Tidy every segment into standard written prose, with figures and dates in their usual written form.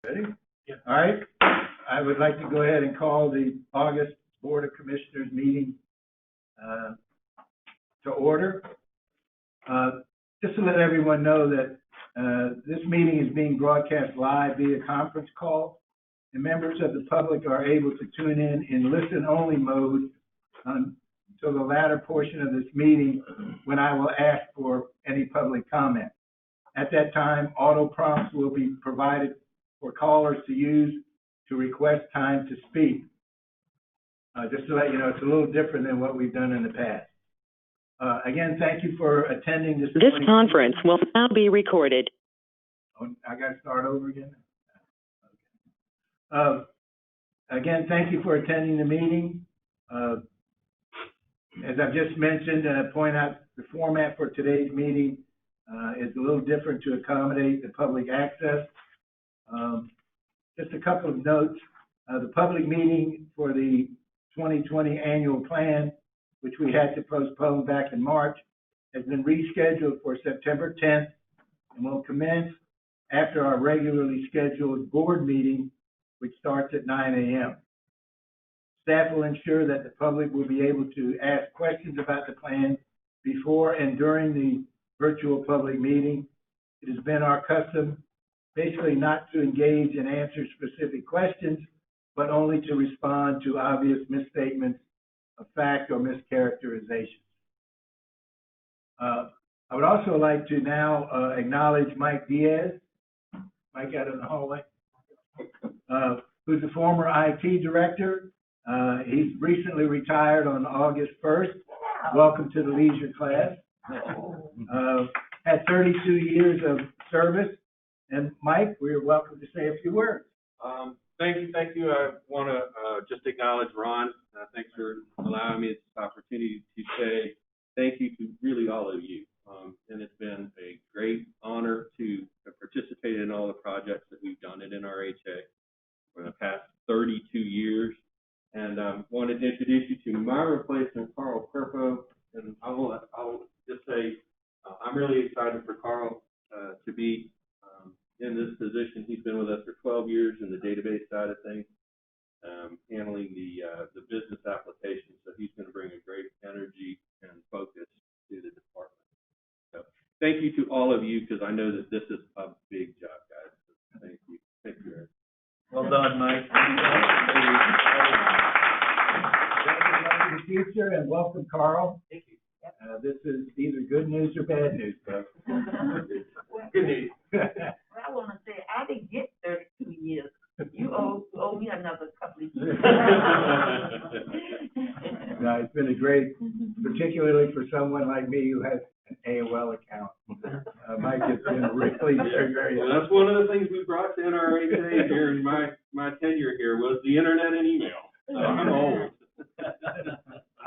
Ready? Yeah. All right. I would like to go ahead and call the August Board of Commissioners meeting to order. Just to let everyone know that this meeting is being broadcast live via conference call, and members of the public are able to tune in listen-only mode until the latter portion of this meeting, when I will ask for any public comment. At that time, auto prompts will be provided for callers to use to request time to speak. Just to let you know, it's a little different than what we've done in the past. Again, thank you for attending this. This conference will now be recorded. Oh, I got to start over again? Again, thank you for attending the meeting. As I've just mentioned, point out the format for today's meeting is a little different to accommodate the public access. Just a couple of notes. The public meeting for the 2020 annual plan, which we had to postpone back in March, has been rescheduled for September 10th and will commence after our regularly scheduled board meeting, which starts at 9 a.m. Staff will ensure that the public will be able to ask questions about the plan before and during the virtual public meeting. It has been our custom basically not to engage and answer specific questions, but only to respond to obvious misstatements of fact or mischaracterizations. I would also like to now acknowledge Mike Diaz, Mike out in the hallway, who's a former IT director. He's recently retired on August 1st. Welcome to the leisure class. Had 32 years of service. And Mike, we're welcome to say a few words. Thank you. I want to just acknowledge Ron. Thanks for allowing me this opportunity to say thank you to really all of you. And it's been a great honor to participate in all the projects that we've done at NRHA for the past 32 years. And I wanted to introduce you to my replacement, Carl Perpo. And I'll just say I'm really excited for Carl to be in this position. He's been with us for 12 years in the database side of things, handling the business applications. So he's going to bring a great energy and focus to the department. So thank you to all of you, because I know that this is a big job, guys. So thank you. Thank you, Eric. Well done, Mike. Welcome to the future, and welcome, Carl. Thank you. These are good news or bad news, folks. Good news. I want to say, I didn't get 32 years. You owe me another couple of years. No, it's been a great, particularly for someone like me who has an AOL account. Mike has been really very well, that's one of the things we brought to NRHA during my tenure here was the internet and email. So I'm old.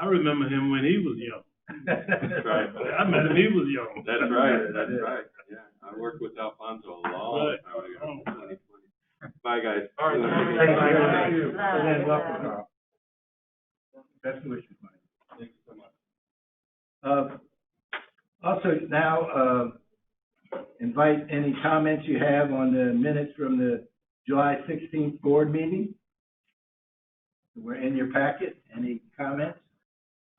I remember him when he was young. That's right. I met him, he was young. That's right. That's right. Yeah, I worked with Alfonso a long time ago. Bye, guys. All right. Thank you. And welcome, Carl. Best wishes, Mike. Thank you so much. Also, now invite any comments you have on the minutes from the July 16th board meeting. We're in your packet. Any comments?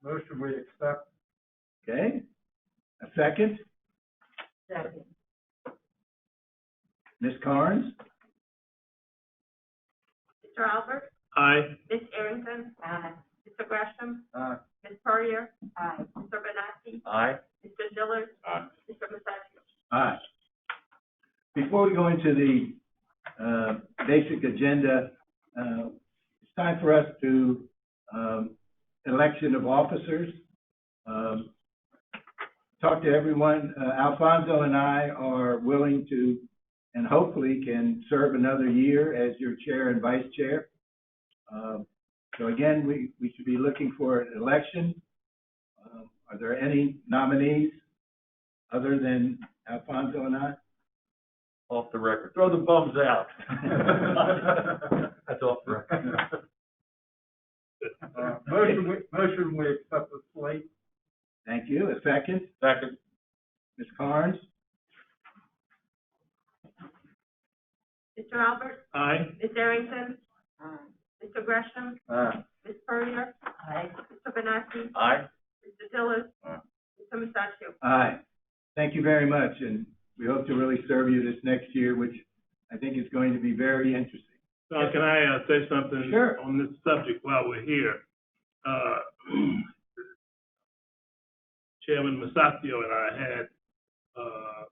Motion we accept. Okay. A second? Second. Ms. Carnes? Mr. Albert? Aye. Ms. Arrington? Aye. Mr. Gresham? Aye. Ms. Purrier? Aye. Mr. Benassi? Aye. Mr. Dillard? Aye. Mr. Masaccio? Aye. Before we go into the basic agenda, it's time for us to election of officers. Talk to everyone. Alfonso and I are willing to, and hopefully can serve another year as your chair and vice chair. So again, we should be looking for an election. Are there any nominees other than Alfonso and I? Off the record. Throw the bums out. That's off the record. Motion we accept the slate. Thank you. A second? Second. Ms. Carnes? Mr. Albert, Aye. Ms. Arrington, Aye. Mr. Gresham, Aye. Ms. Puryear, Aye. Mr. Benassi, Aye. Mr. Tillers, Aye. Mr. Musacchio. Aye. Thank you very much, and we hope to really serve you this next year, which I think is going to be very interesting. Don, can I say something? Sure. On this subject while we're here? Chairman Masaccio and I had, I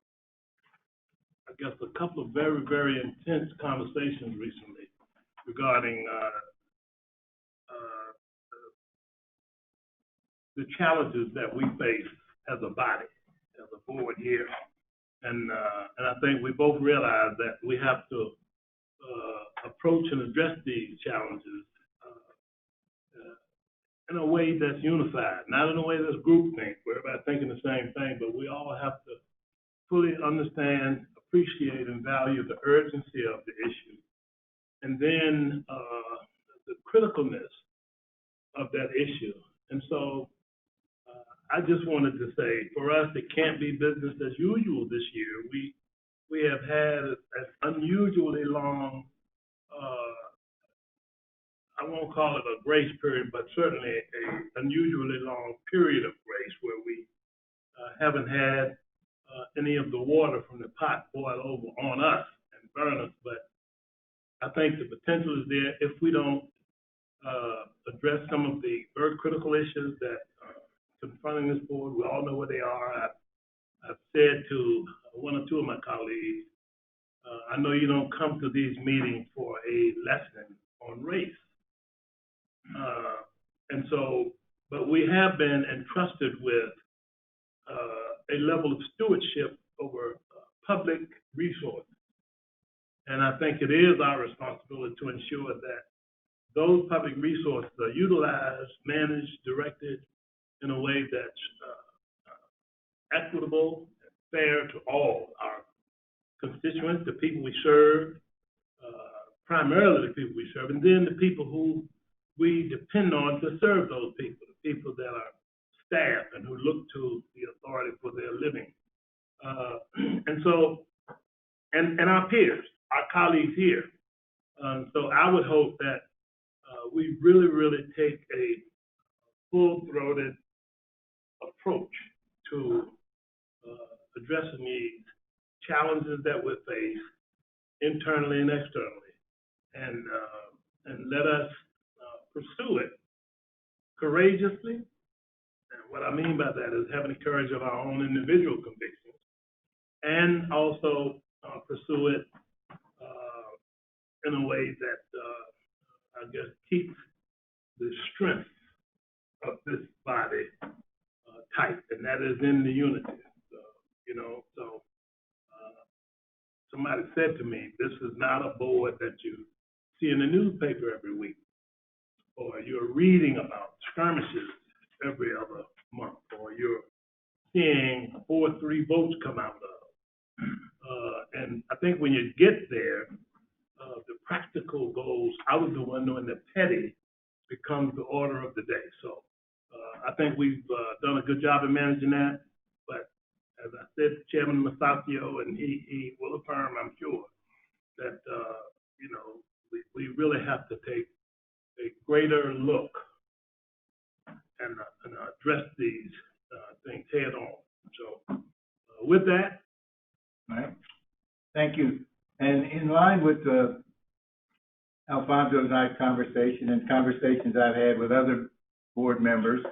guess, a couple of very, very intense conversations recently regarding the challenges that we face as a body, as a board here. And I think we both realize that we have to approach and address these challenges in a way that's unified, not in a way that's groupthink, where everybody's thinking the same thing, but we all have to fully understand, appreciate, and value the urgency of the issue. And then the criticalness of that issue. And so I just wanted to say, for us, it can't be business as usual this year. We have had an unusually long, I won't call it a grace period, but certainly an unusually long period of grace where we haven't had any of the water from the pot boil over on us and burn us. But I think the potential is there if we don't address some of the very critical issues that are confronting this board. We all know what they are. I've said to one or two of my colleagues, I know you don't come to these meetings for a lesson on race. And so, but we have been entrusted with a level of stewardship over public resources. And I think it is our responsibility to ensure that those public resources are utilized, managed, directed in a way that's equitable and fair to all our constituents, the people we serve, primarily the people we serve, and then the people who we depend on to serve those people, the people that are staff and who look to the authority for their living. And so, and our peers, our colleagues here. So I would hope that we really, really take a full-throated approach to addressing these challenges that we face internally and externally, and let us pursue it courageously. And what I mean by that is having the courage of our own individual convictions, and also pursue it in a way that I guess keeps the strength of this body tight, and that is in the unity. So somebody said to me, this is not a board that you see in the newspaper every week, or you're reading about skirmishes every other month, or you're seeing 4-3 votes come out of. And I think when you get there, the practical goes out of the window and the petty becomes the order of the day. So I think we've done a good job of managing that. But as I said to Chairman Masaccio, and he will affirm, I'm sure, that we really have to take a greater look and address these things head on. So with that. All right. Thank you. And in line with Alfonso and I's conversation and conversations I've had with other board members,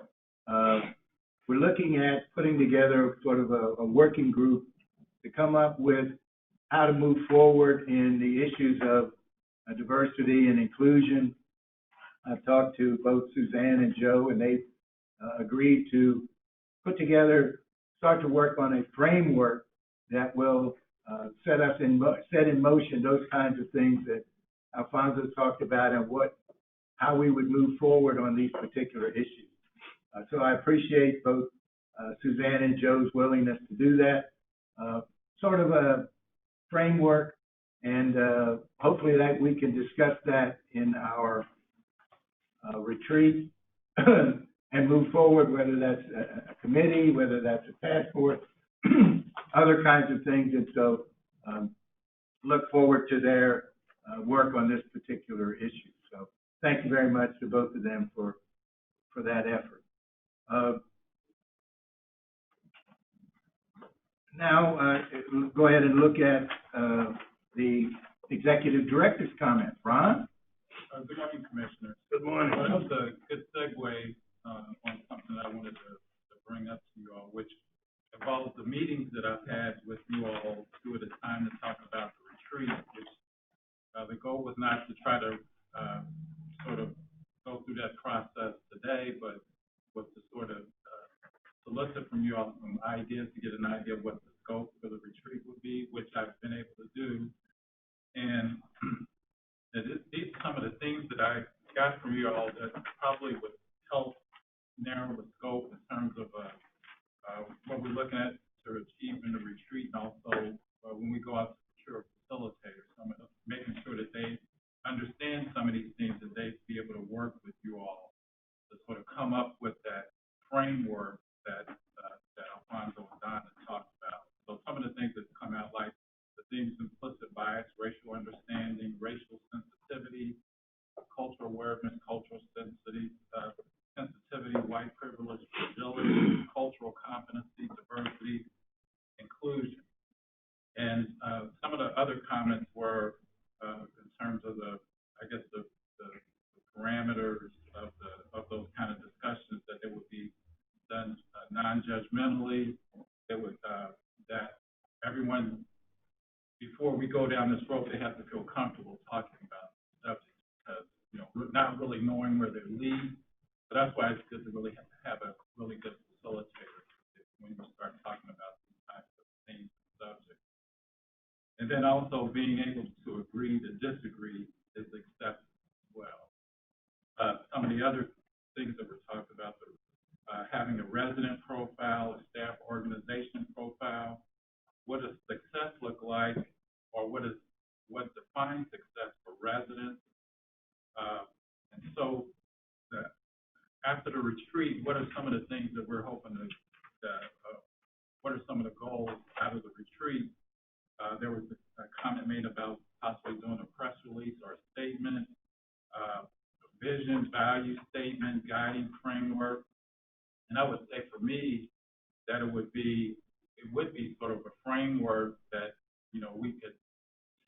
we're looking at putting together sort of a working group to come up with how to move forward in the issues of diversity and inclusion. I've talked to both Suzanne and Joe, and they've agreed to put together, start to work on a framework that will set in motion those kinds of things that Alfonso talked about, and how we would move forward on these particular issues. So I appreciate both Suzanne and Joe's willingness to do that. Sort of a framework, and hopefully that we can discuss that in our retreat and move forward, whether that's a committee, whether that's a task force, other kinds of things. And so look forward to their, work on this particular issue. So thank you very much to both of them for that effort. Now, we'll go ahead and look at, the executive director's comments. Ron? Good morning, Commissioners. Good morning. Well, that was a good segue on something that I wanted to bring up to you all, which involves the meetings that I've had with you all two at a time to talk about the retreat, which the goal was not to try to sort of go through that process today, but was to sort of solicit from you all some ideas to get an idea of what the scope for the retreat would be, which I've been able to do. And these are some of the things that I got from you all that probably would help narrow the scope in terms of what we're looking at to achieve in the retreat, and also when we go out to procure facilitators, some of making sure that they understand some of these things, that they'd be able to work with you all to sort of come up with that framework that Alfonso and Don had talked about. So some of the things that come out, like the things implicit bias, racial understanding, racial sensitivity, cultural awareness, cultural sensitivity, white privilege, fragility, cultural competency, diversity, inclusion. And some of the other comments were in terms of the parameters of those kind of discussions, that they would be done non-judgmentally. They would that everyone, before we go down this road, they have to feel comfortable talking about subjects, because not really knowing where they lead. But that's why it's good to really have a really good facilitator when you start talking about these types of things and subjects. And then also being able to agree to disagree is accepted as well. Some of the other things that were talked about, having a resident profile, a staff organization profile. What does success look like, or what defines success for residents? And so after the retreat, what are some of the things that we're hoping to, what are some of the goals out of the retreat? There was a comment made about possibly doing a press release or a statement, vision, value statement, guiding framework. And I would say for me that it would be sort of a framework that, we could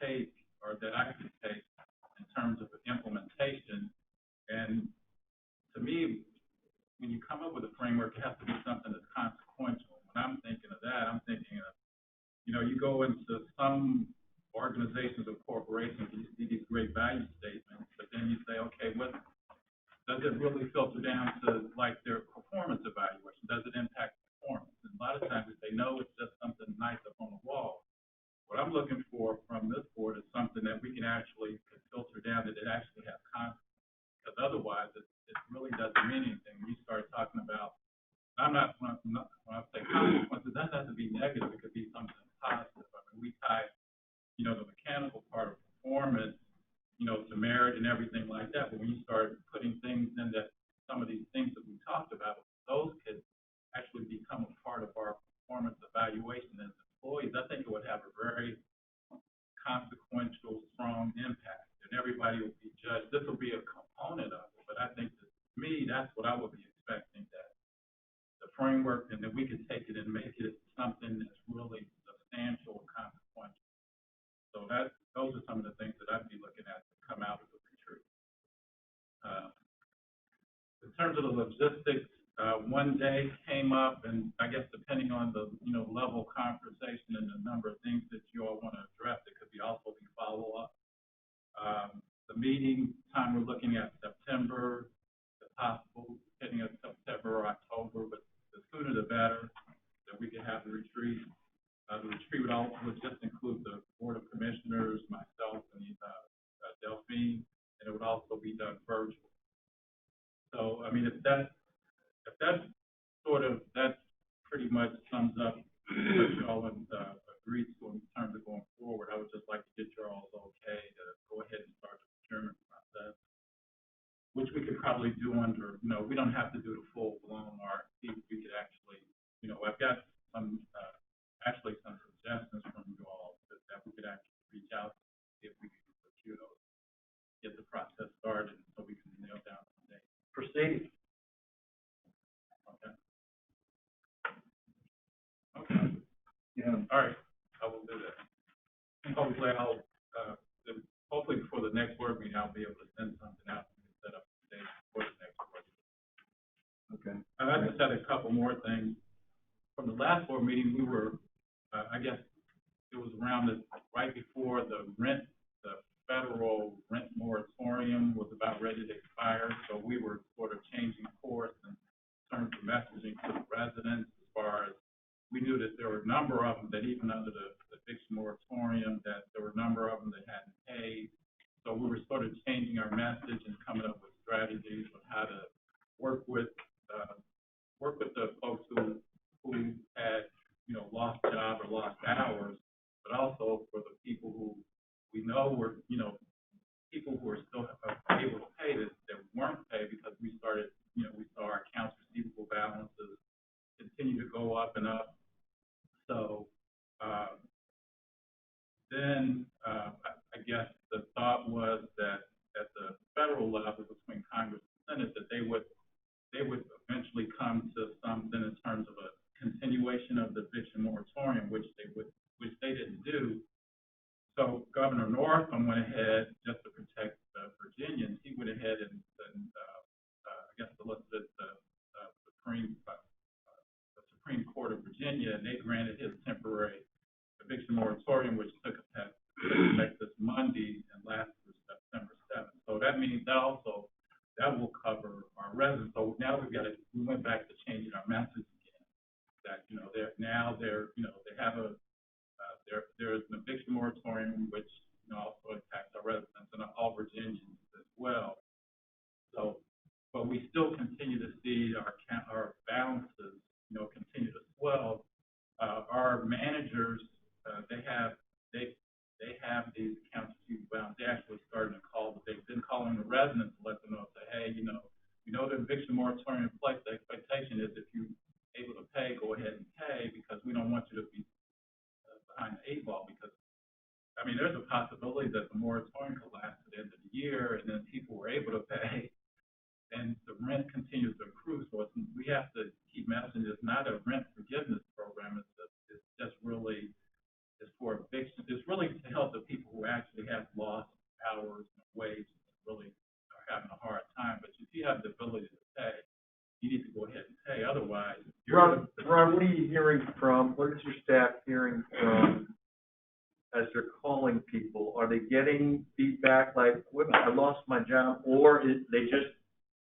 take, or that I could take in terms of implementation. And to me, when you come up with a framework, it has to be something that's consequential. When I'm thinking of that, I'm thinking of, you go into some organizations or corporations, you see these great value statements, but then you say, okay, what does it really filter down to, like their performance evaluation? Does it impact performance? And a lot of times they say, no, it's just something nice up on the wall. What I'm looking for from this board is something that we can actually filter down, that it actually has consequences. Because otherwise, it really doesn't mean anything. When you start talking about, when I say consequences, that doesn't have to be negative. It could be something positive. I mean, we tie, the mechanical part of performance, to merit and everything like that. But when you start putting things in that, some of these things that we talked about, those could actually become a part of our performance evaluation as employees. I think it would have a very consequential, strong impact, and everybody will be judged. This will be a component of it, but I think that, to me, that's what I would be expecting, that the framework, and that we can take it and make it something that's really substantial and consequential. So those are some of the things that I'd be looking at to come out of the retreat. In terms of the logistics, one day came up, and I guess depending on the level of conversation and the number of things that you all want to address, it could also be follow-up. The meeting time, we're looking at September, if possible, depending on September or October, but the sooner the better, that we can have the retreat. The retreat would just include the Board of Commissioners, myself, and Delphine, and it would also be done virtual. So, I mean, if that pretty much sums up what you all agreed to in terms of going forward, I would just like to get your all's okay to go ahead and start the procurement process, which we could probably do under, we don't have to do the full-blown RFP. We could actually, I've got some suggestions from you all that we could actually reach out All right, I will do that. And hopefully hopefully before the next board meeting, I'll be able to send something out and set up the date for the next board meeting. Okay. I just had a couple more things. From the last board meeting, we were, I guess it was around right before the federal rent moratorium was about ready to expire. So we were sort of changing course in terms of messaging to the residents as far as we knew that there were a number of them that even under the eviction moratorium, that there were a number of them that hadn't paid. So we were sort of changing our message and coming up with strategies on how to work with the folks who had, lost job or lost hours, but also for the people who we know were, people who are still able to pay that weren't paid because we started, we saw our accounts receivable balances continue to go up and up. So then I guess the thought was that at the federal level between Congress and Senate that they would eventually come to something in terms of a continuation of the eviction moratorium, which they didn't do. So Governor Norfolk went ahead, just to protect Virginians, he went ahead and I guess solicited the Supreme Court of Virginia, and they granted his temporary eviction moratorium, which took effect this Monday and lasts through September 7th. So that means that will cover our residents. So now we went back to changing our message again. That they have there's an eviction moratorium which also impacts our residents and all Virginians as well. So, but we still continue to see our balances continue to swell. Our managers they have these accounts receivable balance. They actually started to call, but they've been calling the residents to let them know, say, hey, the eviction moratorium in place. The expectation is if you're able to pay, go ahead and pay, because we don't want you to be behind the eight ball. Because there's a possibility that the moratorium could last to the end of the year, and then people were able to pay, and the rent continues to accrue. So we have to keep messaging. It's not a rent forgiveness program. It's just really for eviction. It's really to help the people who actually have lost hours and wages and really are having a hard time. But if you have the ability to pay, you need to go ahead and pay. Otherwise, Ron, what are you hearing from? What is your staff hearing from as they're calling people? Are they getting feedback like, "Wait a minute, I lost my job," or they just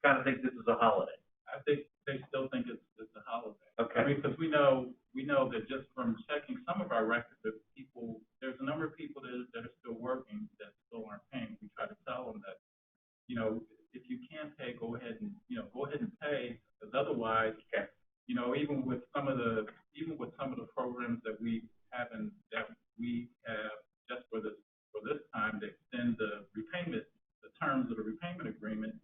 kind of think this is a holiday? I think they still think it's a holiday. Okay. Because we know that just from checking some of our records, that there's a number of people that are still working that still aren't paying. We try to tell them that, if you can't pay, go ahead and pay, because otherwise, even with some of the programs that we have just for this time to extend the terms of the repayment agreement.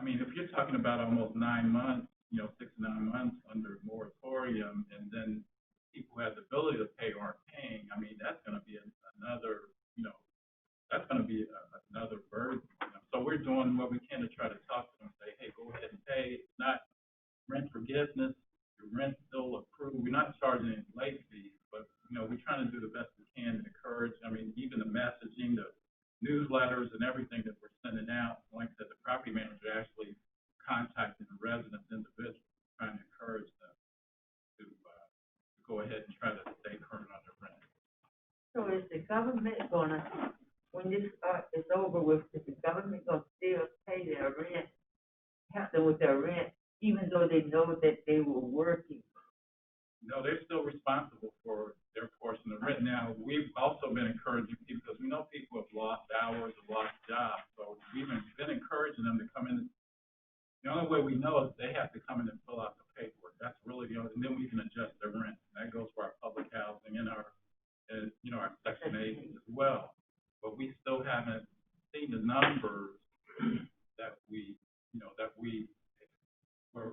If you're talking about almost 9 months, 6 to 9 months under moratorium, and then people who have the ability to pay aren't paying, that's going to be another burden. So we're doing what we can to try to talk to them and say, hey, go ahead and pay. It's not rent forgiveness. Your rent's still accrued. We're not charging any late fees, but, we're trying to do the best we can to encourage. Even the messaging, the newsletters and everything that we're sending out, like I said, the property manager actually contacting the residents individually, trying to encourage them to go ahead and try to stay current on their rent. So is the government when this is over with, is the government gonna still pay their rent, help them with their rent, even though they know that they were working? No, they're still responsible for their portion of rent. Now, we've also been encouraging people, because we know people have lost hours or lost jobs, so we've been encouraging them to come in. The only way we know is they have to come in and fill out the paperwork. That's really the only, and then we can adjust their rent. That goes for our public housing and our Section 8 as well. But we still haven't seen the numbers that we are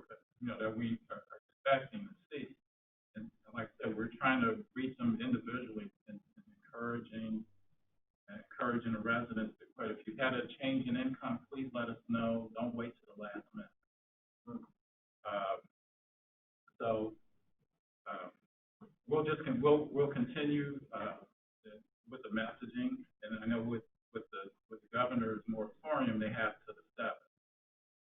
expecting to see. And like I said, we're trying to reach them individually and encouraging the residents. But if you had a change in income, please let us know. Don't wait till the last minute. we'll continue, with the messaging, and I know with the governor's moratorium, they have to the 7th.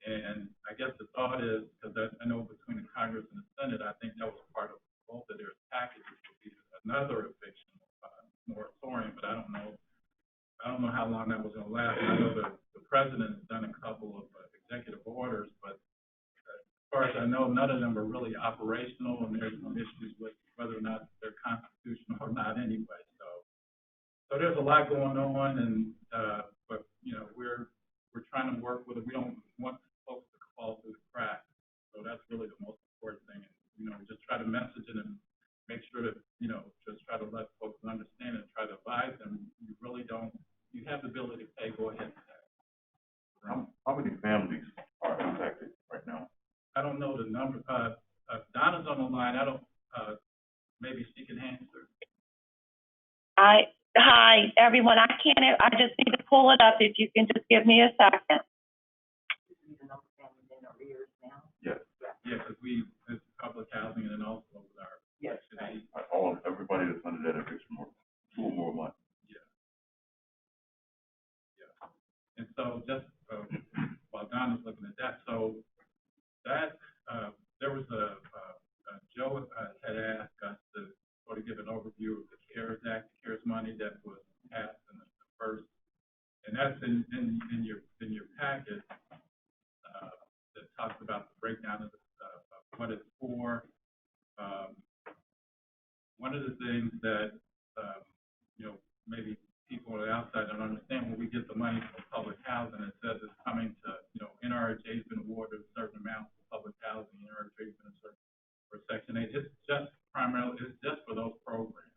And I guess the thought is, because I know between the Congress and the Senate, I think that was part of both of their packages would be another eviction moratorium, but I don't know how long that was going to last. I know the president has done a couple of executive orders, but as far as I know, none of them are really operational, and there's some issues with whether or not they're constitutional or not anyway. So there's a lot going on, and but we're trying to work with it. We don't want folks to fall through the cracks. So that's really the most important thing. And we just try to message it and make sure that just try to let folks understand and try to advise them. You really don't. You have the ability to pay. Go ahead and pay. How many families are impacted right now? I don't know the number. Donna's on the line. I don't. Maybe she can answer. Hi, everyone. I just need to pull it up. If you can just give me a second. Yes. Yeah, because it's public housing and then also with our Section 8. Everybody that's under that eviction or 2 or more months. Yeah. And so just while Donna's looking at that, so that there was Joe had asked us to sort of give an overview of the CARES Act, CARES money that was passed in the first, and that's in your packet that talks about the breakdown of what it's for. One of the things that maybe people on the outside don't understand, when we get the money for public housing, it says it's coming to NRHA's been awarded a certain amount for public housing, NRHA's been a certain for Section 8. It's just for those programs.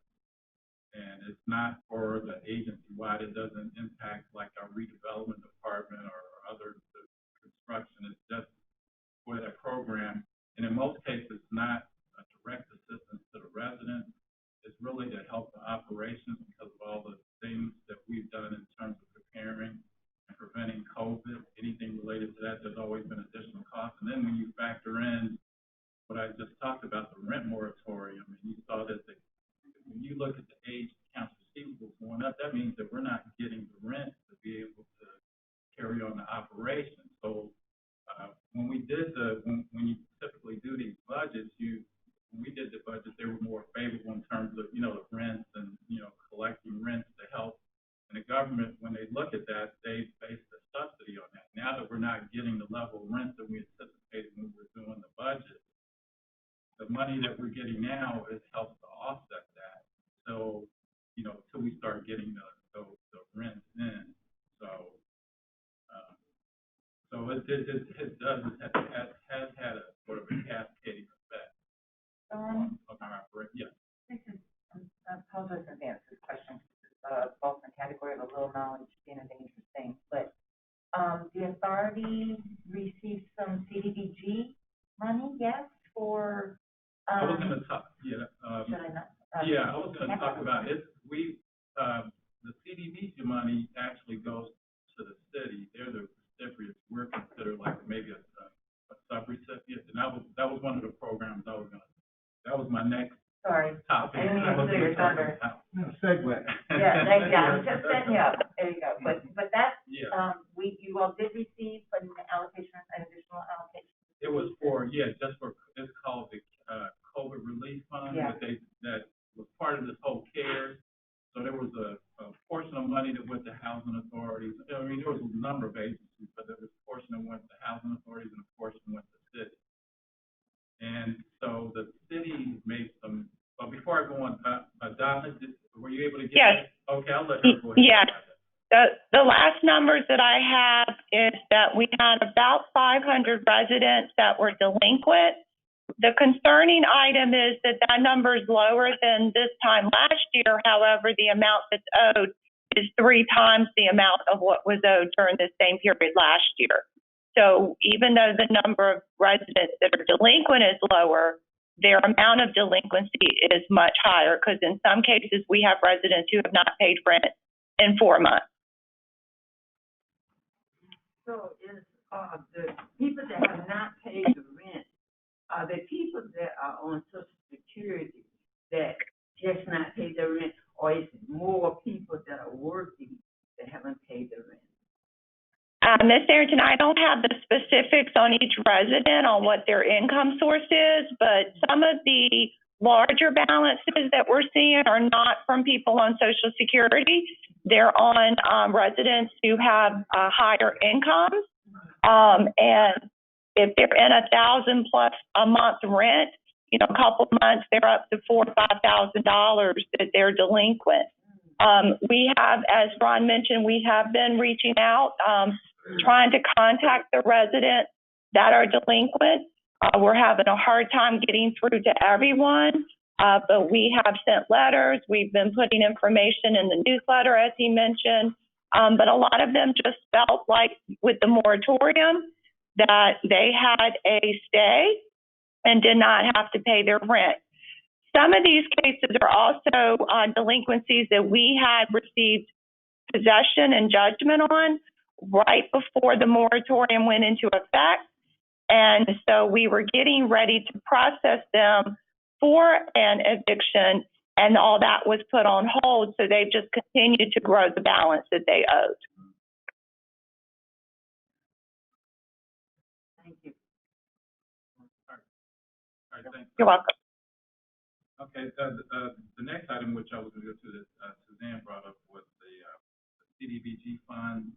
And it's not for the agency-wide. It doesn't impact like our redevelopment department or other construction. It's just for that program. And in most cases, not a direct assistance to the residents. It's really to help the operations because of all the things that we've done in terms of preparing and preventing COVID. Anything related to that, there's always been additional costs. And then when you factor in what I just talked about, the rent moratorium, and you saw that when you look at the age accounts receivables going up, that means that we're not getting the rent to be able to carry on the operation. So when we did when you typically do these budgets, when we did the budget, they were more favorable in terms of the rents and collecting rents to help. And the government, when they look at that, they base the subsidy on that. Now that we're not getting the level of rent that we anticipated when we were doing the budget, the money that we're getting now helps to offset that. So, till we start getting the rent in. So it has had a sort of a cascading effect on our operation. Yeah. This is, I apologize in advance for this question. Falls in the category of a little knowledge being a dangerous thing, but the authority received some CDBG money, yes, for. I was going to talk. Yeah. Should I not? Yeah, I was going to talk about it. The CDBG money actually goes to the city. They're the recipients. We're considered like maybe a sub-recipient, and that was one of the programs I was going to. That was my next. Sorry. Topic. I didn't mean to steal your thunder. No, segue. Yeah, thank you. I'm just setting you up. There you go. But that's, Yeah. you all did receive an allocation, an additional allocation. It was just for, it's called the COVID relief fund. Yeah. That was part of this whole CARES. So there was a portion of money that went to housing authorities. I mean, there was a number of agencies, but there was a portion that went to housing authorities and a portion went to cities. And so the city made some, but before I go on, Donna, were you able to get? Yes. Okay, I'll let her go ahead. Yes. The last numbers that I have is that we had about 500 residents that were delinquent. The concerning item is that number is lower than this time last year. However, the amount that's owed is 3 times the amount of what was owed during the same period last year. So even though the number of residents that are delinquent is lower, their amount of delinquency is much higher because in some cases we have residents who have not paid rent in 4 months. So is, the people that have not paid the rent, are the people that are on Social Security, that just not paid their rent, or is it more people that are working that haven't paid their rent? Ms. Arrington, I don't have the specifics on each resident on what their income source is, but some of the larger balances that we're seeing are not from people on Social Security. They're on residents who have higher incomes. And if they're in $1,000+ a month rent, you know, a couple of months, they're up to $4,000 or $5,000 that they're delinquent. We have, as Ron mentioned, we have been reaching out, trying to contact the residents that are delinquent. We're having a hard time getting through to everyone, but we have sent letters. We've been putting information in the newsletter, as he mentioned. But a lot of them just felt like with the moratorium that they had a stay and did not have to pay their rent. Some of these cases are also delinquencies that we had received possession and judgment on right before the moratorium went into effect. And so we were getting ready to process them for an eviction, and all that was put on hold. So they've just continued to grow the balance that they owed. Thank you. All right, thanks. You're welcome. Okay, the next item, which I was going to go to, that Suzanne brought up, was the CDBG fund.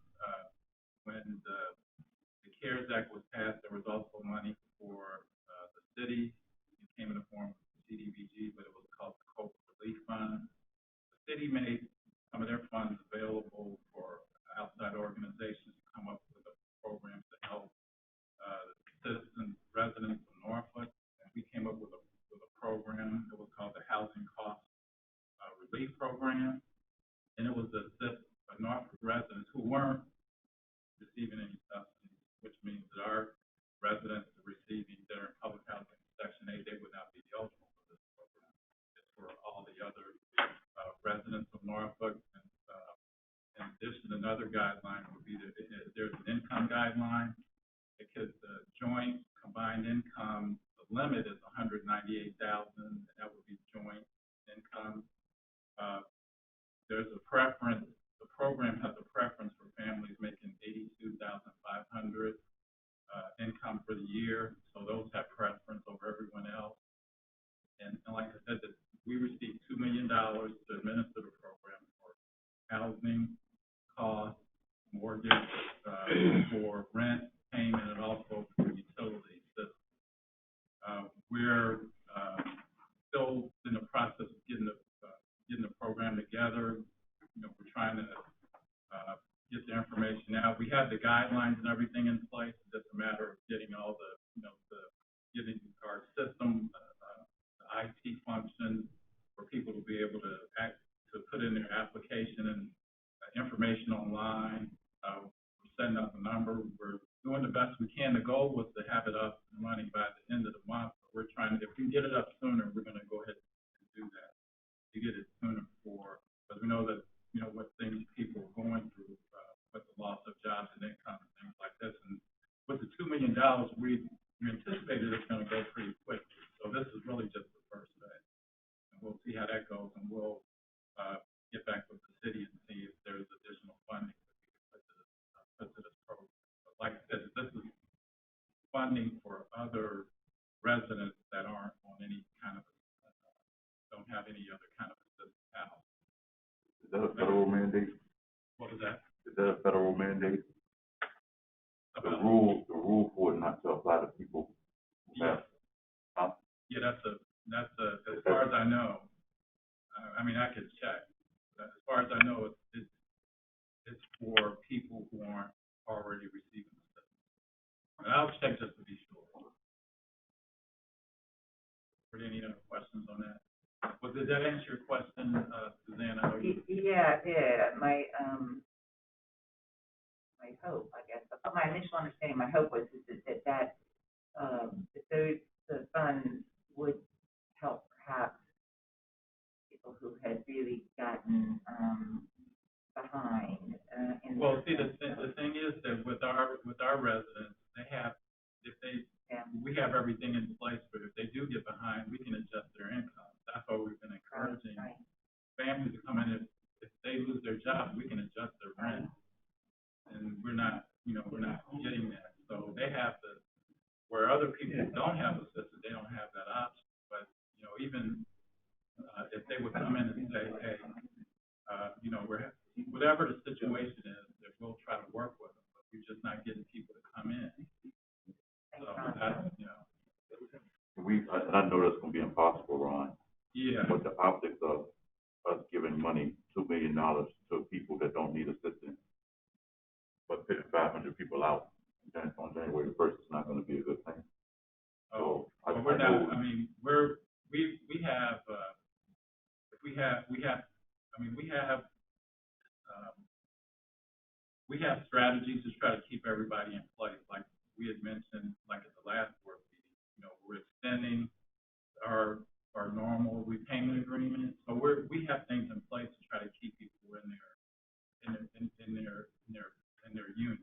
When the CARES Act was passed, there was also money for the city. It came in the form of CDBG, but it was called the COVID Relief Fund. The city made some of their funds available for outside organizations to come up with a program to help citizens, residents of Norfolk. And we came up with a program that was called the Housing Cost Relief Program, and it was to assist Norfolk residents who weren't receiving any subsidies, which means that our residents are receiving their public housing Section 8, they would not be eligible for this program. It's for all the other residents of Norfolk. And in addition, another guideline would be that there's an income guideline, because the joint combined income, the limit is $198,000, and that would be joint income. There's a preference. The program has a preference for families making $82,500 income for the year, so those have preference over everyone else. And like I said, that we received $2 million to administer the program for housing costs, mortgage, for rent payment, and also for utilities. We're still in the process of getting the program together. You know, we're trying to get the information out. We have the guidelines and everything in place. It's just a matter of getting all the, getting our system, the IT function for people to be able to put in their application and information online. We're setting up a number. We're doing the best we can. The goal was to have it up and running by the end of the month. We're trying to, if we can get it up sooner, we're going to go ahead and do that, to get it sooner because we know that, what things people are going through with the loss of jobs and income and things like this. And with the $2 million, we anticipated it's going to go pretty quickly. So this is really just the first phase. And we'll see how that goes, and we'll get back with the city and see if there's additional funding that we can put to this program. But like I said, this is funding for other residents that aren't on any kind of, don't have any other kind of assistance house. Is that a federal mandate? What was that? Is that a federal mandate? The About, rule for it not to apply to people who have. yeah, that's as far as I know. I mean, I could check. But as far as I know, it's for people who aren't already receiving assistance. But I'll check just to be sure. Were there any other questions on that? Well, did that answer your question, Suzanne? I know you. Yeah, it did. My hope, I guess, my initial understanding, my hope was that the funds would help perhaps people who had really gotten behind. Well, see, the thing is that with our residents, we have everything in place, but if they do get behind, we can adjust their income. That's why we've been and I know that's gonna be impossible, Ron, Yeah, but the optics of us giving money, $2 million to people that don't need assistance, but putting 500 people out on January the 1st is not gonna be a good thing. oh, So, but we're not, I mean, we have, we have strategies to try to keep everybody in place, like we had mentioned, like at the last board meeting, we're extending our normal repayment agreement, so we have things in place to try to keep people in their units,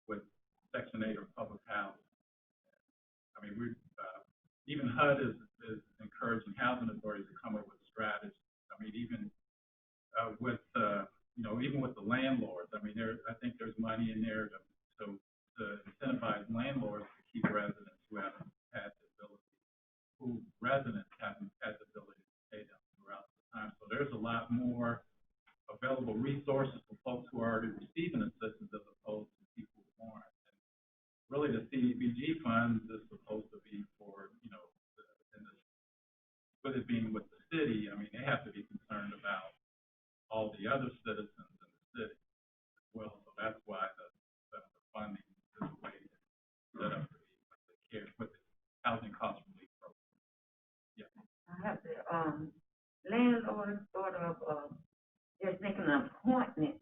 with Section 8 or public housing. I mean, even HUD is encouraging housing authorities to come up with strategies. I mean, even even with the landlords, I mean, I think there's money in there to incentivize landlords to keep residents who haven't had the ability, had the ability to pay them throughout the time. So there's a lot more available resources for folks who are already receiving assistance as opposed to people who aren't. And really, the CDBG funds is supposed to be for, with it being with the city, I mean, they have to be concerned about all the other citizens in the city as well. So that's why the funding is the way it's set up to be with the housing cost relief program. Yeah. I have the, landlord sort of, just making an appointment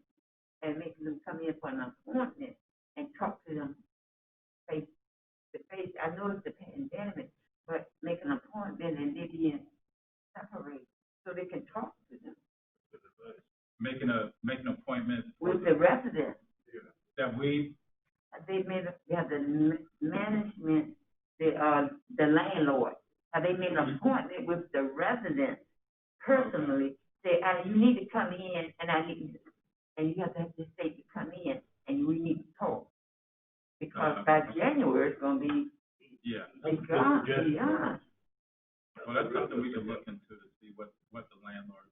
and making them come in for an appointment and talk to them face to face. I know it's the pandemic, but make an appointment and they be separated so they can talk to them. Make an appointment With the residents. that we, They have the management, the landlord. Have they made an appointment with the residents personally? Say, you need to come in and you have to have this state to come in and we need to talk. Because by January, it's gonna be, yeah. gone, beyond. Well, that's something we can look into to see what the landlords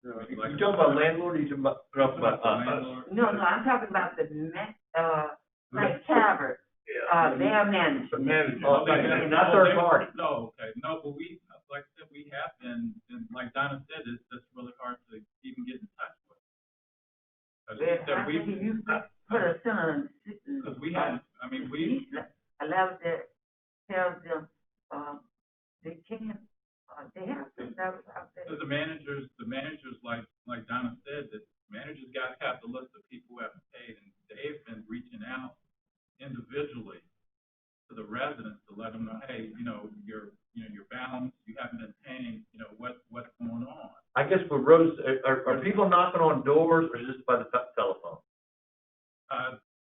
are doing. You talking about landlord, or you talking about Landlord? No, I'm talking about the, like Calvert, their management. The manager. Not third party. No, okay, no, but we, like I said, we have been, and like Donna said, it's really hard to even get in touch with. How can you put a center Because we have, I mean, we, allows that, tells them, they can't, they have to, that was out there. because the managers, like Donna said, that managers got to have the list of people who haven't paid, and they've been reaching out individually to the residents to let them know, hey, your balance, you haven't been paying, what's going on. I guess with Rose, are people knocking on doors or just by the telephone?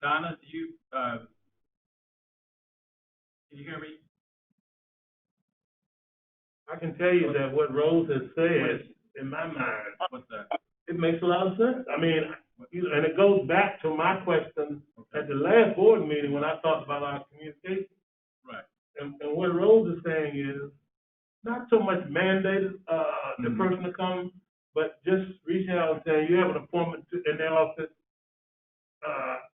Donna, can you hear me? I can tell you that what Rose has said, in my mind, What's that? it makes a lot of sense. I mean, and it goes back to my question at the last board meeting when I talked about our communication. Right. And what Rose is saying is not so much mandated, the person to come, but just reaching out and saying, you have an appointment in their office,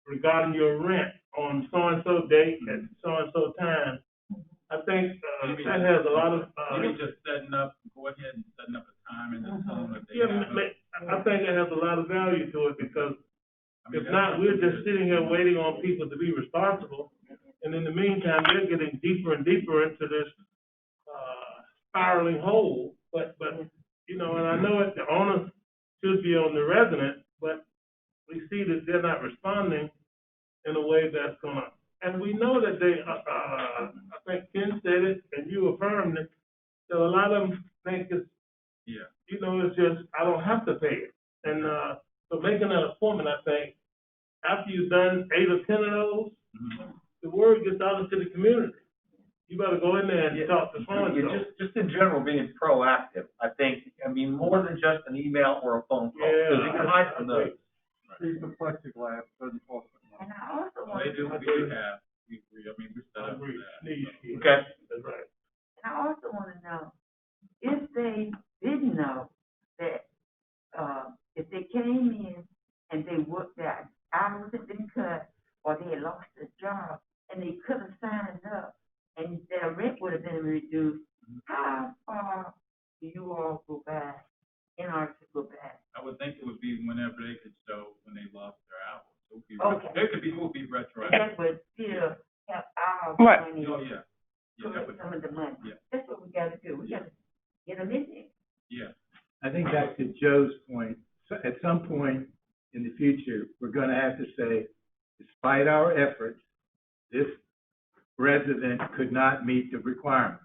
regarding your rent on so-and-so date at so-and-so time. I think, that has a lot of, You mean just go ahead and setting up a time and just tell them that they yeah, have I think it has a lot of value to it because if not, we're just sitting here waiting on people to be responsible. And in the meantime, they're getting deeper and deeper into this, spiraling hole. But, and I know the onus should be on the resident, but we see that they're not responding in a way that's gonna, and we know that they, I think Ken said it, and you affirmed it, that a lot of them think it's, it's just, I don't have to pay it. And, so making an appointment, I think, after you've done 8 or 10 of those, the word gets out into the community. You better go in there and talk to so-and-so. Just in general, being proactive, I think, more than just an email or a phone call, because you can hide from those. Use the plexiglass, doesn't cost And I also want They do, we do have, we're set I up for agree. that. Sneeze. Okay. That's right. I also want to know if they didn't know that, if they came in and they worked their hours had been cut or they had lost their job and they could have signed up and their rent would have been reduced, how far do you all go back in order to go back? I would think it would be whenever they could show when they lost their hours. Okay. It would be And retroactive. that would still have our Right. money, Oh, yeah. Yeah, that collect would, some of the money. yeah. That's what we gotta do, we gotta get them in there. yeah. I think back to Joe's point, so at some point in the future, we're gonna have to say, despite our efforts, this resident could not meet the requirement.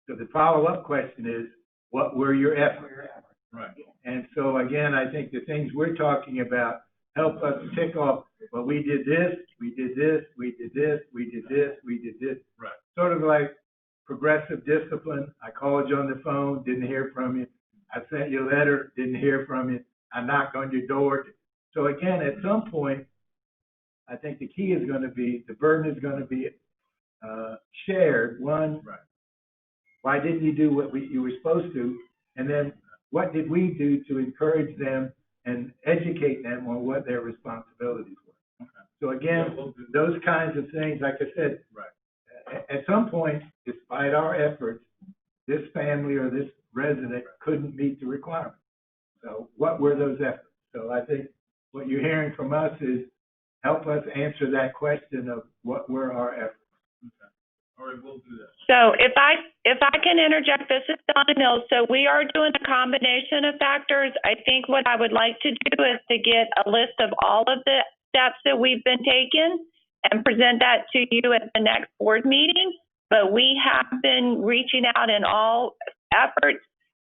So the follow-up question is, what were your efforts? Right. And so again, I think the things we're talking about help us tick off, well, we did this, we did this, we did this, we did this, we did this. Right. Sort of like progressive discipline. I called you on the phone, didn't hear from you. I sent you a letter, didn't hear from you. I knocked on your door. So again, at some point, I think the key is gonna be, the burden is gonna be, shared. One, Right. why didn't you do what you were supposed to? And then what did we do to encourage them and educate them on what their responsibilities were? Okay. So again, Yeah, we'll do that. those kinds of things, like I said, Right. at some point, despite our efforts, this family or this resident couldn't meet the requirement. So what were those efforts? So I think what you're hearing from us is help us answer that question of what were our efforts. Okay. All right, we'll do that. So if I can interject, this is Donna Mills. So we are doing a combination of factors. I think what I would like to do is to get a list of all of the steps that we've been taking and present that to you at the next board meeting. But we have been reaching out in all efforts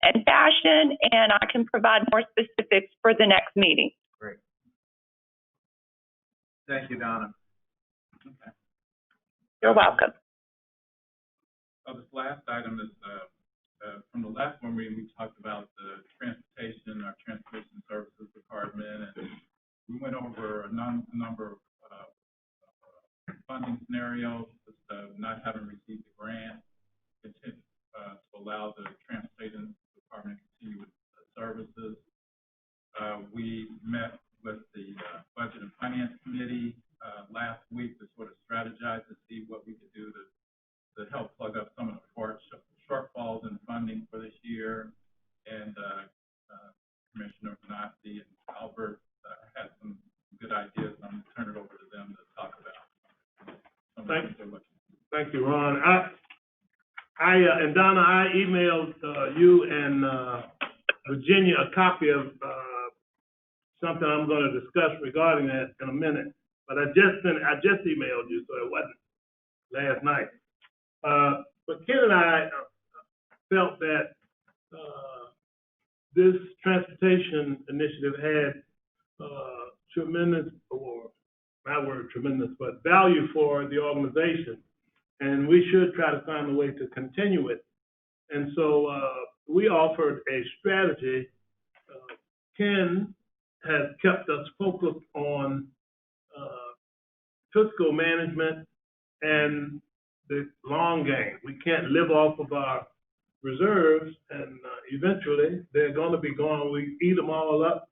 and fashion, and I can provide more specifics for the next meeting. Great. Thank you, Donna. Okay. You're welcome. This last item is, from the last one, we talked about the transportation, our transportation services department, and we went over a number of, funding scenarios, not having received the grant, to allow the transportation department to continue with services. We met with the, Budget and Finance Committee, last week to sort of strategize to see what we could do to help plug up some of the shortfalls in funding for this year. And Commissioner Benassi and Albert had some good ideas. I'm going to turn it over to them to talk about some of the things they're looking at. Thank you, Ron. And Donna, I emailed you and Virginia a copy of something I'm going to discuss regarding that in a minute. But I just emailed you, so it wasn't last night. But Ken and I felt that this transportation initiative had tremendous, or not word tremendous, but value for the organization, and we should try to find a way to continue it. And so we offered a strategy. Ken has kept us focused on fiscal management and the long game. We can't live off of our reserves, and eventually they're going to be gone. We eat them all up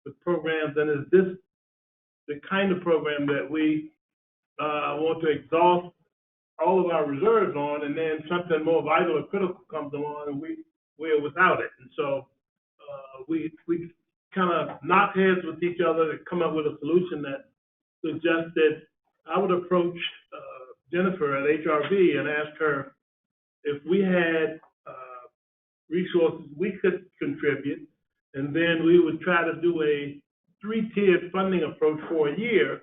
with programs, and is this the kind of program that we want to exhaust all of our reserves on, and then something more vital or critical comes along, and we are without it. And so we kind of knocked heads with each other to come up with a solution that suggested I would approach Jennifer at HRV and ask her if we had resources we could contribute, and then we would try to do a 3-tiered funding approach for a year,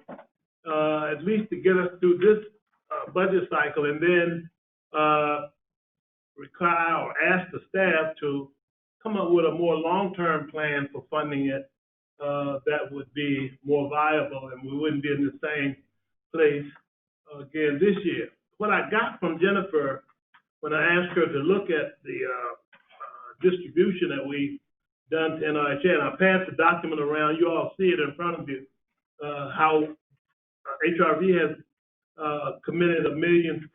at least to get us through this budget cycle, and then require or ask the staff to come up with a more long-term plan for funding it that would be more viable, and we wouldn't be in the same place again this year. What I got from Jennifer when I asked her to look at the distribution that we done to NRHA, and I passed the document around, you all see it in front of you, how HRV has committed $1.4 million,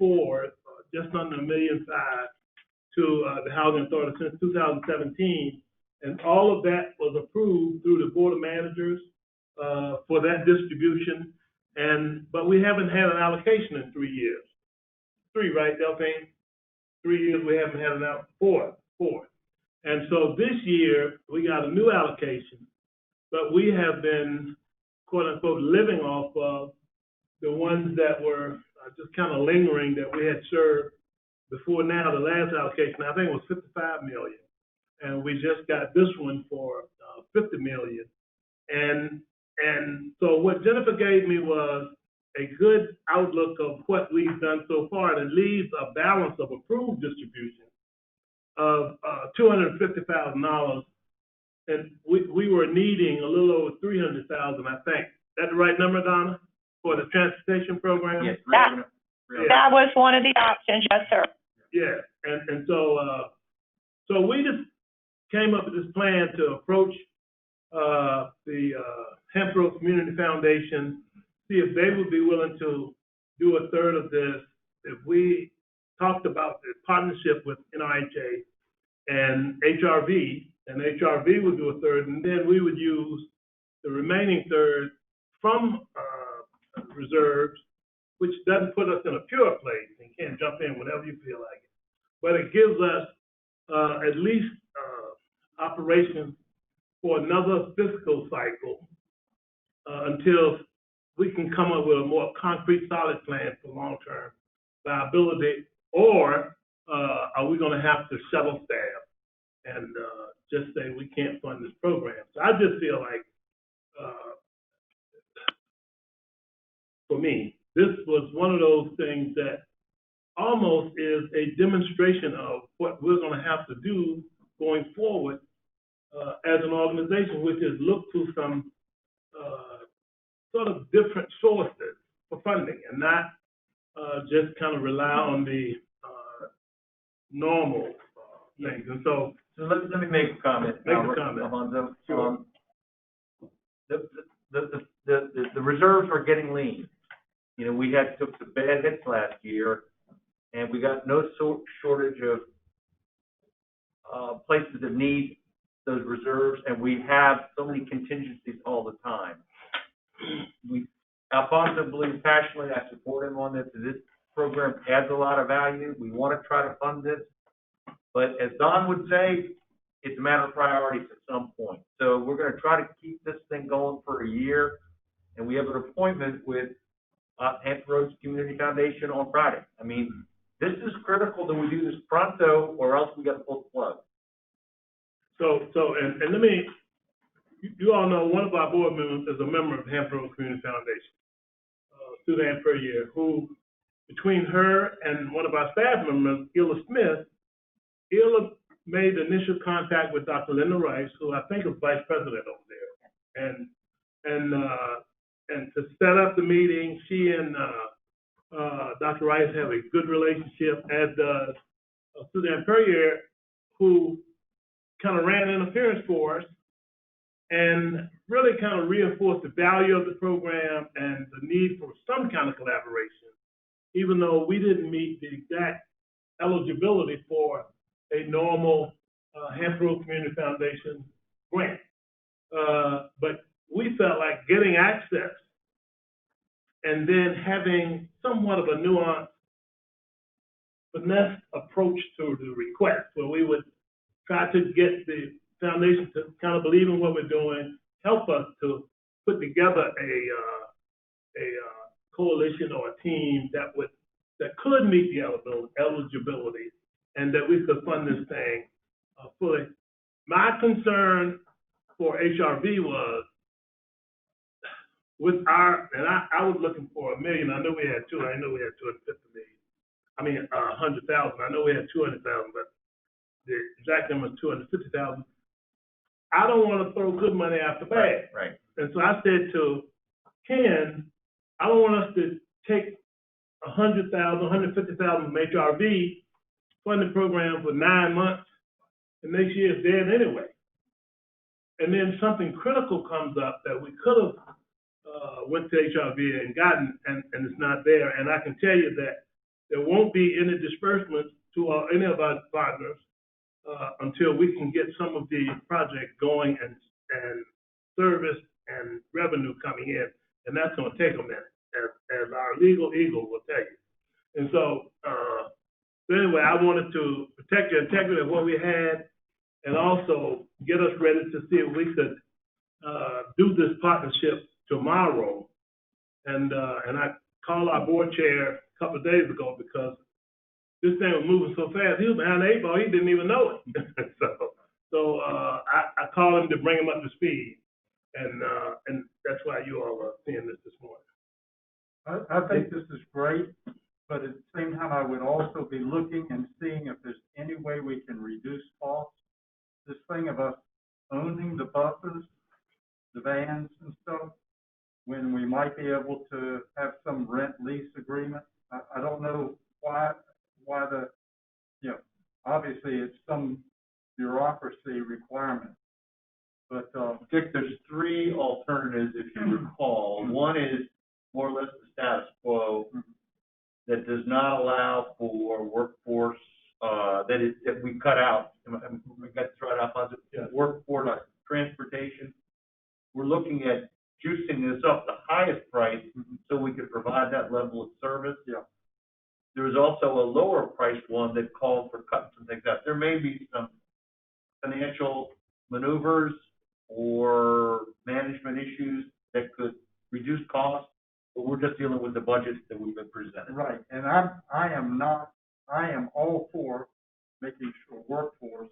just under $1.5 million to the Housing Authority since 2017, and all of that was approved through the Board of Managers for that distribution, but we haven't had an allocation in 3 years. three, right, Delphine? 3 years we haven't had an four. And so this year, we got a new allocation, but we have been, quote unquote, living off of the ones that were just kind of lingering that we had served before now. The last allocation, I think, was 55 million. And we just got this one for 50 million. And so what Jennifer gave me was a good outlook of what we've done so far, and it leaves a balance of approved distribution of $250,000, and we were needing a little over 300,000, I think. That the right number, Donna, for the transportation program? Yes. That was one of the options, yes, sir. Yeah, and so we just came up with this plan to approach the Hampton Community Foundation, see if they would be willing to do a third of this. If we talked about the partnership with NRHA and HRV, and HRV would do a third, and then we would use the remaining third from reserves, which doesn't put us in a pure place and can't jump in whenever you feel like it. But it gives us at least operation for another fiscal cycle until we can come up with a more concrete, solid plan for long-term viability, or are we going to have to shuttle staff and just say we can't fund this program? So I just feel like, for me, this was one of those things that almost is a demonstration of what we're going to have to do going forward as an organization, which is look to some sort of different sources for funding and not just kind of rely on the normal things. And so let me make a comment. Alfonso. Sure. The reserves are getting lean. You know, we took some bad hits last year, and we got no shortage of places that need those reserves, and we have so many contingencies all the time. Alfonso believes passionately, I support him on this. This program adds a lot of value. We want to try to fund this, but as Don would say, it's a matter of priorities at some point. So we're going to try to keep this thing going for a year, and we have an appointment with Hampton Roads Community Foundation on Friday. I mean, this is critical that we do this pronto, or else we got to pull the plug. And let me, you all know one of our board members is a member of Hampton Roads Community Foundation, Suzanne Perrier, who, between her and one of our staff members, Illa Smith, Illa made initial contact with Dr. Linda Rice, who I think is vice president over there, and to set up the meeting. She and Dr. Rice have a good relationship, as does Suzanne Perrier, who kind of ran interference for us and really kind of reinforced the value of the program and the need for some kind of collaboration, even though we didn't meet the exact eligibility for a normal Hampton Roads Community Foundation grant. But we felt like getting access and then having somewhat of a nuanced, finesse approach to the request, where we would try to get the foundation to kind of believe in what we're doing, help us to put together a coalition or a team that could meet the eligibility, and that we could fund this thing fully. My concern for HRV was with I was looking for $1 million. I know we had two. I know we had 250 million. I mean, 100,000. I know we had 200,000, but the exact number is 250,000. I don't want to throw good money after bad. Right. And so I said to Ken, I don't want us to take 100,000, 150,000 from HRV, fund the program for 9 months, and next year it's dead anyway. And then something critical comes up that we could have went to HRV and gotten, and it's not there. And I can tell you that there won't be any disbursements to any of our partners until we can get some of the projects going and service and revenue coming in. And that's going to take a minute, as our legal eagle will tell you. And so, so anyway, I wanted to protect the integrity of what we had and also get us ready to see if we could, do this partnership tomorrow. And I called our board chair a couple of days ago because this thing was moving so fast. He was behind the 8 ball. He didn't even know it. So I called him to bring him up to speed. And that's why you all are seeing this morning. I think this is great, but at the same time, I would also be looking and seeing if there's any way we can reduce costs. This thing of us owning the buses, the vans and stuff, when we might be able to have some rent lease agreement. I don't know why the, you know, obviously it's some bureaucracy requirement. But, Dick, there's 3 alternatives, if you recall. One is more or less the status quo that does not allow for workforce, that we cut out. We got to throw it out, workforce transportation. We're looking at juicing this up the highest price so we could provide that level of service. Yeah. There was also a lower priced one that called for cuts and things like that. There may be some financial maneuvers or management issues that could reduce costs, but we're just dealing with the budget that we've been presented. right, and I am all for making sure workforce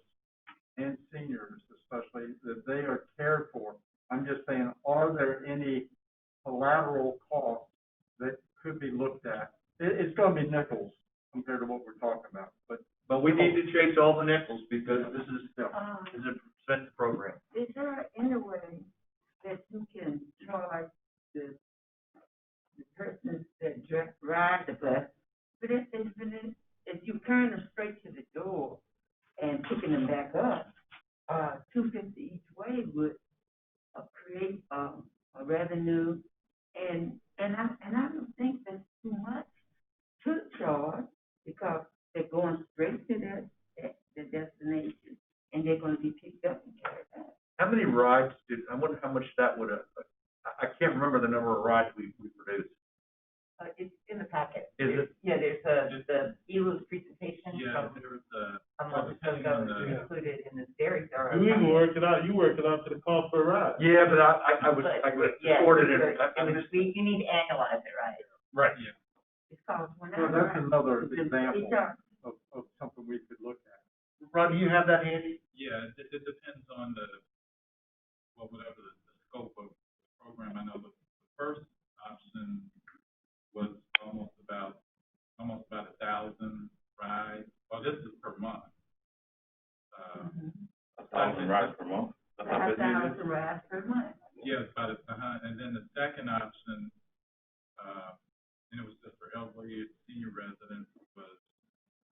and seniors especially, that they are cared for. I'm just saying, are there any collateral costs that could be looked at? It's gonna be nickels compared to what we're talking about, But we need to chase all the nickels because this is a expensive program. Is there any way that you can charge the persons that ride the bus, but if you turn them straight to the door and picking them back up, $2.50 each way would create a revenue, and I don't think that's too much to charge because they're going straight to their destination and they're going to be picked up and carried back. How many rides I wonder how much that would, I can't remember the number of rides we produced. It's in the packet. Is it? Yeah, there's the ELU's presentation Yeah, from there was a a month ago, publication included in this very thorough. You even worked it out. You worked it out to the cost per ride. Yeah, but I was Yeah, supported it. you need to annualize it, right? Right. Yeah. Because when I well, that's ride, another it's example a- of something we could look at. Ron, do you have that handy? Yeah, it depends on whatever the scope of the program. I know the first option was almost about 1,000 rides. Well, this is per month. 1,000 rides per month? That's how busy it is? 5,000 rides per month. Yeah, it's about and then the second option, and it was just for elderly senior residents,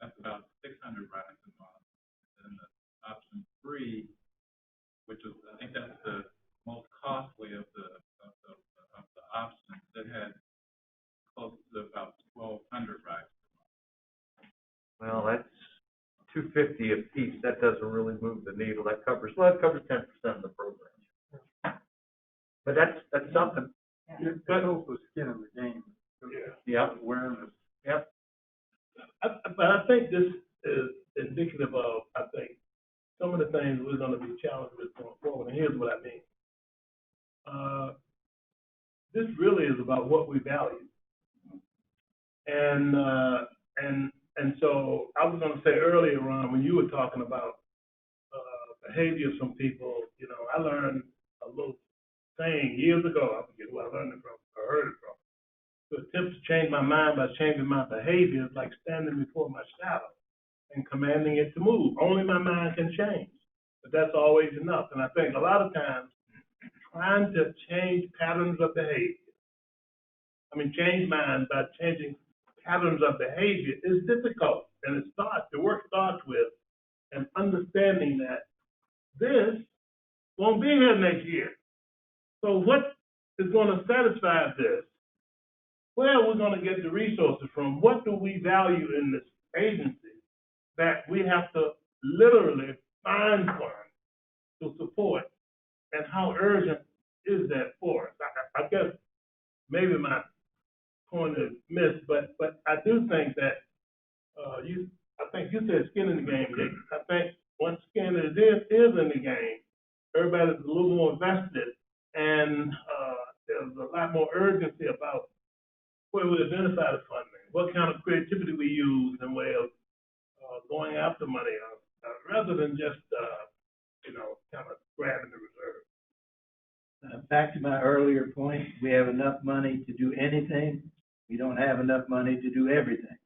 that's about 600 rides a month. And the option 3, which is, I think that's the most costly of the options, that had close to about 1,200 rides per month. Well, that's $250 a piece. That doesn't really move the needle. That covers 10% of the program. But that's something. It's also skin in the game. Yeah. Awareness. Yep. But I think this is indicative of, I think, some of the things we're gonna be challenged with going forward, and here's what I mean. This really is about what we value. And so I was gonna say earlier, Ron, when you were talking about, behavior of some people, you know, I learned a little saying years ago, I forget who I learned it from, or heard it from. To attempt to change my mind by changing my behavior is like standing before my shadow and commanding it to move. Only my mind can change, but that's always enough. And I think a lot of times, trying to change patterns of behavior, change minds by changing patterns of behavior is difficult. And the work starts with an understanding that this won't be here next year. So what is going to satisfy this? Where are we going to get the resources from? What do we value in this agency that we have to literally find funds to support? And how urgent is that for us? I guess maybe my point is missed, but I do think that think you said skin in the game, Dick. I think once skin is in the game, everybody's a little more vested, and, there's a lot more urgency about where we identify the funding, what kind of creativity we use in way of, going after money, rather than just, kind of grabbing the reserve. Back to my earlier point, we have enough money to do anything. We don't have enough money to do everything.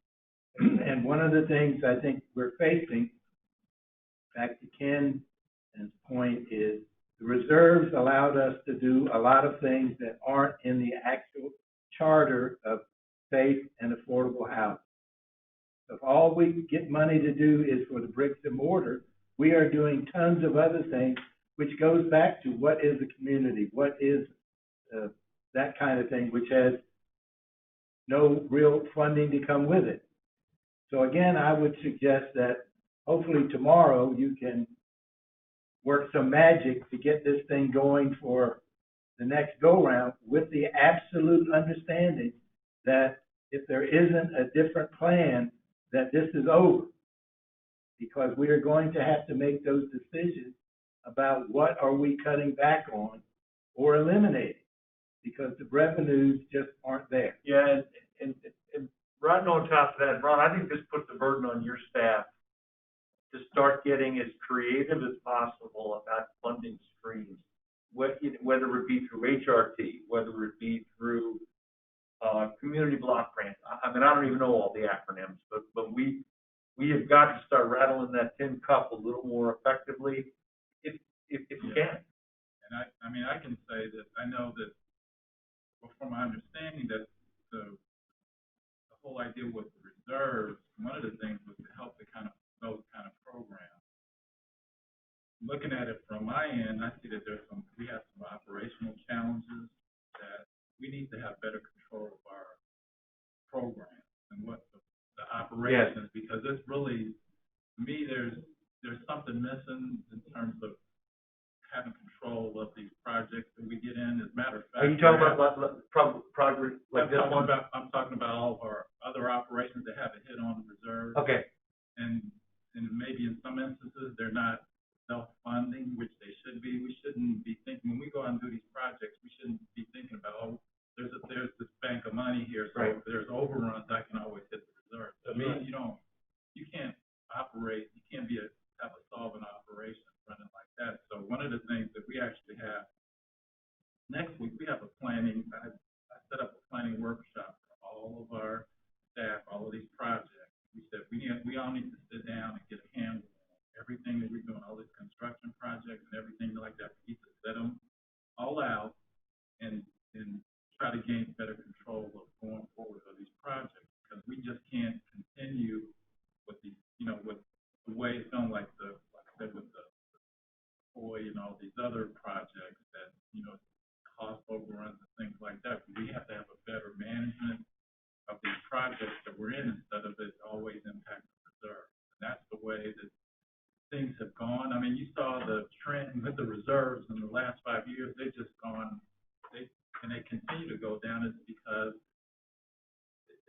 And one of the things I think we're facing, back to Ken's point, is the reserves allowed us to do a lot of things that aren't in the actual charter of safe and affordable housing. So if all we get money to do is for the bricks and mortar, we are doing tons of other things, which goes back to what is a community, what is that kind of thing, which has no real funding to come with it. So again, I would suggest that hopefully tomorrow you can work some magic to get this thing going for the next go-round, with the absolute understanding that if there isn't a different plan, that this is over. Because we are going to have to make those decisions about what are we cutting back on or eliminating, because the revenues just aren't there. Yeah, and right on top of that, Ron, I think this puts the burden on your staff to start getting as creative as possible about funding streams, whether it be through HRT, whether it be through community block grants. I mean, I don't even know all the acronyms, but we have got to start rattling that tin cup a little more effectively if we can. And I mean, I can say that I know that, well, from my understanding, that the whole idea with the reserves, one of the things was to help those kind of programs. Looking at it from my end, I see that we have some operational challenges that we need to have better control of our programs and what the operations, because it's really, to me, there's something missing in terms of having control of these projects that we get in. As a matter of fact, Are you talking about progress like this one? I'm talking about all of our other operations that have a hit on the reserve. Okay. And maybe in some instances, they're not self-funding, which they should be. We shouldn't be thinking, when we go out and do these projects, we shouldn't be thinking about, oh, there's this bank of money here, so right. if there's overruns, I can always hit the reserve. I mean, you can't operate, you can't have a solvent operation running like that. So one of the things that we actually have next week, we have a planning, I set up a planning workshop for all of our staff, all of these projects. We said we all need to sit down and get a handle on everything that we're doing, all these construction projects and everything like that. We need to set them all out and try to gain better control of going forward of these projects, because we just can't continue with these, with the way it's done, like I said, with the Boy and all these other projects that, cost overruns and things like that. We have to have a better management of these projects that we're in, instead of it always impacting the reserve. And that's the way that things have gone. I mean, you saw the trend with the reserves in the last 5 years. They've just gone, and they continue to go down. It's because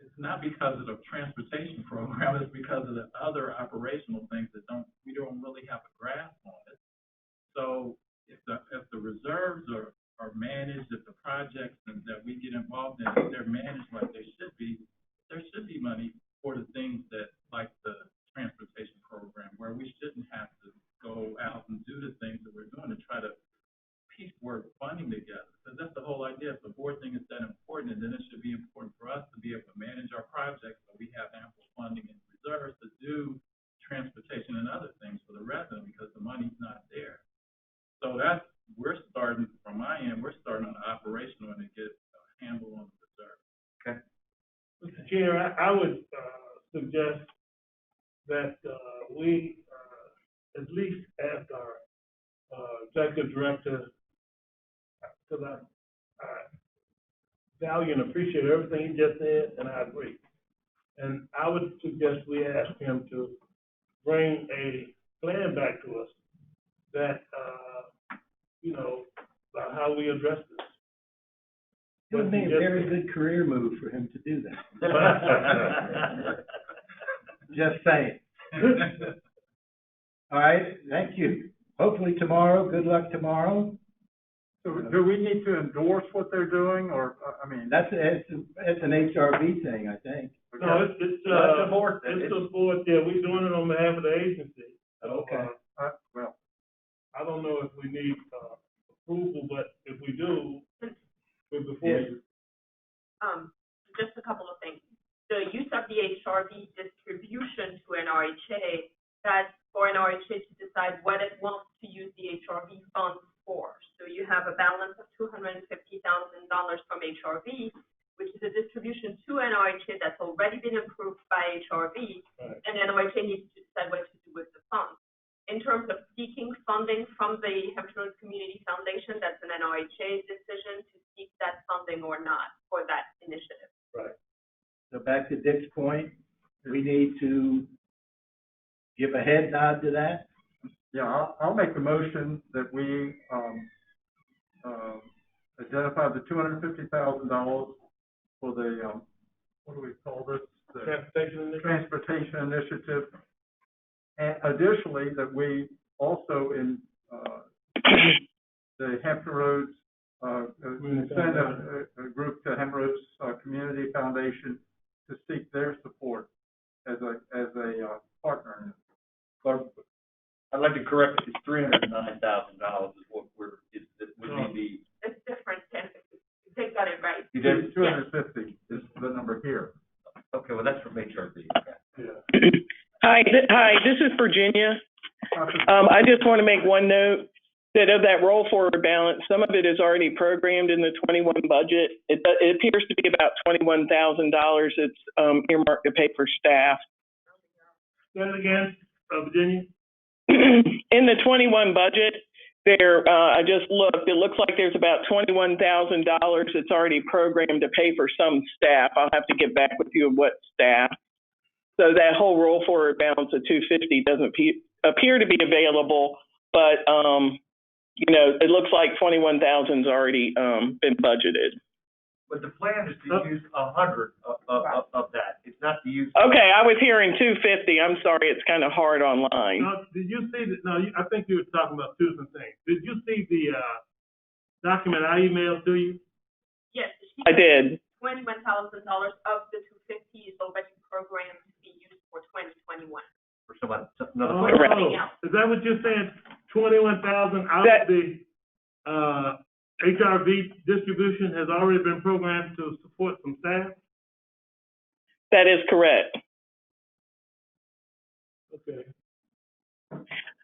it's not because of the transportation program. It's because of the other operational things that we don't really have a grasp on it. So if the reserves are managed, if the projects that we get involved in, if they're managed like they should be, there should be money for the things that, like the transportation program, where we shouldn't have to go out and do the things that we're doing to try to piecework funding together. Because that's the whole idea. If the board thing is that important, then it should be important for us to be able to manage our projects so we have ample funding and reserves to do transportation and other things for the resident, because the money's not there. So we're starting, from my end, we're starting on the operational and to get a handle on the reserve. Okay. Mr. Chair, I would suggest that we at least ask our executive director, because I value and appreciate everything he just said, and I agree. And I would suggest we ask him to bring a plan back to us that, about how we address this. It would be a very good career move for him to do that. Just saying. All right, thank you. Hopefully tomorrow, good luck tomorrow. So do we need to endorse what they're doing, or, I mean? It's an HRV thing, I think. No, it's That's the board thing. it's the board, yeah, we're doing it on behalf of the agency. So, Okay. Well, I don't know if we need, approval, but if we do, we're before you. Just a couple of things. The use of the HRV distribution to an RHA, that's for an RHA to decide what it wants to use the HRV funds for. So you have a balance of $250,000 from HRV, which is a distribution to an RHA that's already been approved by HRV, Right. and then RHA needs to decide what to do with the funds. In terms of seeking funding from the Hampshire Roads Community Foundation, that's an NRHA decision to seek that funding or not for that initiative. Right. So back to Dick's point, we need to give a head nod to that. yeah, I'll make a motion that we, identify the $250,000 for the, what do we call this? The Transportation Initiative. And additionally, that we also in, the Hampton Roads, send a group to Hampton Roads, Community Foundation to seek their support as a partner in it. I'd like to correct it, it's $309,000 is what we need It's different, Ken. They got it right. You did? 250 is the number here. Okay, well, that's from HRV. Yeah. Hi, this is Virginia. I just want to make one note that of that roll forward balance, some of it is already programmed in the 21 budget. It appears to be about $21,000. It's earmarked to pay for staff. Say it again, Virginia? In the 21 budget, there, I just looked, it looks like there's about $21,000 that's already programmed to pay for some staff. I'll have to get back with you on what staff. So that whole roll forward balance of $250 doesn't appear to be available, but, you know, it looks like $21,000's already, been budgeted. But the plan is to use 100 of that. It's not to use. Okay, I was hearing 250. I'm sorry, it's kind of hard online. No, did you see the, no, I think you were talking about two different things. Did you see the, document I emailed to you? Yes. I did. $21,000 of the $250 is already programmed to be used for 2021. For somebody, another. Oh, Correct. is that what you're saying? 21,000 out of the, HRV distribution has already been programmed to support some staff? That is correct. Okay.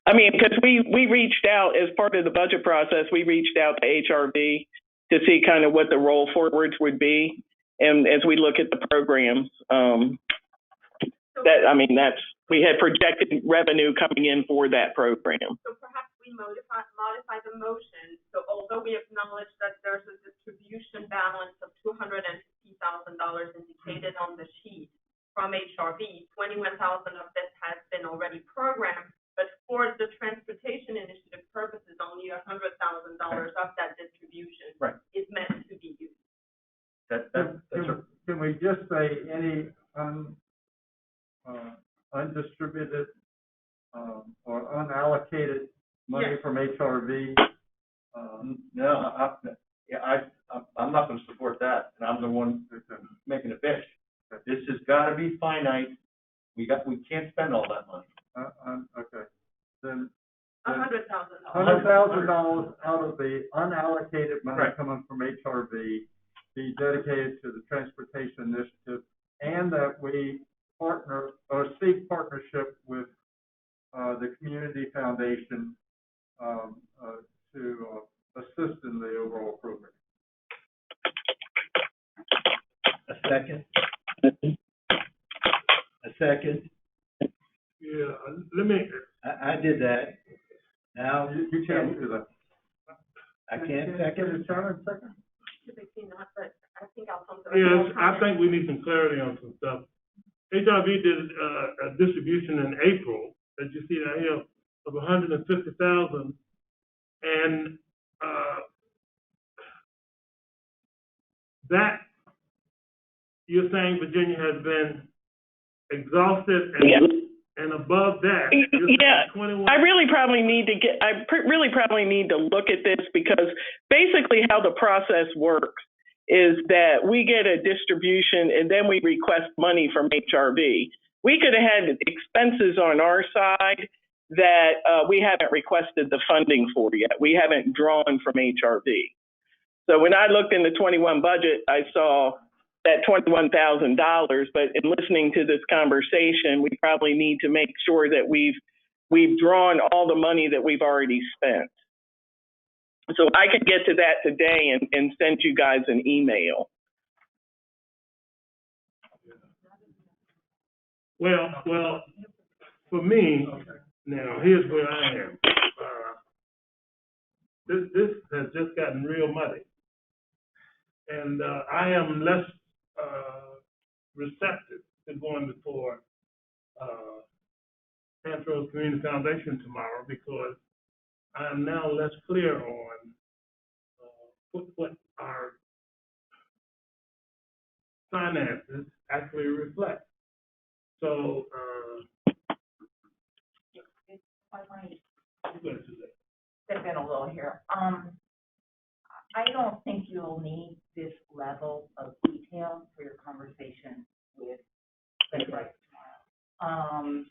I mean, because we reached out as part of the budget process, we reached out to HRV to see kind of what the roll forwards would be. And as we look at the programs, we had projected revenue coming in for that program. So perhaps we modify the motion. So although we acknowledge that there's a distribution balance of $250,000 indicated on the sheet from HRV, 21,000 of this has been already programmed, but for the transportation initiative purposes, only $100,000 of that distribution is meant to be used. Can we just say any undistributed or unallocated money from HRV? No, I'm not gonna support that, and I'm the one making a pitch. This has gotta be finite. We can't spend all that money. Okay, then. $100,000. $100,000 out of the unallocated money Right. coming from HRV be dedicated to the transportation initiative, and that we partner or seek partnership with the Community Foundation to assist in the overall program. A second? A second? Yeah, let me, I did that. Now, You can't do that. I can't second. Second? Typically not, but I think I'll come to yes, I think we need some clarity on some stuff. HRV did a distribution in April, as you see down here, of 150,000, and that you're saying Virginia has been exhausted and Yes. and above that, Yeah, 21. I really probably need to look at this, because basically how the process works is that we get a distribution and then we request money from HRV. We could have had expenses on our side that we haven't requested the funding for yet. We haven't drawn from HRV. So when I looked in the 21 budget, I saw that $21,000, but in listening to this conversation, we probably need to make sure that we've drawn all the money that we've already spent. So I can get to that today and send you guys an email. Well, for me, now, here's where I am. This has just gotten real muddy. And I am less receptive to going before Anthros Community Foundation tomorrow, because I am now less clear on what our finances actually reflect. So, If I might step in a little here. I don't think you'll need this level of detail for your conversation with Fred tomorrow.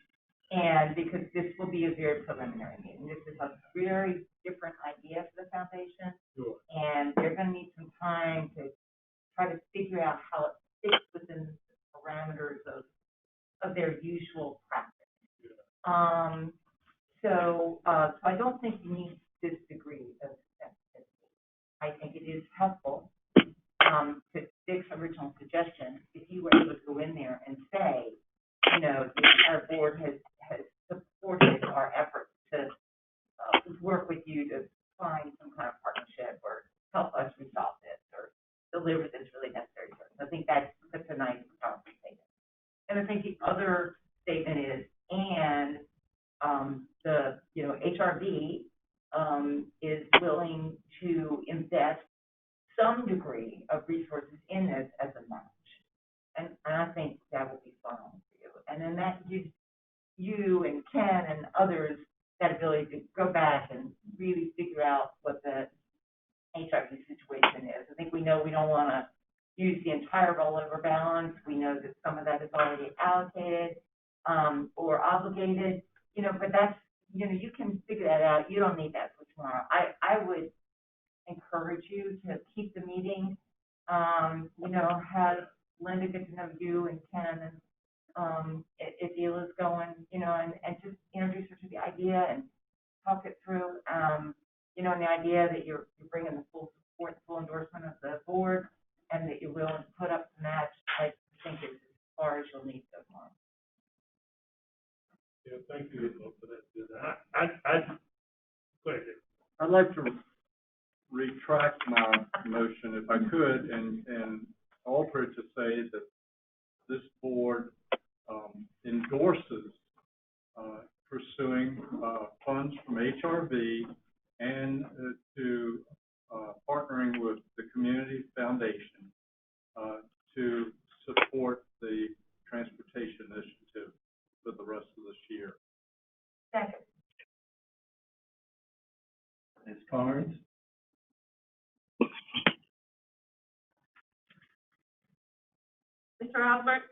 And because this will be a very preliminary meeting. This is a very different idea for the foundation. Sure. And they're gonna need some time to try to figure out how it fits within the parameters of their usual practice. Yeah. So I don't think you need this degree of sensitivity. I think it is helpful, to Dick's original suggestion, if you were able to go in there and say, you know, our board has supported our efforts to work with you to find some kind of partnership or help us resolve this or deliver this really necessary service. I think that's a nice, powerful statement. And I think the other statement is, and the, you know, HRV is willing to invest some degree of resources in this as a match. And I think that will be fun for you. And then that gives you and Ken and others that ability to go back and really figure out what the HRV situation is. I think we know we don't want to use the entire rollover balance. We know that some of that is already allocated or obligated, you know, but that's, you know, you can figure that out. You don't need that for tomorrow. I would encourage you to keep the meeting, you know, have Linda get to know you and Ken, and if Hila's going, you know, and just introduce her to the idea and talk it through, you know, and the idea that you're bringing the full support, full endorsement of the board, and that you're willing to put up the match. I think is as far as you'll need so far. Yeah, thank you for that. Go ahead. I'd like to retract my motion if I could and alter it to say that this board endorses pursuing funds from HRV and to partnering with the Community Foundation to support the transportation initiative for the rest of this year. Second. Ms. Carnes? Mr. Albert?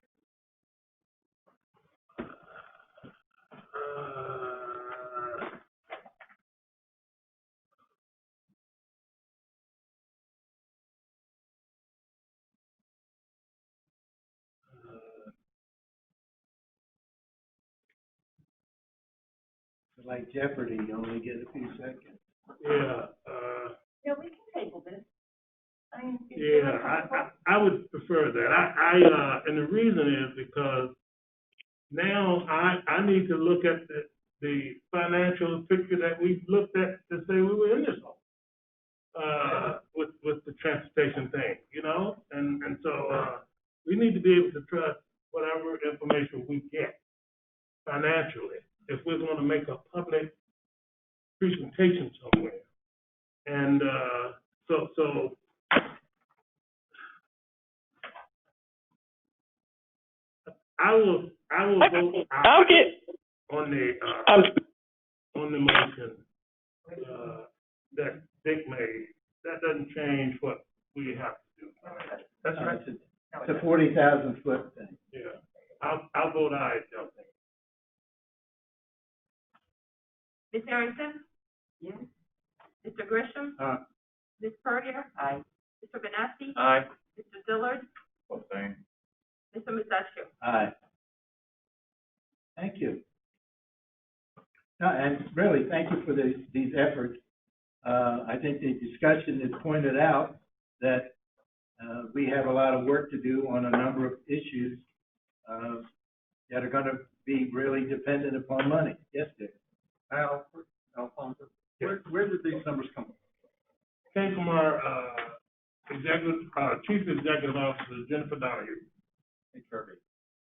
Like Jeopardy, you only get a few seconds. Yeah. Yeah, we can table this. I mean, I would prefer that. And the reason is because now I need to look at the financial picture that we looked at to say we were in this hole, with the transportation thing, you know? And so, we need to be able to trust whatever information we get financially if we're going to make a public presentation somewhere. And, so I will vote. on the, Um, on the motion, that Dick made, that doesn't change what we have to do. That's right. It's a 40,000 foot thing. Yeah, I'll vote aye, y'all think. Ms. Harrington? Yes. Mr. Grisham? Ms. Purdier? Aye. Mr. Benassi? Aye. Mr. Dillard? Abstain. Mr. Musacchio? Aye. Thank you. No, and really, thank you for these efforts. I think the discussion has pointed out that we have a lot of work to do on a number of issues that are going to be really dependent upon money. Yes, Dick? Alfonso, where did these numbers come from? Came from our, Chief Executive Officer, Jennifer Donahue.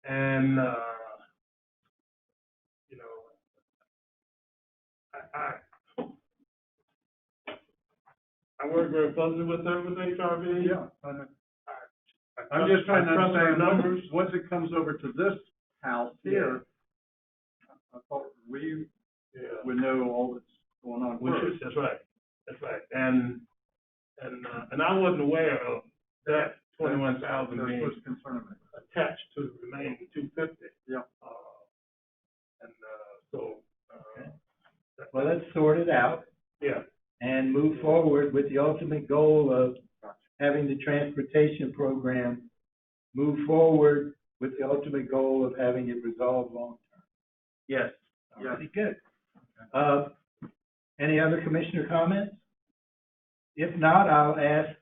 And, you know, I work very closely with her with HRV. Yeah, I know. I'm just trying to understand numbers. Once it comes over to this house here, I thought we would know all that's going on first. That's right. And I wasn't aware of that 21,000 That being was concerning me. attached to the remaining 250. Yeah. Well, let's sort it out Yeah. and move forward with the ultimate goal of having the transportation program move forward with the ultimate goal of having it resolved long-term. Yes. Pretty good. Any other commissioner comments? If not, I'll ask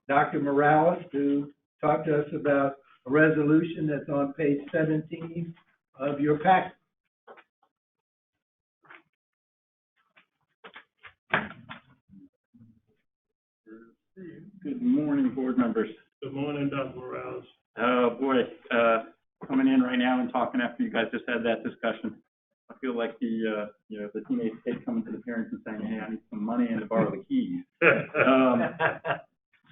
Dr. Morales to talk to us about a resolution that's on page 17 of your packet. Good morning, board members. Good morning, Dr. Morales. Coming in right now and talking after you guys just had that discussion. I feel like the teenage kid coming to the parents and saying, hey, I need some money and to borrow the keys.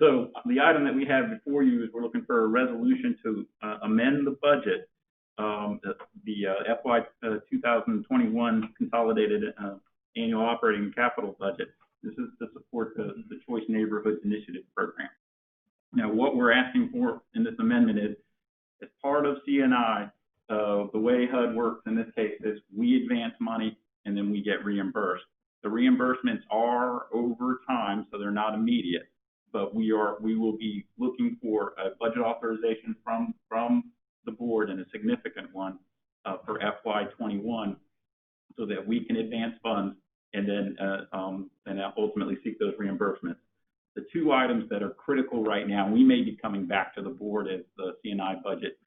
So the item that we have before you is we're looking for a resolution to amend the budget, the FY 2021 consolidated annual operating and capital budget. This is to support the Choice Neighborhoods Initiative program. Now, what we're asking for in this amendment is, as part of CNI, the way HUD works in this case is we advance money and then we get reimbursed. The reimbursements are over time, so they're not immediate, but we will be looking for a budget authorization from the board, and a significant one for FY 21, so that we can advance funds and then ultimately seek those reimbursements. The two items that are critical right now, we may be coming back to the board as the CNI budget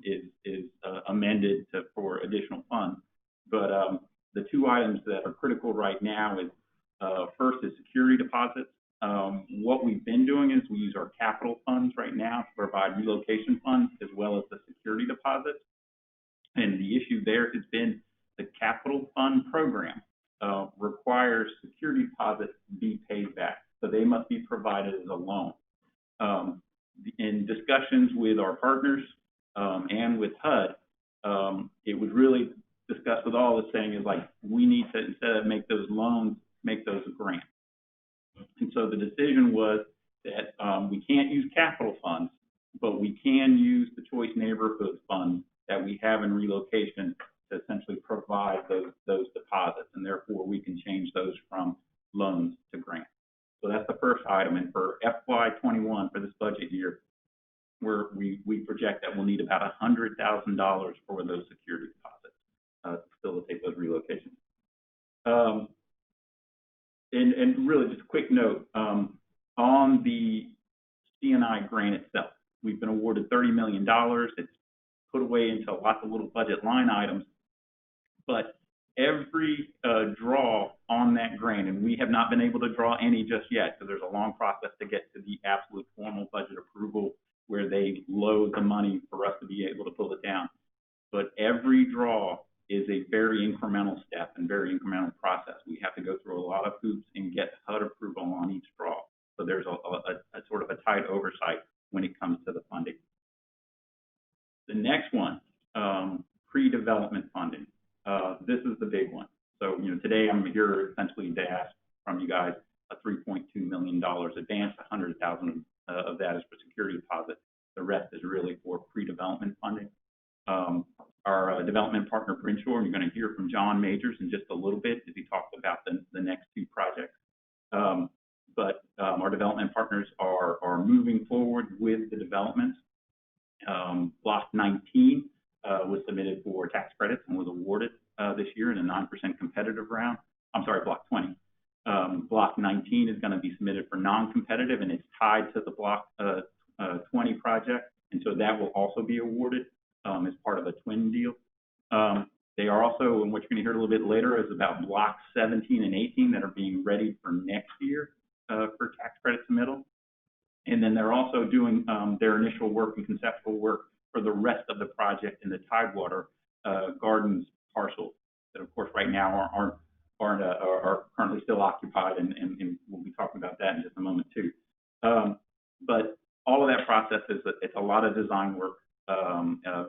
is amended for additional funds. But the two items that are critical right now is first is security deposits. What we've been doing is we use our capital funds right now to provide relocation funds as well as the security deposits. And the issue there has been the capital fund program requires security deposits to be paid back. So they must be provided as a loan. In discussions with our partners and with HUD, it was really discussed with all the saying is like, we need to, instead of make those loans, make those a grant. And so the decision was that we can't use capital funds, but we can use the Choice Neighborhoods Fund that we have in relocation to essentially provide those deposits, and therefore we can change those from loans to grants. So that's the first item. And for FY 21, for this budget year, we project that we'll need about $100,000 for those security deposits to facilitate those relocations. And really, just a quick note, on the CNI grant itself, we've been awarded $30 million. It's put away into lots of little budget line items, but every draw on that grant, and we have not been able to draw any just yet, so there's a long process to get to the absolute formal budget approval where they load the money for us to be able to pull it down. But every draw is a very incremental step and very incremental process. We have to go through a lot of hoops and get HUD approval on each draw. So there's a sort of a tight oversight when it comes to the funding. The next one, pre-development funding. this is the big one. So, today I'm here essentially to ask from you guys a $3.2 million advance. 100,000 of that is for security deposit. The rest is really for pre-development funding. Our development partner, Brinshore, and you're going to hear from John Majors in just a little bit as he talks about the next two projects. But our development partners are moving forward with the developments. Block 19 was submitted for tax credits and was awarded this year in a 9% competitive round. I'm sorry, Block 20. Block 19 is going to be submitted for non-competitive, and it's tied to the Block 20 project, and so that will also be awarded as part of a twin deal. They are also, and what you're going to hear a little bit later, is about Blocks 17 and 18 that are being ready for next year for tax credit submittal. And then they're also doing their initial work and conceptual work for the rest of the project in the Tidewater Gardens parcel that, of course, right now are currently still occupied, and we'll be talking about that in just a moment too. But all of that process it's a lot of design work,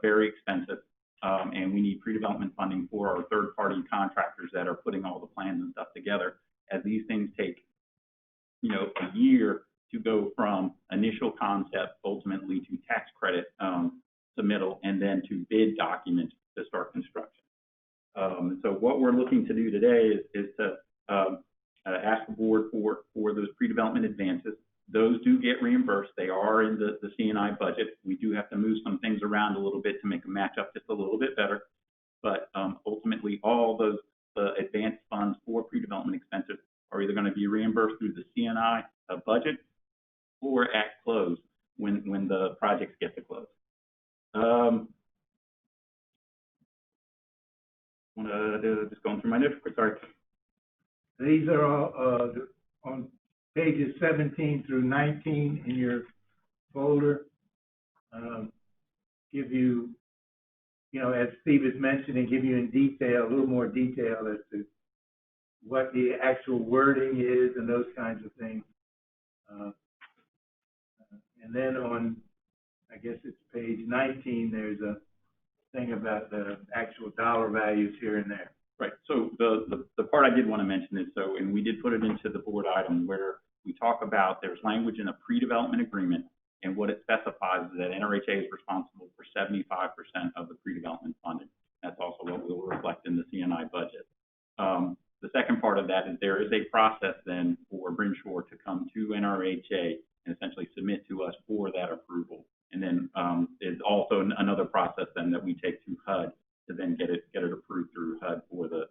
very expensive, and we need pre-development funding for our third-party contractors that are putting all the plans and stuff together, as these things take, a year to go from initial concept ultimately to tax credit submittal and then to bid documents to start construction. So what we're looking to do today is to ask the board for those pre-development advances. Those do get reimbursed. They are in the C&I budget. We do have to move some things around a little bit to make them match up just a little bit better. But ultimately, all those advanced funds for pre-development expenses are either going to be reimbursed through the C&I budget or at close when the projects get to close. Just going through my notes, sorry. These are all on pages 17 through 19 in your folder. Give you, as Steve is mentioning, give you in detail, a little more detail as to what the actual wording is and those kinds of things. And then on, I guess it's page 19, there's a thing about the actual dollar values here and there. Right. So the part I did want to mention is, and we did put it into the board item where we talk about there's language in a pre-development agreement, and what it specifies is that NRHA is responsible for 75% of the pre-development funding. That's also what we'll reflect in the C&I budget. The second part of that is there is a process then for Brinshore to come to NRHA and essentially submit to us for that approval. And then there's also another process then that we take to HUD to then get it approved through HUD for the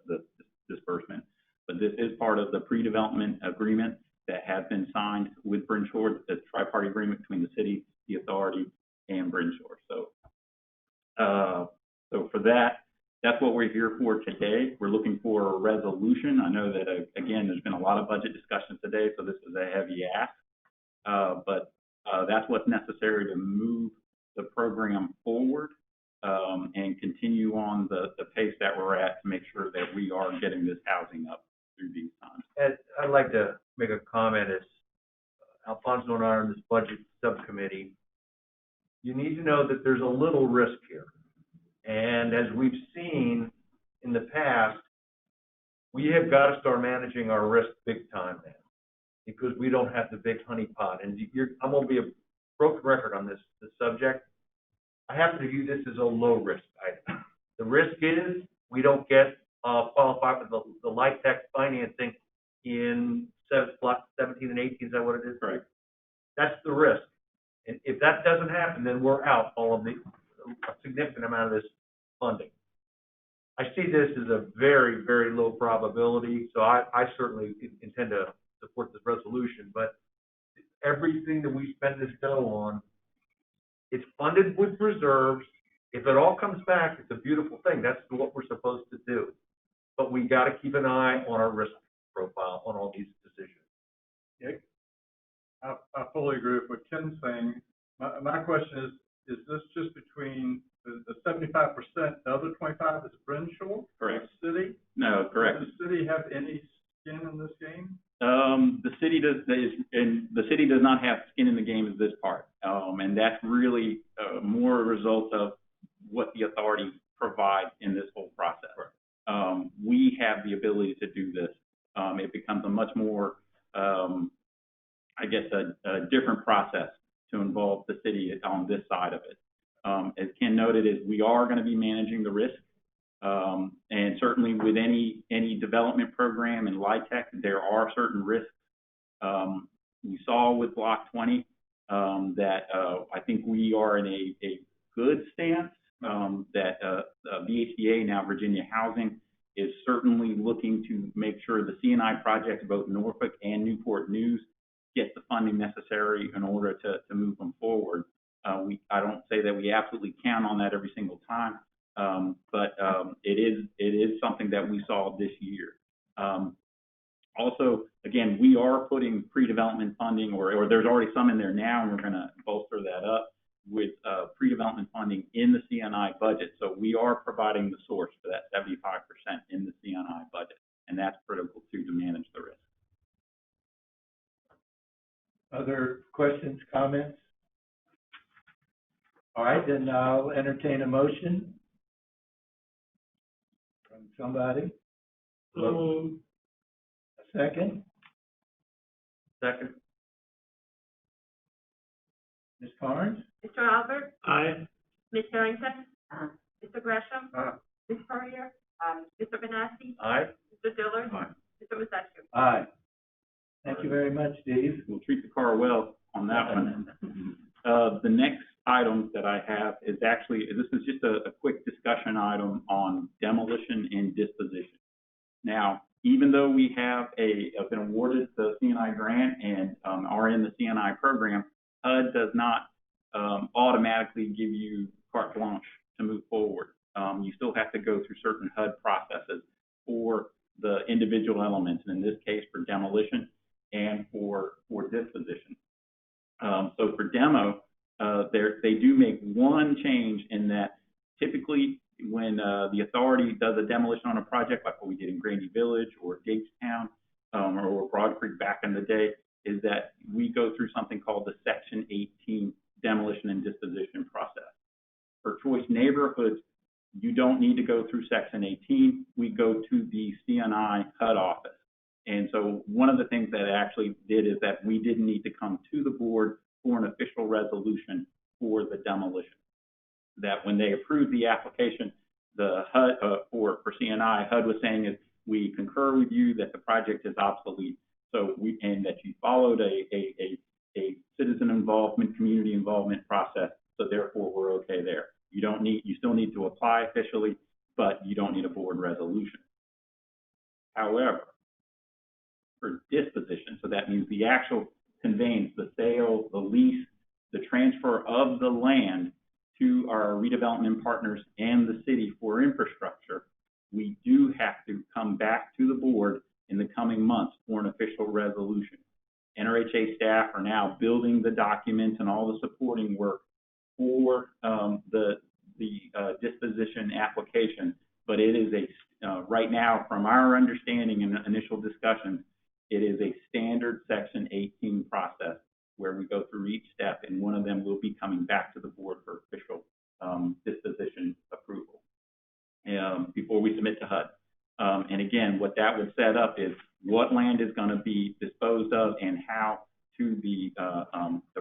disbursement. But this is part of the pre-development agreement that has been signed with Brinshore, the tri-party agreement between the city, the authority, and Brinshore. So for that, that's what we're here for today. We're looking for a resolution. I know that, again, there's been a lot of budget discussion today, so this is a heavy ask. But that's what's necessary to move the program forward and continue on the pace that we're at to make sure that we are getting this housing up through these times. Ed, I'd like to make a comment as Alfonso and I are in this budget subcommittee. You need to know that there's a little risk here. And as we've seen in the past, we have got to start managing our risk big time now, because we don't have the big honeypot. And I'm going to be a broken record on this subject. I happen to view this as a low risk item. The risk is we don't get qualified for the LIHTC financing in Block 17 and 18. Is that what it is? Right. That's the risk. And if that doesn't happen, then we're out a significant amount of this funding. I see this as a very, very low probability, so I certainly intend to support this resolution, but everything that we spend this dough on, it's funded with reserves. If it all comes back, it's a beautiful thing. That's what we're supposed to do. But we got to keep an eye on our risk profile on all these decisions. Yeah, I fully agree with what Ken's saying. My question is this just between the 75%, the other 25 is Brinshore? Correct. The city? No, correct. Does the city have any skin in this game? The city does not have skin in the game of this part, and that's really more a result of what the authority provides in this whole process. we have the ability to do this. It becomes a much more, I guess, a different process to involve the city on this side of it. As Ken noted, is we are going to be managing the risk. And certainly with any development program in LIHTC, there are certain risks. We saw with Block 20 that I think we are in a good stance, that VHDA, now Virginia Housing, is certainly looking to make sure the C&I projects, both Norfolk and Newport News, get the funding necessary in order to move them forward. I don't say that we absolutely count on that every single time, but it is something that we saw this year. Also, again, we are putting pre-development funding, or there's already some in there now, and we're going to bolster that up with pre-development funding in the C&I budget. So we are providing the source for that 75% in the C&I budget, and that's critical too to manage the risk. Other questions, comments? All right, then I'll entertain a motion from somebody. A second? Second. Ms. Carnes? Mr. Albert? Aye. Ms. Harrington? Mr. Gresham? Aye. Ms. Poirier? Mr. Benassi? Aye. Mr. Dillard? Aye. Mr. Mazzecchio? Aye. Thank you very much, Steve. We'll treat the car well on that one. The next item that I have is actually, this is just a quick discussion item on demolition and disposition. Now, even though we have been awarded the C&I grant and are in the C&I program, HUD does not automatically give you carte blanche to move forward. You still have to go through certain HUD processes for the individual elements, and in this case for demolition and for disposition. So for demo, they do make one change in that typically when the authority does a demolition on a project, like what we did in Grandy Village or Gagestown or Broad Creek back in the day, is that we go through something called the Section 18 demolition and disposition process. For Choice Neighborhoods, you don't need to go through Section 18. We go to the C&I HUD office. And so one of the things that it actually did is that we didn't need to come to the board for an official resolution for the demolition. That when they approved the application, the HUD for C&I, HUD was saying is we concur with you that the project is obsolete. So and that you followed a citizen involvement, community involvement process. So therefore we're okay there. You still need to apply officially, but you don't need a board resolution. However, for disposition, so that means the actual conveyance, the sale, the lease, the transfer of the land to our redevelopment partners and the city for infrastructure, we do have to come back to the board in the coming months for an official resolution. NRHA staff are now building the documents and all the supporting work for the disposition application, but it is right now, from our understanding and initial discussions, it is a standard Section 18 process where we go through each step, and one of them will be coming back to the board for official disposition approval before we submit to HUD. And again, what that would set up is what land is going to be disposed of and how to the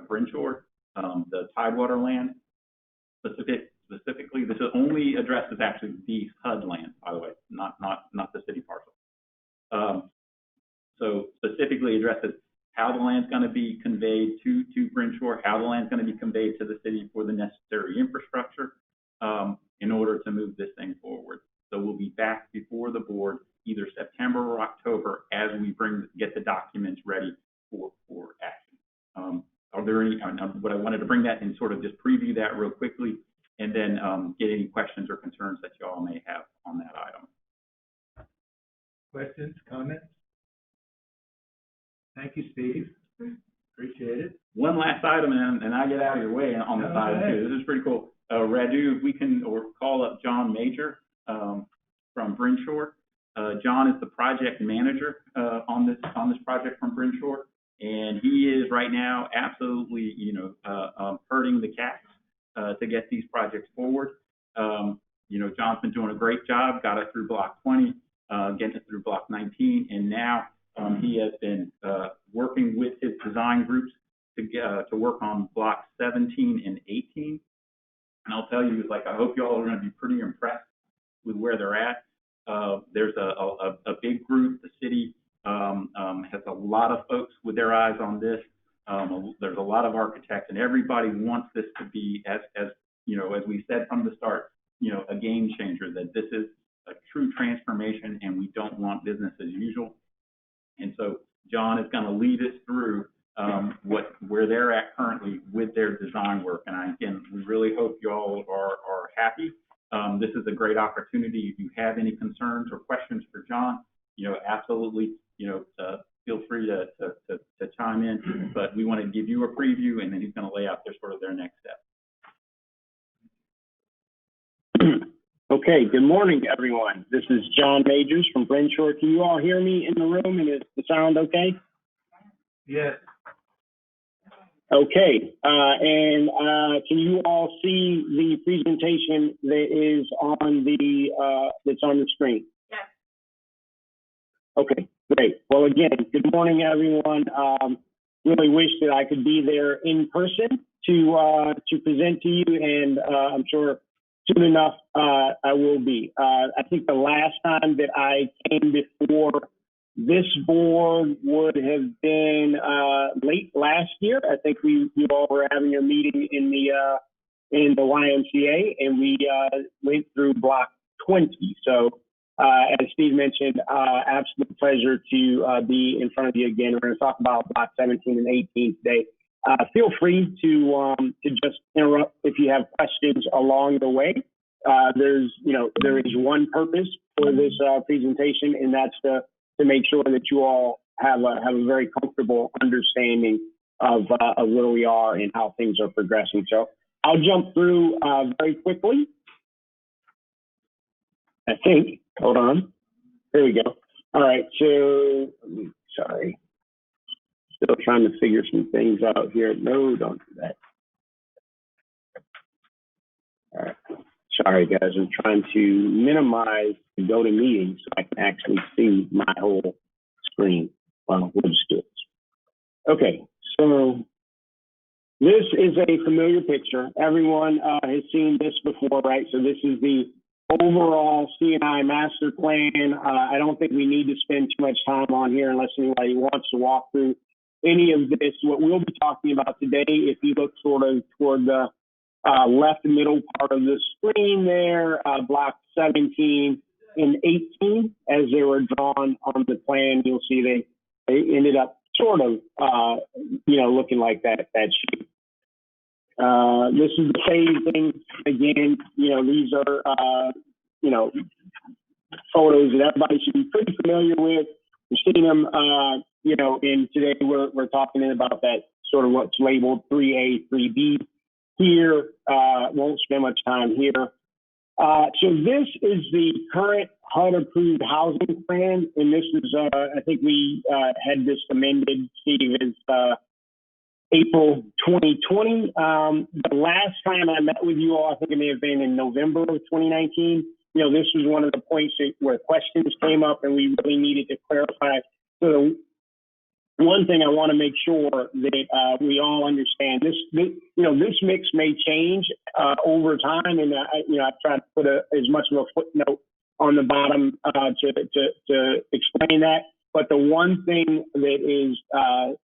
Brinshore, the Tidewater land. Specifically, this only addresses actually the HUD land, by the way, not the city parcel. So specifically addresses how the land's going to be conveyed to Brinshore, how the land's going to be conveyed to the city for the necessary infrastructure in order to move this thing forward. So we'll be back before the board either September or October as we get the documents ready for action. Are there any? But I wanted to bring that and sort of just preview that real quickly, and then get any questions or concerns that y'all may have on that item. Questions, comments? Thank you, Steve. Appreciate it. One last item, and I get out of your way on this item too. This is pretty cool. Radu, if we can, or call up John Major from Brinshore. John is the project manager on this project from Brinshore, and he is right now absolutely, herding the cats to get these projects forward. John's been doing a great job, got us through block 20, getting us through block 19, and now he has been working with his design groups to work on block 17 and 18. And I'll tell you, I hope you all are going to be pretty impressed with where they're at. There's a big group. The city has a lot of folks with their eyes on this. There's a lot of architects, and everybody wants this to be, as we said from the start, a game changer, that this is a true transformation, and we don't want business as usual. And so John is going to lead us through where they're at currently with their design work. And again, we really hope you all are happy. This is a great opportunity. If you have any concerns or questions for John, absolutely, feel free to chime in. But we want to give you a preview, and then he's going to lay out their next step. Okay, good morning, everyone. This is John Majors from Brenshaw. Can you all hear me in the room, and is the sound okay? Yes. Okay, and can you all see the presentation that is on that's on the screen? Yes. Okay, great. Well, again, good morning, everyone. Really wish that I could be there in person to present to you, and I'm sure soon enough I will be. I think the last time that I came before this board would have been late last year. I think you all were having your meeting in the YMCA, and we went through block 20. So as Steve mentioned, absolute pleasure to be in front of you again. We're going to talk about block 17 and 18 today. Feel free to just interrupt if you have questions along the way. There is one purpose for this presentation, and that's to make sure that you all have a very comfortable understanding of where we are and how things are progressing. So I'll jump through very quickly. I think. Hold on. There we go. All right. So, sorry. Still trying to figure some things out here. No, don't do that. All right. Sorry, guys. I'm trying to minimize the GoToMeeting so I can actually see my whole screen. Well, we'll just do it. Okay. So this is a familiar picture. Everyone has seen this before, right? So this is the overall C&I master plan. I don't think we need to spend too much time on here unless anybody wants to walk through any of this. What we'll be talking about today, if you look sort of toward the left middle part of the screen there, block 17 and 18, as they were drawn on the plan, you'll see they ended up sort of, looking like that shape. This is the phasing. Again, these are, photos that everybody should be pretty familiar with. We've seen them, and today we're talking about that sort of what's labeled 3A, 3B here. Won't spend much time here. So this is the current HUD-approved housing plan, and this is, I think we had this amended, Steve, is April 2020. The last time I met with you all, I think it may have been in November of 2019. This was one of the points where questions came up and we really needed to clarify. So one thing I want to make sure that we all understand, this mix may change over time, and I've tried to put as much of a footnote on the bottom to explain that. But the one thing that is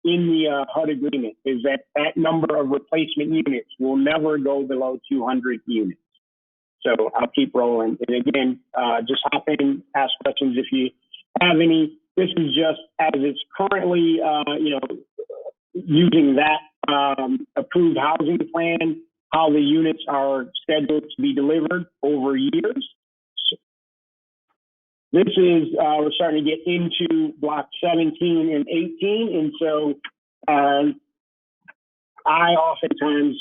in the HUD agreement is that number of replacement units will never go below 200 units. So I'll keep rolling. And again, just hop in, ask questions if you have any. This is just as it's currently, using that approved housing plan, how the units are scheduled to be delivered over years. This is, we're starting to get into block 17 and 18. And so I oftentimes,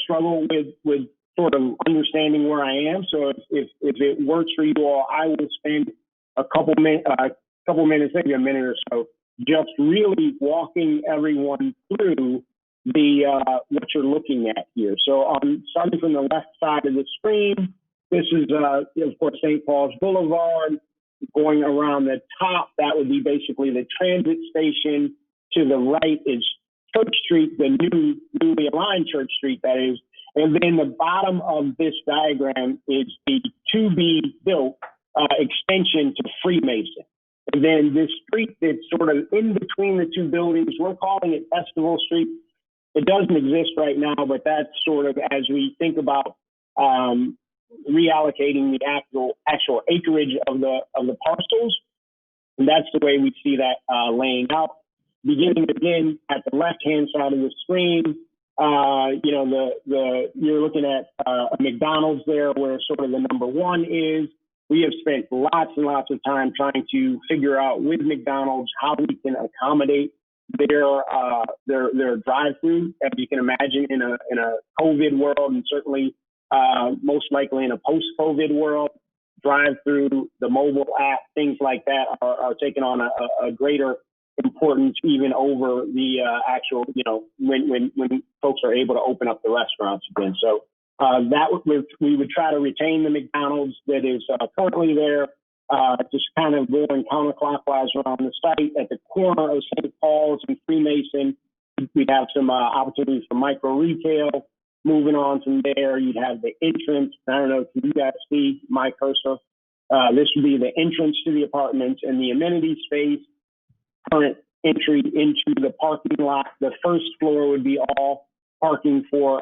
struggle with sort of understanding where I am. So if it works for you all, I will spend a couple minutes, maybe a minute or so, just really walking everyone through what you're looking at here. So starting from the left side of the screen, This is, of course, St. Paul's Boulevard. Going around the top, that would be basically the transit station. To the right is Church Street, the newly aligned Church Street, that is. And then the bottom of this diagram is the to-be-built extension to Freemason. And then this street that's sort of in between the two buildings, we're calling it Festival Street. It doesn't exist right now, but that's sort of as we think about reallocating the actual acreage of the parcels. And that's the way we see that laying out. Beginning again at the left-hand side of the screen, you're looking at a McDonald's there where sort of the number one is. We have spent lots and lots of time trying to figure out with McDonald's how we can accommodate their drive-through, as you can imagine, in a COVID world, and certainly most likely in a post-COVID world. Drive-through, the mobile app, things like that are taking on a greater importance even over the actual, when folks are able to open up the restaurants again. So we would try to retain the McDonald's that is currently there, just kind of going counterclockwise around the site. At the corner of St. Paul's and Freemason, we'd have some opportunities for micro retail. Moving on from there, you'd have the entrance. I don't know, can you guys see my cursor? This would be the entrance to the apartments and the amenity space. Current entry into the parking lot. The first floor would be all parking for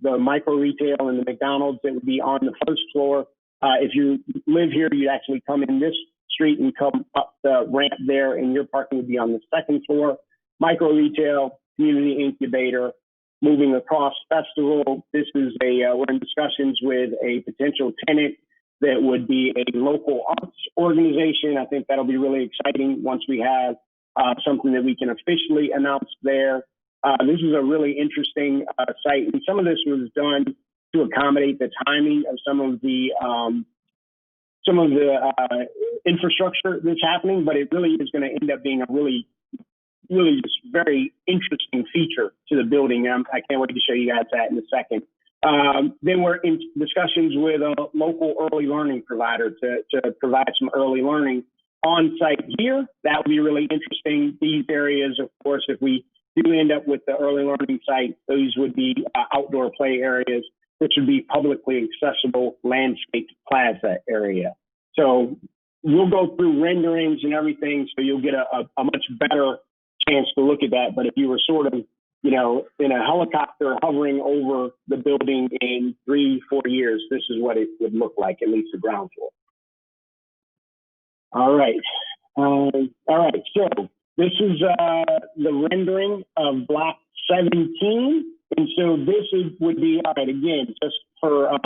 the micro retail and the McDonald's that would be on the first floor. If you live here, you'd actually come in this street and come up the ramp there, and your parking would be on the second floor. Micro retail, community incubator. Moving across Festival, this is we're in discussions with a potential tenant that would be a local arts organization. I think that'll be really exciting once we have something that we can officially announce there. This is a really interesting site, and some of this was done to accommodate the timing of some of the infrastructure that's happening, but it really is going to end up being a really just very interesting feature to the building. I can't wait to show you guys that in a second. Then we're in discussions with a local early learning provider to provide some early learning on site here. That would be really interesting. These areas, of course, if we do end up with the early learning site, those would be outdoor play areas, which would be publicly accessible landscaped plaza area. So we'll go through renderings and everything, so you'll get a much better chance to look at that. But if you were sort of, in a helicopter hovering over the building in 3-4 years, this is what it would look like, at least the ground floor. All right. So this is the rendering of block 17. And so this would be, all right, again, just for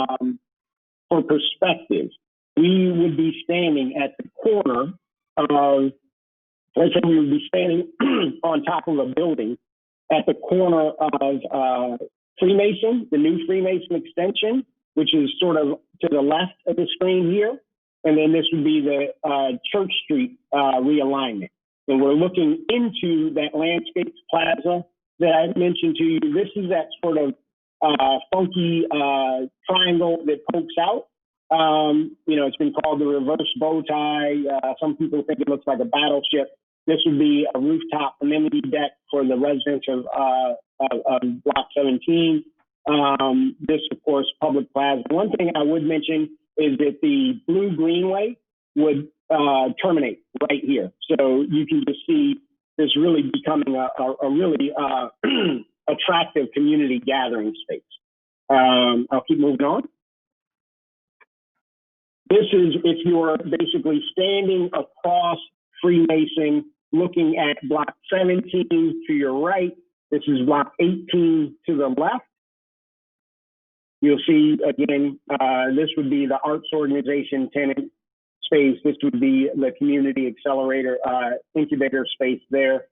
perspective, we would be standing at the corner of, let's say we would be standing on top of a building at the corner of Freemason, the new Freemason extension, which is sort of to the left of the screen here. And then this would be the Church Street realignment. And we're looking into that landscaped plaza that I mentioned to you. This is that sort of funky triangle that pokes out. It's been called the reverse bow tie. Some people think it looks like a battleship. This would be a rooftop amenity deck for the residents of Block 17. This, of course, public plaza. One thing I would mention is that the blue greenway would terminate right here. So you can just see this really becoming a really attractive community gathering space. I'll keep moving on. This is if you're basically standing across Freemason, looking at block 17 to your right. This is block 18 to the left. You'll see, again, this would be the arts organization tenant space. This would be the community accelerator incubator space there.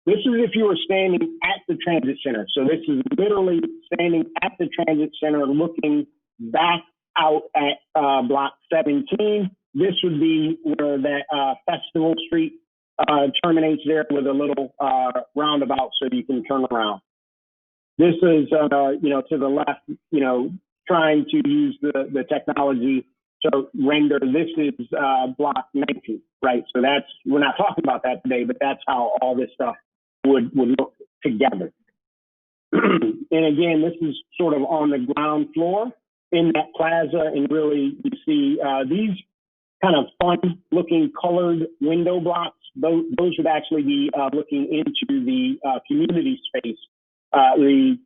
This is if you were standing at the transit center. So this is literally standing at the transit center looking back out at block 17. This would be where that Festival Street terminates there with a little roundabout so you can turn around. This is, to the left, trying to use the technology to render, this is block 19, right? So we're not talking about that today, but that's how all this stuff would look together. And again, this is sort of on the ground floor in that plaza, and really you see these kind of fun looking colored window blocks. Those would actually be looking into the community space, the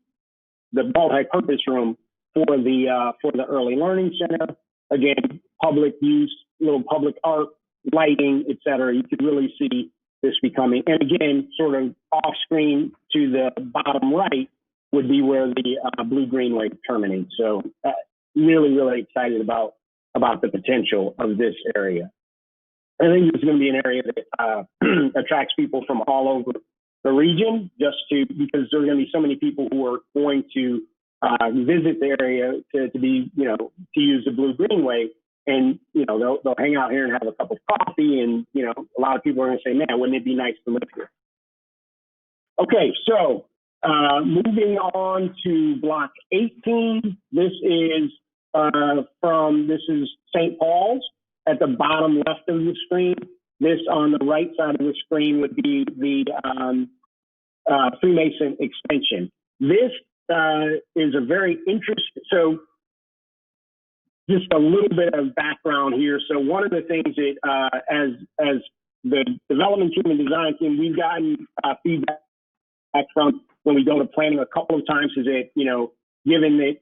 multi-purpose room for the early learning center. Again, public use, little public art, lighting, et cetera. You could really see this becoming, and again, sort of off screen to the bottom right would be where the blue greenway terminates. So really, really excited about the potential of this area. I think it's going to be an area that attracts people from all over the region, because there are going to be so many people who are going to visit the area to use the blue greenway, and they'll hang out here and have a cup of coffee, and a lot of people are going to say, man, wouldn't it be nice to live here? Okay, so moving on to block 18. This is St. Paul's at the bottom left of the screen. This on the right side of the screen would be the Freemason extension. This is a very interesting, so just a little bit of background here. So one of the things that as the development team and design team, we've gotten feedback from when we go to planning a couple of times, is that, given that,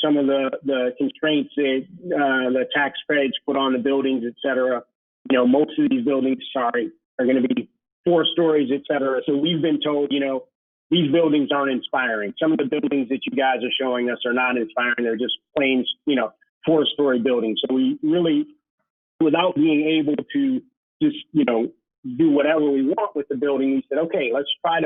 some of the constraints that the tax credits put on the buildings, et cetera, most of these buildings, are going to be 4 stories, et cetera. So we've been told, these buildings aren't inspiring. Some of the buildings that you guys are showing us are not inspiring. They're just plain, 4-story buildings. So we really, without being able to just, do whatever we want with the building, we said, okay, let's try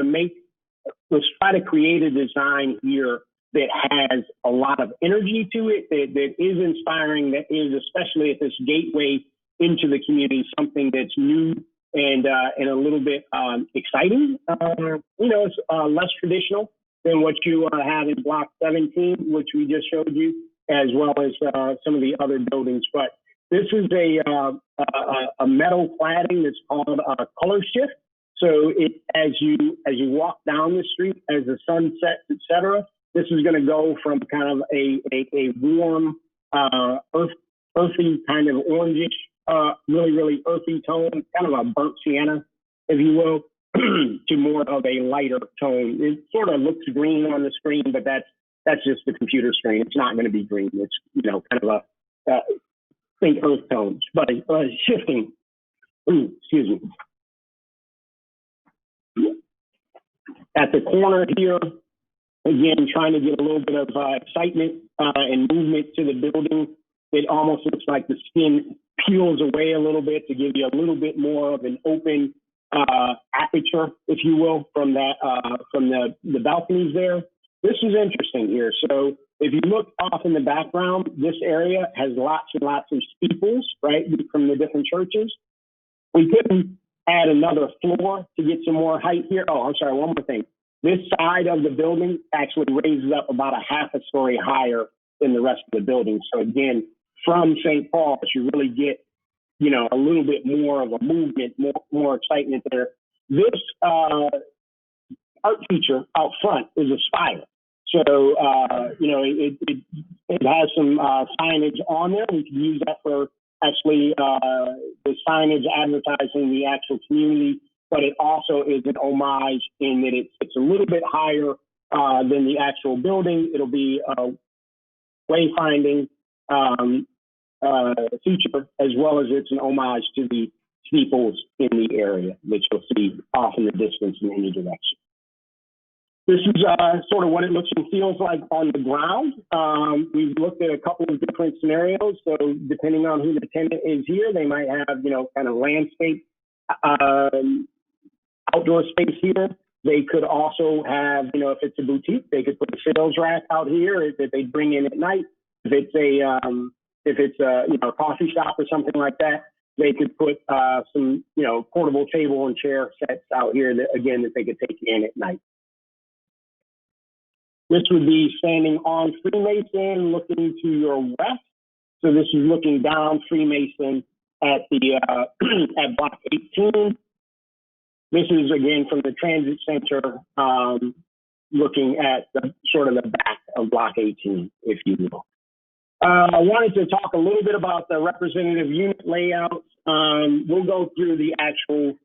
to create a design here that has a lot of energy to it, that is inspiring, that is, especially at this gateway into the community, something that's new and a little bit exciting. It's less traditional than what you have in Block 17, which we just showed you, as well as some of the other buildings. But this is a metal cladding that's called a color shift. So as you walk down the street, as the sun sets, et cetera, this is going to go from kind of a warm, earthy kind of orangish, really, really earthy tone, kind of a burnt sienna, if you will, to more of a lighter tone. It sort of looks green on the screen, but that's just the computer screen. It's not going to be green. It's, kind of a, think earth tones, but shifting. Excuse me. At the corner here, again, trying to get a little bit of excitement and movement to the building. It almost looks like the skin peels away a little bit to give you a little bit more of an open aperture, if you will, from the balconies there. This is interesting here. So if you look off in the background, this area has lots and lots of steeples, right, from the different churches. We couldn't add another floor to get some more height here. Oh, I'm sorry, one more thing. This side of the building actually raises up about a half a story higher than the rest of the building. So again, from St. Paul's, you really get, a little bit more of a movement, more excitement there. This art feature out front is a spire. So, it has some signage on there. We can use that for actually the signage advertising the actual community, but it also is an homage in that it's a little bit higher than the actual building. It'll be a wayfinding feature, as well as it's an homage to the steeples in the area that you'll see off in the distance in any direction. This is sort of what it looks and feels like on the ground. We've looked at a couple of different scenarios. So depending on who the tenant is here, they might have, kind of landscape, outdoor space here. They could also have, if it's a boutique, they could put a sales rack out here that they bring in at night. If it's a coffee shop or something like that, they could put some, portable table and chair sets out here that they could take in at night. This would be standing on Freemason, looking to your west. So this is looking down Freemason at the at Block 18. This is again from the transit center, looking at the sort of the back of Block 18, if you will. I wanted to talk a little bit about the representative unit layout. We'll go through the actual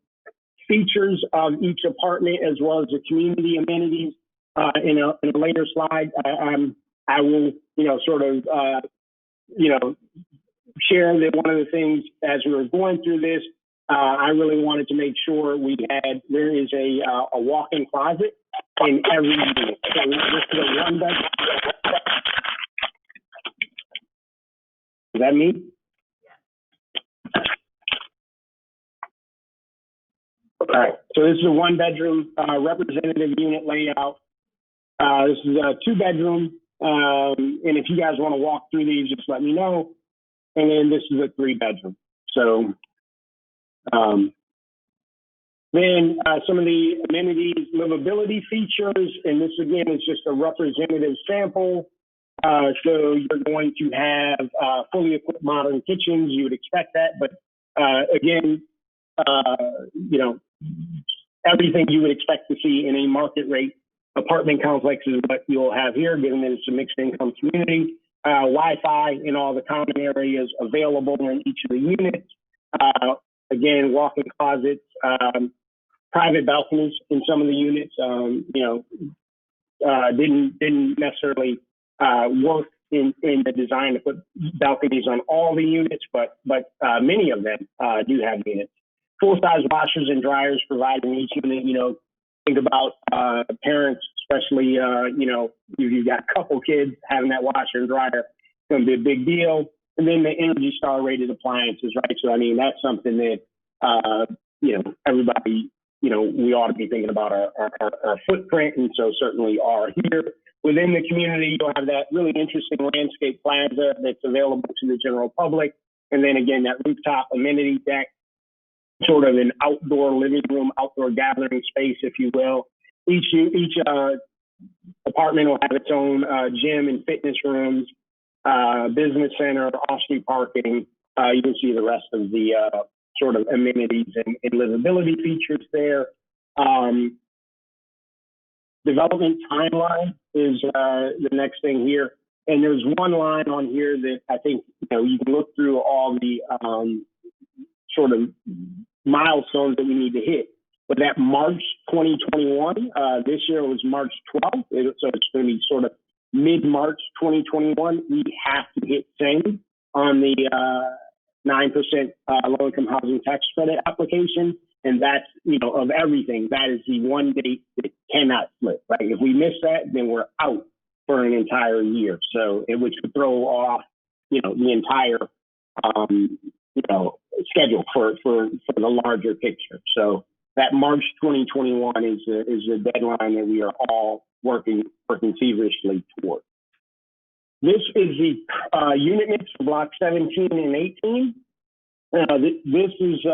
features of each apartment as well as the community amenities in a later slide. I will, sort of, share that one of the things as we were going through this, I really wanted to make sure there is a walk-in closet in every unit. So this is a one bed. Is that me? All right. So this is a one bedroom representative unit layout. This is a 2-bedroom. And if you guys want to walk through these, just let me know. And then this is a 3-bedroom. So then some of the amenities, livability features, and this again is just a representative sample. So you're going to have fully equipped modern kitchens. You would expect that, but again, everything you would expect to see in a market rate apartment complex is what you'll have here, given that it's a mixed income community. Wi-Fi in all the common areas available in each of the units. Again, walk-in closets, private balconies in some of the units. Didn't necessarily work in the design to put balconies on all the units, but many of them do have units. Full-size washers and dryers provided in each unit. Think about parents, especially, you've got a couple kids, having that washer and dryer, it's going to be a big deal. And then the Energy Star rated appliances, right? So, I mean, that's something that, everybody, we ought to be thinking about our footprint, and so certainly are here. Within the community, you'll have that really interesting landscape plaza that's available to the general public. And then again, that rooftop amenity deck, sort of an outdoor living room, outdoor gathering space, if you will. Each apartment will have its own gym and fitness rooms, business center, off-street parking. You can see the rest of the sort of amenities and livability features there. Development timeline is the next thing here. And there's one line on here that I think, you can look through all the sort of milestones that we need to hit. But that March 2021, this year was March 12th, so it's going to be sort of mid-March 2021. We have to hit same on the 9% low-income housing tax credit application. And that's, of everything, that is the one date that cannot slip, right? If we miss that, then we're out for an entire year. So which would throw off, the entire, schedule for the larger picture. So that March 2021 is the deadline that we are all working feverishly toward. This is the unit mix for Block 17 and 18. This is,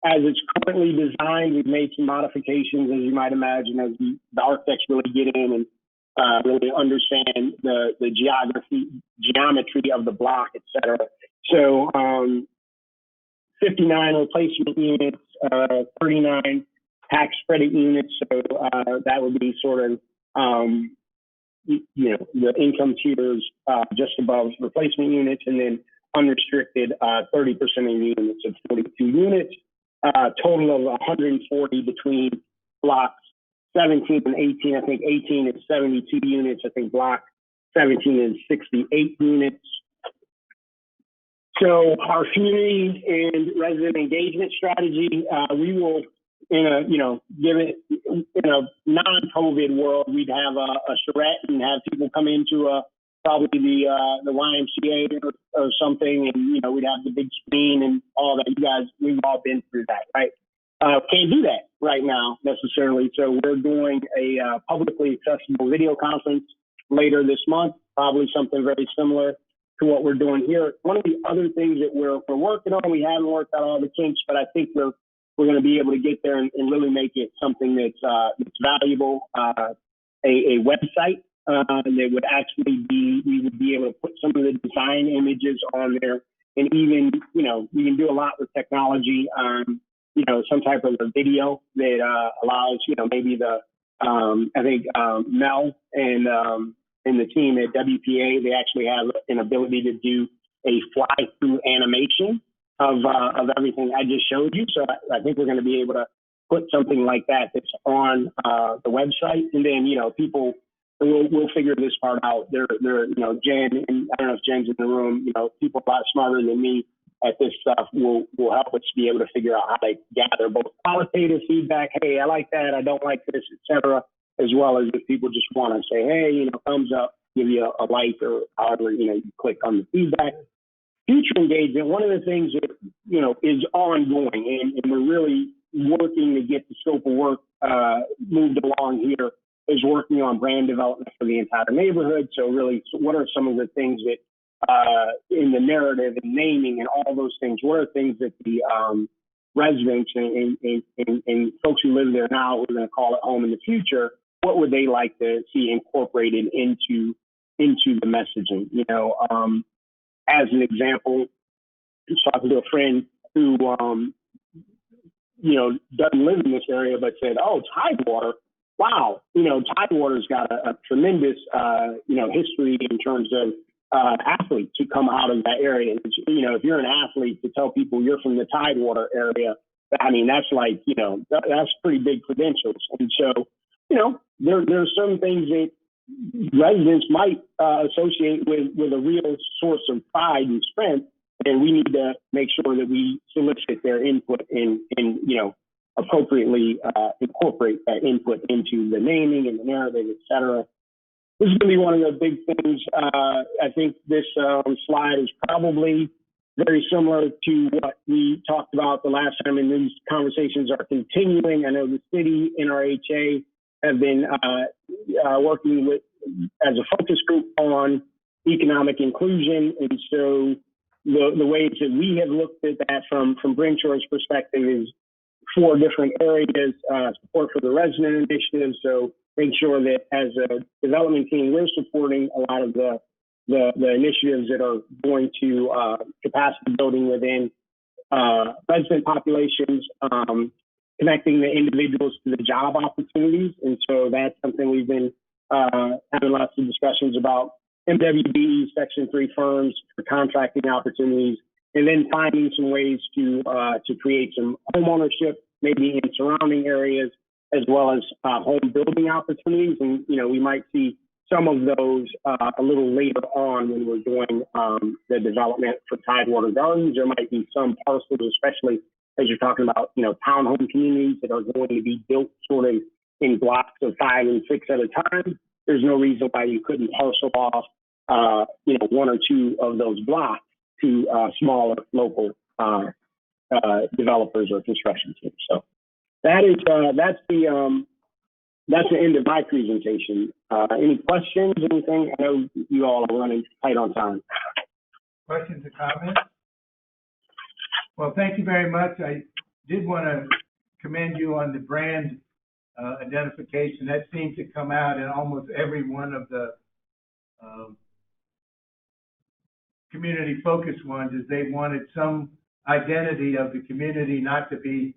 as it's currently designed, we've made some modifications, as you might imagine, as the architects really get in and really understand the geometry of the block, et cetera. So 59 replacement units, 39 tax credit units. So that would be sort of, the income tiers just above replacement units, and then unrestricted 30% of the units of 42 units. Total of 140 between blocks 17 and 18. I think 18 is 72 units. I think block 17 is 68 units. So our community and resident engagement strategy, we will, in a non-COVID world, we'd have a charrette and have people come into probably the YMCA or something, and we'd have the big screen and all that. You guys, we've all been through that, right? Can't do that right now necessarily. So we're doing a publicly accessible video conference later this month, probably something very similar to what we're doing here. One of the other things that we're working on, we haven't worked out all the kinks, but I think we're going to be able to get there and really make it something that's valuable. A website that would actually be, we would be able to put some of the design images on there. And even, you know, we can do a lot with technology, you know, some type of a video that allows, you know, maybe the, I think Mel and the team at WPA, they actually have an ability to do a fly-through animation of everything I just showed you. So I think we're going to be able to put something like that that's on the website, and then, you know, people, we'll figure this part out. They're, you know, Jen, and I don't know if Jen's in the room, you know, people a lot smarter than me at this stuff will help us be able to figure out how to gather both qualitative feedback, hey, I like that, I don't like this, etc., as well as if people just want to say, hey, you know, thumbs up, give you a like, or however, you know, you click on the feedback. Future engagement, one of the things that, you know, is ongoing, and we're really working to get the scope of work moved along here, is working on brand development for the entire neighborhood. So really, what are some of the things that in the narrative and naming and all those things, what are things that the residents and folks who live there now, who are going to call it home in the future, what would they like to see incorporated into the messaging? You know, as an example, I was talking to a friend who, you know, doesn't live in this area, but said, oh, Tidewater, wow, you know, Tidewater's got a tremendous, you know, history in terms of athletes who come out of that area. And, you know, if you're an athlete, to tell people you're from the Tidewater area, I mean, that's like, you know, that's pretty big credentials. And so, you know, there's some things that residents might associate with a real source of pride and strength, and we need to make sure that we solicit their input and you know, appropriately incorporate that input into the naming and the narrative, et cetera. This is going to be one of the big things. I think this slide is probably very similar to what we talked about the last time, and these conversations are continuing. I know the city, NRHA, have been working with as a focus group on economic inclusion, and so the ways that we have looked at that from Brenshaw's perspective is 4 different areas: support for the resident initiative. So make sure that as a development team, we're supporting a lot of the initiatives that are going to capacity building within resident populations, connecting the individuals to the job opportunities. And so that's something we've been having lots of discussions about. MWB, Section 3 firms for contracting opportunities, and then finding some ways to create some home ownership, maybe in surrounding areas, as well as home building opportunities. And, you know, we might see some of those a little later on when we're doing the development for Tidewater Gardens. There might be some parcels, especially as you're talking about, you know, townhome communities that are going to be built sort of in blocks of 5 and 6 at a time. There's no reason why you couldn't parcel off, you know, 1 or 2 of those blocks to smaller local developers or construction teams. So that's the end of my presentation. Any questions? Anything? I know you all are running tight on time. Questions or comments? Well, thank you very much. I did want to commend you on the brand identification. That seems to come out in almost every one of the community focused ones, is they wanted some identity of the community not to be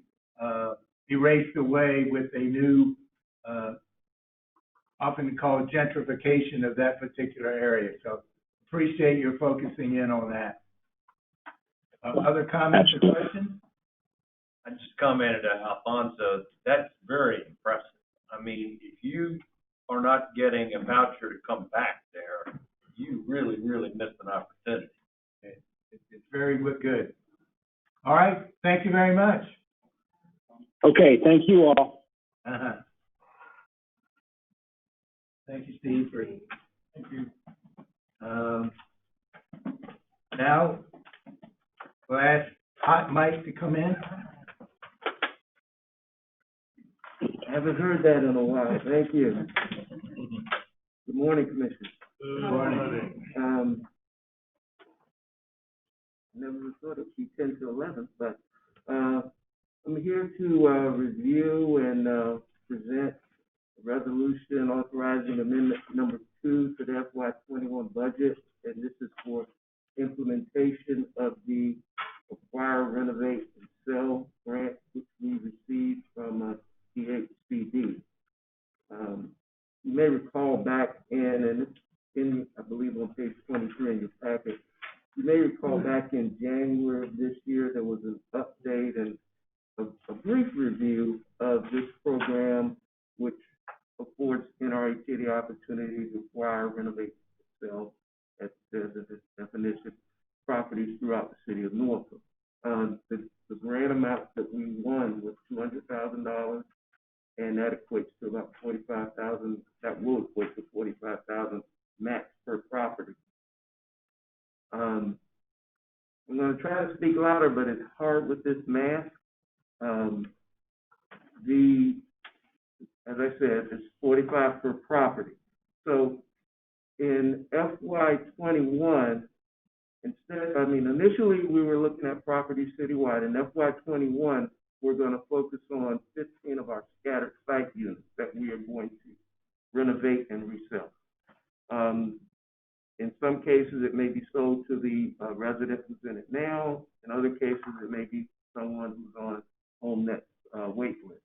erased away with a new, often called gentrification of that particular area. So appreciate your focusing in on that. Other comments or questions? I just commented to Alfonso, that's very impressive. I mean, if you are not getting a voucher to come back there, you really, really missed an opportunity. It's very good. All right, thank you very much. Okay, thank you all. Thank you, Steve. Thank you. Now, we'll ask Hot Mike to come in. I haven't heard that in a while. Thank you. Good morning, Commissioners. Good morning. Never thought it'd be 10 to 11, but I'm here to review and present a resolution authorizing amendment number 2 to the FY 21 budget, and this is for implementation of the acquire, renovate, and sell grant, which we received from DHCD. You may recall back in, I believe on page 23 in your packet, you may recall back in January of this year, there was an update and a brief review of this program, which affords NRHC the opportunity to acquire, renovate, sell, as the definition, properties throughout the city of Norfolk. The grant amount that we won was $200,000, and that equates to about $45,000. That will equate to $45,000 max per property. I'm going to try to speak louder, but it's hard with this math. As I said, it's 45 per property. So in FY 21, initially we were looking at properties citywide. In FY 21, we're going to focus on 15 of our scattered site units that we are going to renovate and resell. In some cases, it may be sold to the resident who's in it now. In other cases, it may be someone who's on HomeNet's wait list.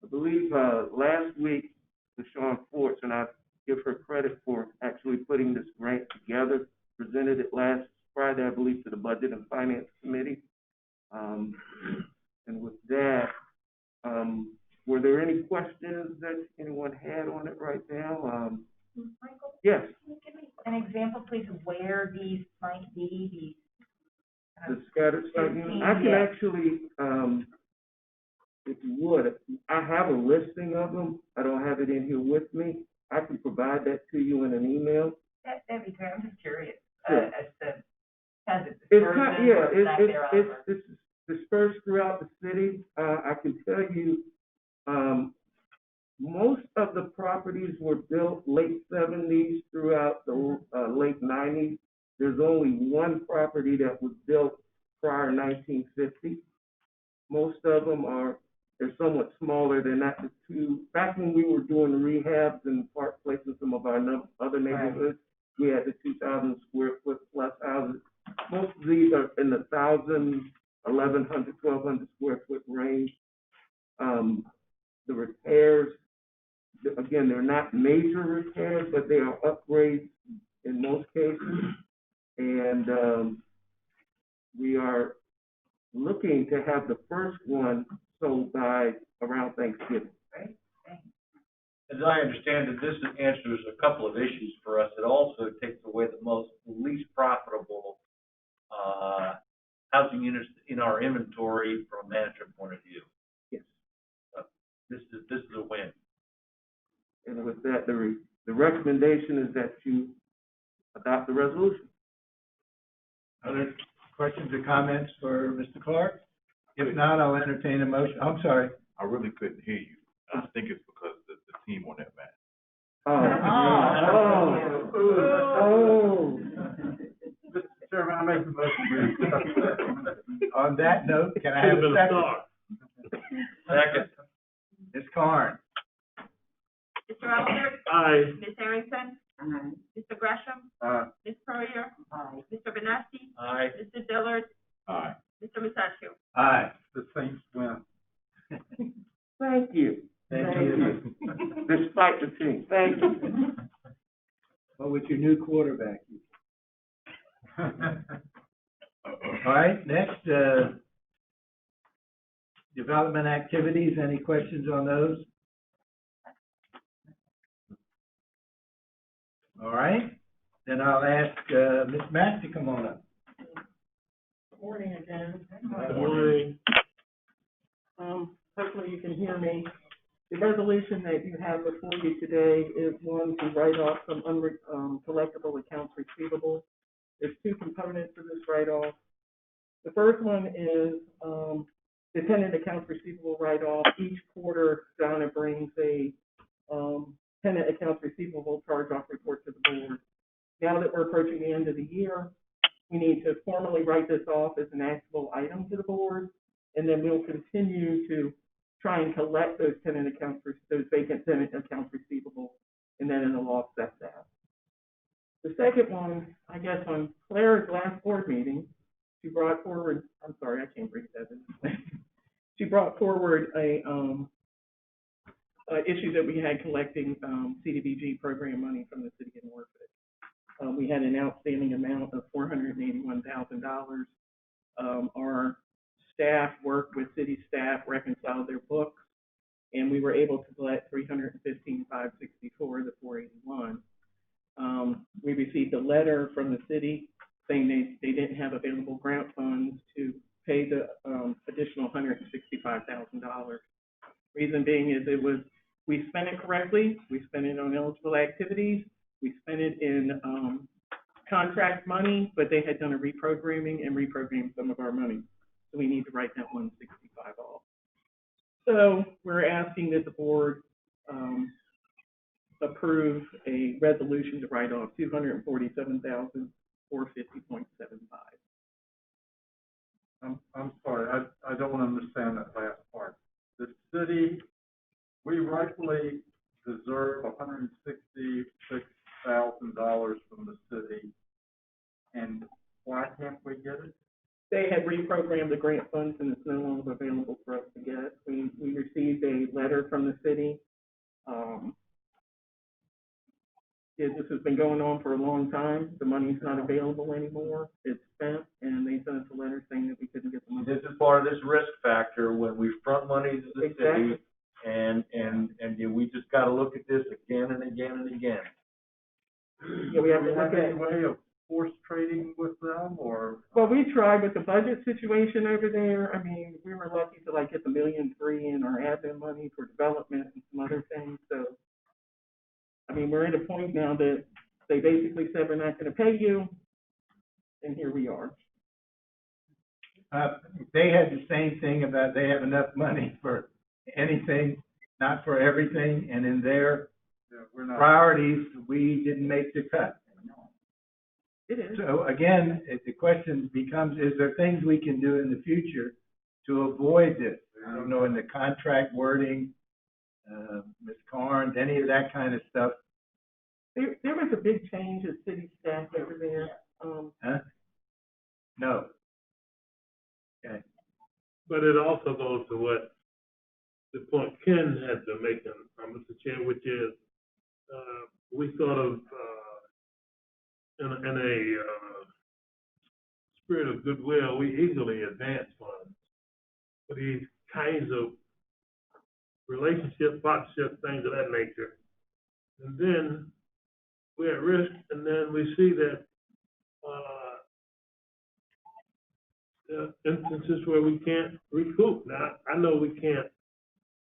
I believe last week, LaShawn Forts, and I give her credit for actually putting this grant together, presented it last Friday, I believe, to the Budget and Finance Committee. And with that, were there any questions that anyone had on it right now? Michael? Yes. Can you give me an example, please, of where these might be, The scattered site units. I can actually, if you would, I have a listing of them. I don't have it in here with me. I can provide that to you in an email. That'd be great. I'm just curious, Sure. as to, has it dispersed? It's dispersed throughout the city. I can tell you, most of the properties were built late 70s throughout the late 90s. There's only one property that was built prior to 1950. Most of them they're somewhat smaller. They're not the two. Back when we were doing the rehabs in Park Place and some of our other neighborhoods, we had the 2,000 square foot plus houses. Most of these are in the 1,000, 1,100, 1,200 square foot range. The repairs, again, they're not major repairs, but they are upgrades in most cases. And we are looking to have the first one sold by around Thanksgiving. As I understand it, this answers a couple of issues for us. It also takes away the least profitable housing units in our inventory from a management point of view. Yes. This is a win. And with that, the recommendation is that you adopt the resolution. Other questions or comments for Mr. Clark? If not, I'll entertain a motion. I'm sorry. I really couldn't hear you. I think it's because the team on that match. Mr. Chairman, I make the motion. On that note, can I have a second? Second. Ms. Carn? Mr. Elders? Aye. Ms. Harrington? Mr. Gresham? Ms. Courier? Mr. Benesky? Aye. Mr. Dillard? Aye. Mr. Musacchio? Aye. The Saints win. Thank you. Thank you. Despite the team, thank you. Well, with your new quarterback. All right, next, development activities. Any questions on those? All right, then I'll ask Ms. Mack to come on up. Good morning again. Good morning. Hopefully you can hear me. The resolution that you have before you today is one to write off some collectible accounts receivable. There's two components to this write-off. The first one is the tenant accounts receivable write-off. Each quarter, Donna brings a tenant accounts receivable charge-off report to the board. Now that we're approaching the end of the year, we need to formally write this off as an actionable item to the board, and then we'll continue to try and collect those those vacant tenant accounts receivable, and then it'll offset that. The second one, I guess on Claire's last board meeting, she brought forward, I'm sorry, I can't read that. She brought forward a, issue that we had collecting, CDBG program money from the city of Norfolk. We had an outstanding amount of $481,000. Our staff worked with city staff, reconciled their books, and we were able to collect $315,564, the 481. We received a letter from the city saying they didn't have available grant funds to pay the additional $165,000. Reason being is we spent it correctly. We spent it on eligible activities. We spent it in contract money, but they had done a reprogramming and reprogrammed some of our money. So we need to write that 165 off. So we're asking that the board approve a resolution to write off $247,450.75. I'm sorry, I don't understand that last part. The city, we rightfully deserve $166,000 from the city, and why can't we get it? They had reprogrammed the grant funds and it's no longer available for us to get. We received a letter from the city. This has been going on for a long time. The money's not available anymore. It's spent, and they sent us a letter saying that we couldn't get the money. This is part of this risk factor when we front money to the Exactly. city, and we just gotta look at this again and again and again. Yeah, we have Do to we look have at any way of force trading with them, or? Well, we tried with the budget situation over there. I mean, we were lucky to get the $1.3 million in our admin money for development and some other things. So, I mean, we're at a point now that they basically said we're not going to pay you, and here we are. They had the same thing about they have enough money for anything, not for everything, and in their priorities, we didn't make the cut. It is. So again, the question becomes, is there things we can do in the future to avoid this? I don't know, in the contract wording, Ms. Carnes, any of that kind of stuff. There was a big change of city staff over there. Huh? No. Okay. But it also goes to what the point Ken has been making, Mr. Chair, which is, we sort of, in a spirit of goodwill, we easily advance funds for these kinds of relationships, partnerships, things of that nature. And then we're at risk, and then we see that there are instances where we can't recoup. Now, I know we can't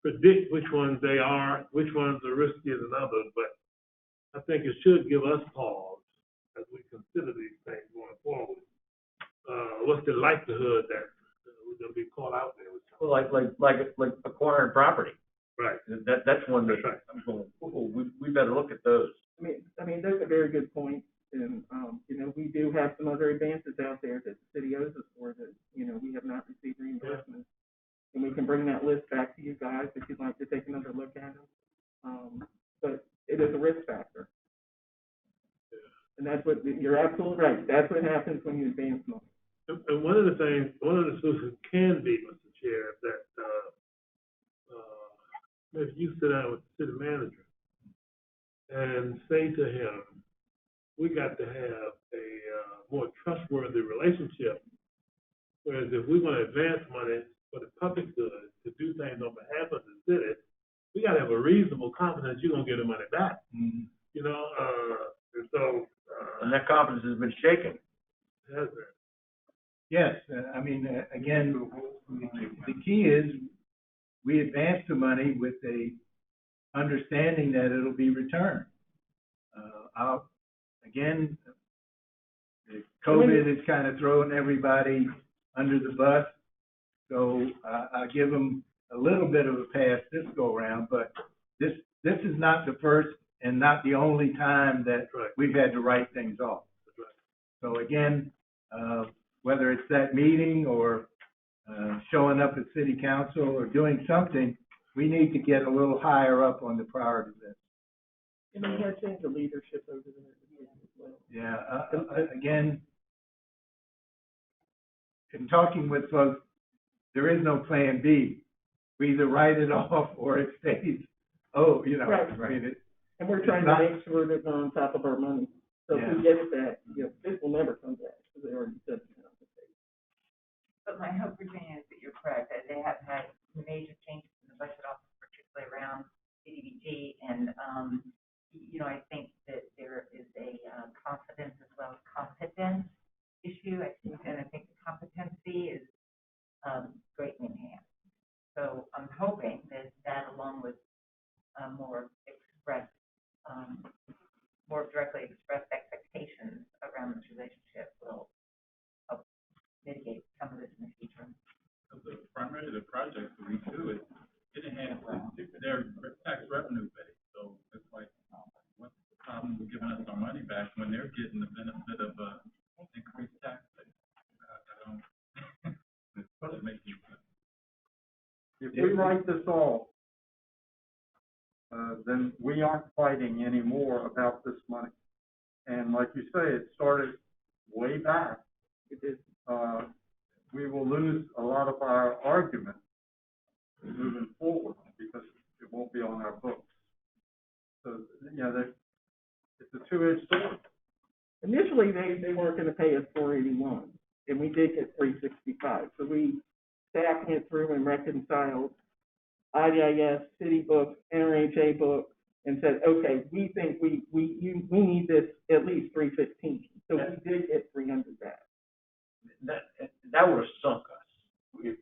predict which ones they are, which ones are riskier than others, but I think it should give us pause as we consider these things going forward. What's the likelihood that we're going to be caught out there with something? Well, like acquiring property. Right. That's one that I'm going, we better look at those. I mean, those are very good points. And, we do have some other advances out there that the city owes us for that, we have not received reimbursement. And we can bring that list back to you guys if you'd like to take another look at them. But it is a risk factor. And that's what, you're absolutely right. That's what happens when you advance money. And one of the solutions can be, Mr. Chair, that if you sit down with the city manager and say to him, we got to have a more trustworthy relationship. Whereas if we want to advance money for the public good, to do things on behalf of the city, we got to have a reasonable confidence you're going to get the money back. Mm-hmm. And so. And that confidence has been shaken. Has it? Yes, again, the key is we advance the money with the understanding that it'll be returned. Again, COVID has kind of thrown everybody under the bus, so I give them a little bit of a pass this go around, but this is not the first and not the only time that we've had to write things off. So again, whether it's that meeting or showing up at city council or doing something, we need to get a little higher up on the priority list. And we had changed the leadership over there as well. Yeah, again, in talking with folks, there is no plan B. We either write it off or it stays, Right. I mean, And we're trying to make sure that we're on top of our money. So if we get that, this will never come back, because they already said it's not. But my hope, Virginia, is that you're correct, that they have had major changes in the budget office, particularly around CDBG, and, I think that there is a confidence as well as competence issue. I think the competency is greatly enhanced. So I'm hoping that along with more directly expressed expectations around this relationship will help mitigate some of this in the future. Primarily the projects that we do, it enhances their tax revenue base. So it's like, what's the problem with giving us our money back when they're getting the benefit of increased tax base? I don't, it makes me sense. If we write this off, then we aren't fighting anymore about this money. And like you say, it started way back. It is. We will lose a lot of our argument moving forward because it won't be on our books. So, it's a two-edged sword. Initially, they weren't gonna pay us $481, and we did get $365. So staff went through and reconciled IDIS, city books, NRHA books, and said, okay, we think we need this at least $315. So we did get 300 back. That would have sunk us.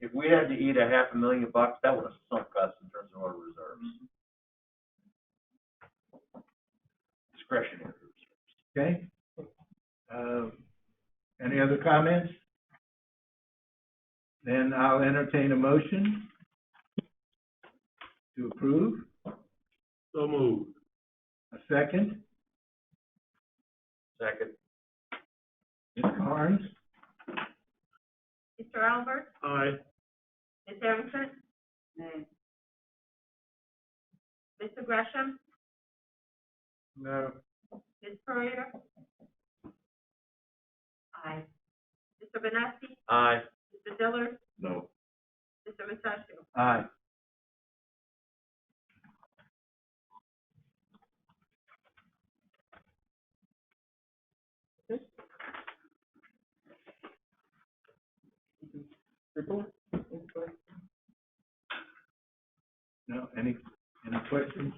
If we had to eat $500,000, that would have sunk us in terms of our reserves. Discretionary reserves. Okay. Any other comments? Then I'll entertain a motion to approve. So moved. A second. Second. Ms. Carnes? Mr. Albert? Aye. Ms. Harrington? Mr. Gresham? No. Ms. Pereira? Aye. Mr. Benesky? Aye. Mr. Dillard? No. Mr. Mustachio? Aye. Report? No, any questions?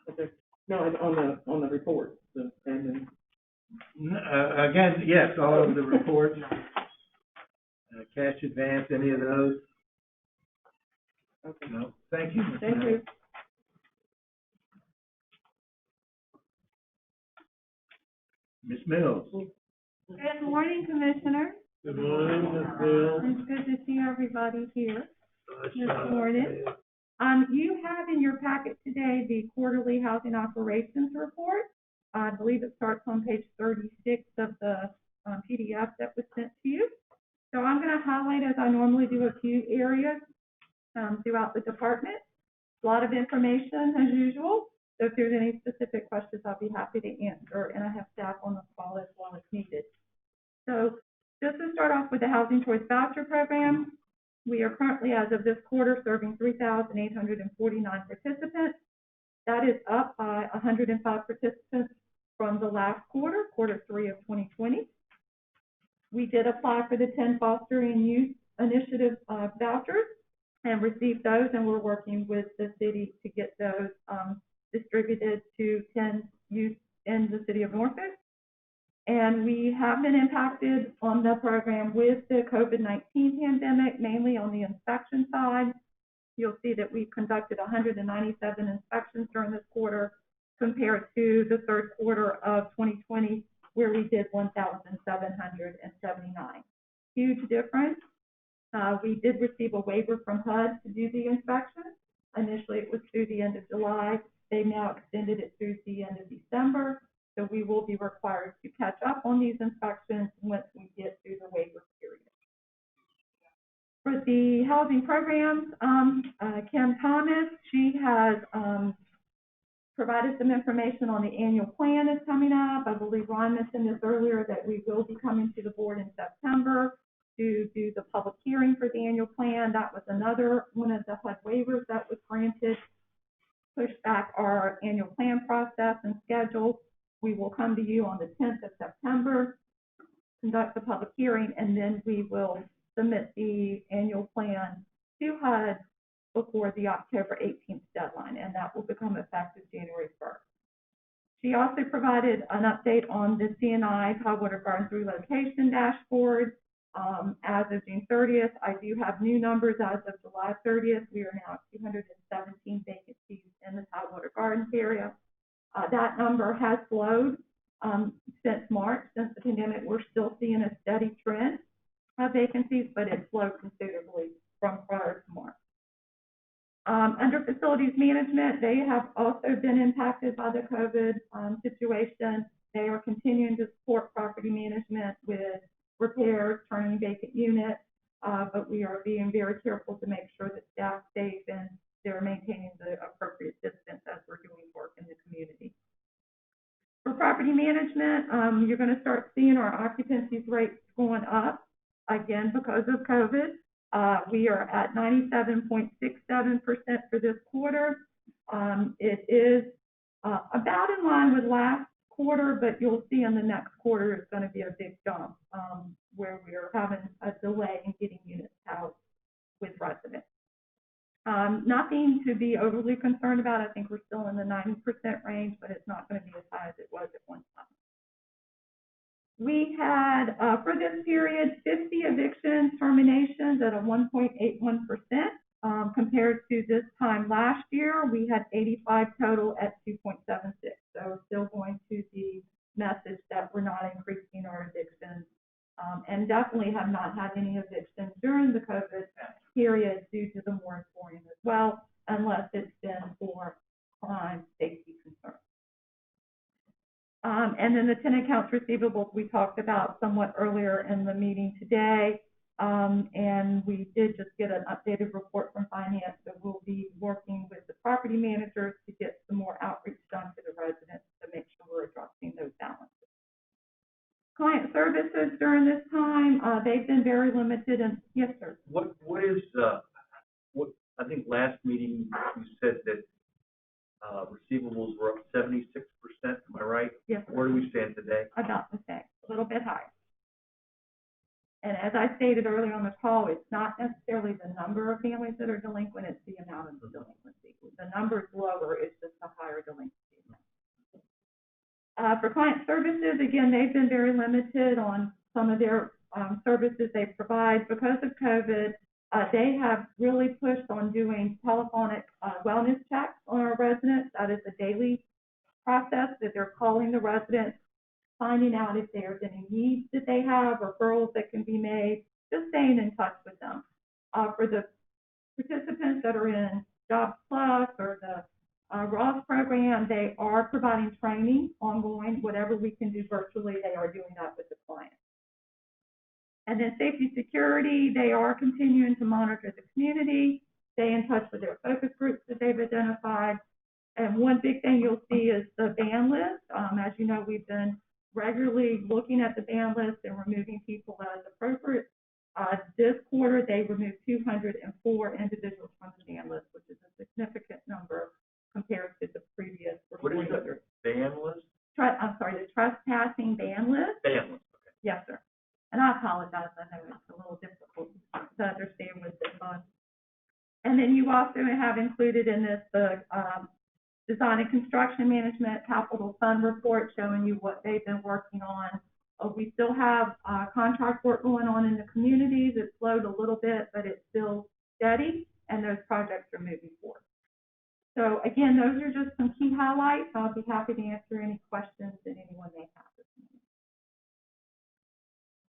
Okay. No, on the report, and then. Again, yes, all of the reports, cash advance, any of those? Okay. No, thank you. Ms. Thank Miller. you. Ms. Mills? Good morning, Commissioner. Good morning, Ms. Bill. It's good to see everybody here this morning. You have in your packet today the quarterly housing operations report. I believe it starts on page 36 of the PDF that was sent to you. So I'm going to highlight, as I normally do, a few areas throughout the department. A lot of information as usual. So if there's any specific questions, I'll be happy to answer, and I have staff on the call as well as needed. So just to start off with the Housing Choice Voucher Program, we are currently, as of this quarter, serving 3,849 participants. That is up by 105 participants from the last quarter, quarter 3 of 2020. We did apply for the 10 Fostering Youth Initiative vouchers and received those, and we're working with the city to get those distributed to 10 youth in the city of Norfolk. And we have been impacted on the program with the COVID-19 pandemic, mainly on the inspection side. You'll see that we've conducted 197 inspections during this quarter compared to the third quarter of 2020, where we did 1,779. Huge difference. We did receive a waiver from HUD to do the inspection. Initially, it was through the end of July. They now extended it through the end of December. So we will be required to catch up on these inspections once we get through the waiver period. For the housing programs, Kim Thomas, she has, provided some information on the annual plan is coming up. I believe Ron mentioned this earlier, that we will be coming to the board in September to do the public hearing for the annual plan. That was another one of the HUD waivers that was granted, pushed back our annual plan process and schedule. We will come to you on the 10th of September, conduct the public hearing, and then we will submit the annual plan to HUD before the October 18th deadline, and that will become effective January 1st. She also provided an update on the CNI Tidewater Gardens relocation dashboard. As of June 30th, I do have new numbers as of July 30th. We are now at 217 vacancies in the Tidewater Gardens area. That number has slowed since March. Since the pandemic, we're still seeing a steady trend of vacancies, but it's slowed considerably from prior to March. Under facilities management, they have also been impacted by the COVID situation. They are continuing to support property management with repairs, turning vacant units, but we are being very careful to make sure that staff safe and they're maintaining the appropriate distance as we're doing work in the community. For property management, you're going to start seeing our occupancy rates going up again because of COVID. We are at 97.67% for this quarter. It is about in line with last quarter, but you'll see in the next quarter it's going to be a big jump where we are having a delay in getting units out with residents. Nothing to be overly concerned about. I think we're still in the 90% range, but it's not going to be as high as it was at one time. We had, for this period, 50 eviction terminations at a 1.81%. Compared to this time last year, we had 85 total at 2.76. So still going to the message that we're not increasing our evictions, and definitely have not had any evictions during the COVID period due to the moratorium as well, unless it's been for crime safety concerns. And then the tenant accounts receivables we talked about somewhat earlier in the meeting today. And we did just get an updated report from finance, so we'll be working with the property managers to get some more outreach done to the residents to make sure we're addressing those balances. Client services during this time, they've been very limited. And yes, sir. What is what I think last meeting you said that receivables were up 76%. Am I right? Yes. Where do we stand today? About the same, a little bit higher. And as I stated earlier on the call, it's not necessarily the number of families that are delinquent, it's the amount of delinquency. The number is lower, it's just a higher delinquency amount. For client services, again, they've been very limited on some of their services they provide. Because of COVID, they have really pushed on doing telephonic wellness checks on our residents. That is a daily process that they're calling the residents, finding out if there's any needs that they have, referrals that can be made, just staying in touch with them. For the participants that are in Jobs Plus or the Ross program, they are providing training ongoing. Whatever we can do virtually, they are doing that with the client. And then safety security, they are continuing to monitor the community, stay in touch with their focus groups that they've identified. And one big thing you'll see is the ban list. As you know, we've been regularly looking at the ban list and removing people as appropriate. This quarter, they removed 204 individuals from the ban list, which is a significant number compared to the previous report. What is the ban list? I'm sorry, the trespassing ban list. Ban list, okay. Yes, sir. And I apologize, I know it's a little difficult to understand with this one. And then you also have included in this the design and construction management capital fund report showing you what they've been working on. We still have contract work going on in the communities. It's slowed a little bit, but it's still steady, and those projects are moving forward. So again, those are just some key highlights. I'll be happy to answer any questions that anyone may have this morning.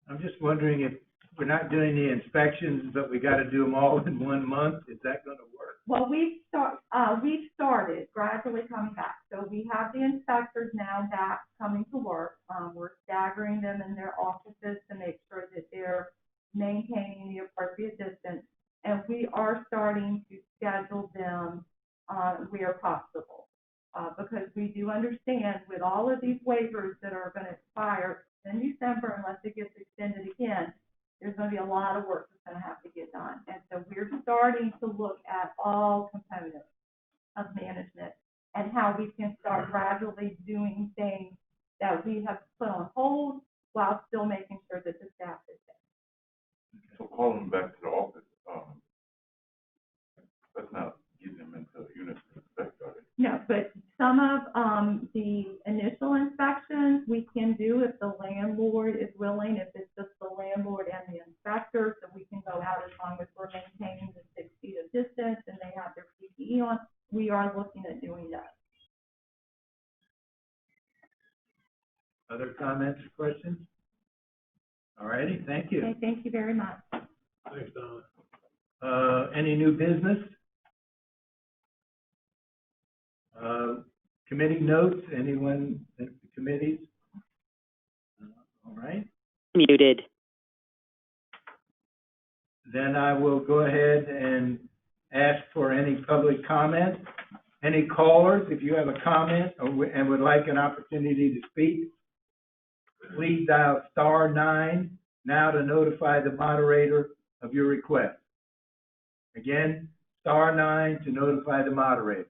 I'm just wondering if we're not doing the inspections, but we got to do them all in 1 month. Is that going to work? Well, we've started gradually coming back. So we have the inspectors now back coming to work. We're staggering them in their offices to make sure that they're maintaining the appropriate distance. are starting to schedule them, where possible. Because we do understand with all of these waivers that are gonna expire in December unless it gets extended again, there's gonna be a lot of work that's gonna have to get done. And so we're starting to look at all components of management and how we can start gradually doing things that we have put on hold while still making sure that the staff is there. So calling them back to the office, that's not getting them into the unit to inspect, are they? No, but some of, the initial inspections we can do if the landlord is willing, if it's just the landlord and the inspector, so we can go out as long as we're maintaining the 6 feet of distance and they have their PPE on. We are looking at doing that. Other comments or questions? All righty, thank you. Okay, thank you very much. Thanks, Don. Any new business? Committee notes, anyone at the committees? All right, Muted. then I will go ahead and ask for any public comment. Any callers, if you have a comment and would like an opportunity to speak, please dial *9 now to notify the moderator of your request. Again, *9 to notify the moderator.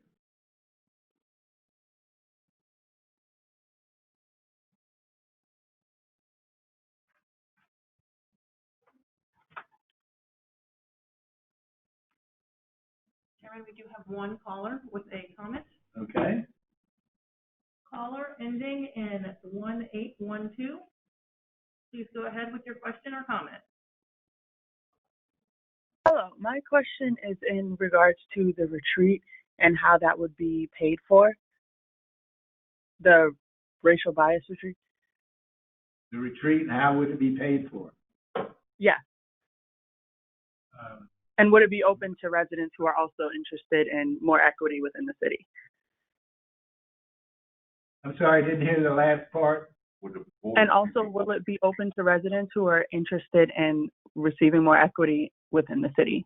Chairman, we do have one caller with a comment. Okay, Caller ending in 1812. Please go ahead with your question or comment. Hello, my question is in regards to the retreat and how that would be paid for. The racial bias retreat? the retreat, and how would it be paid for? Yeah. And would it be open to residents who are also interested in more equity within the city? I'm sorry, I didn't hear the last part. And also, will it be open to residents who are interested in receiving more equity within the city?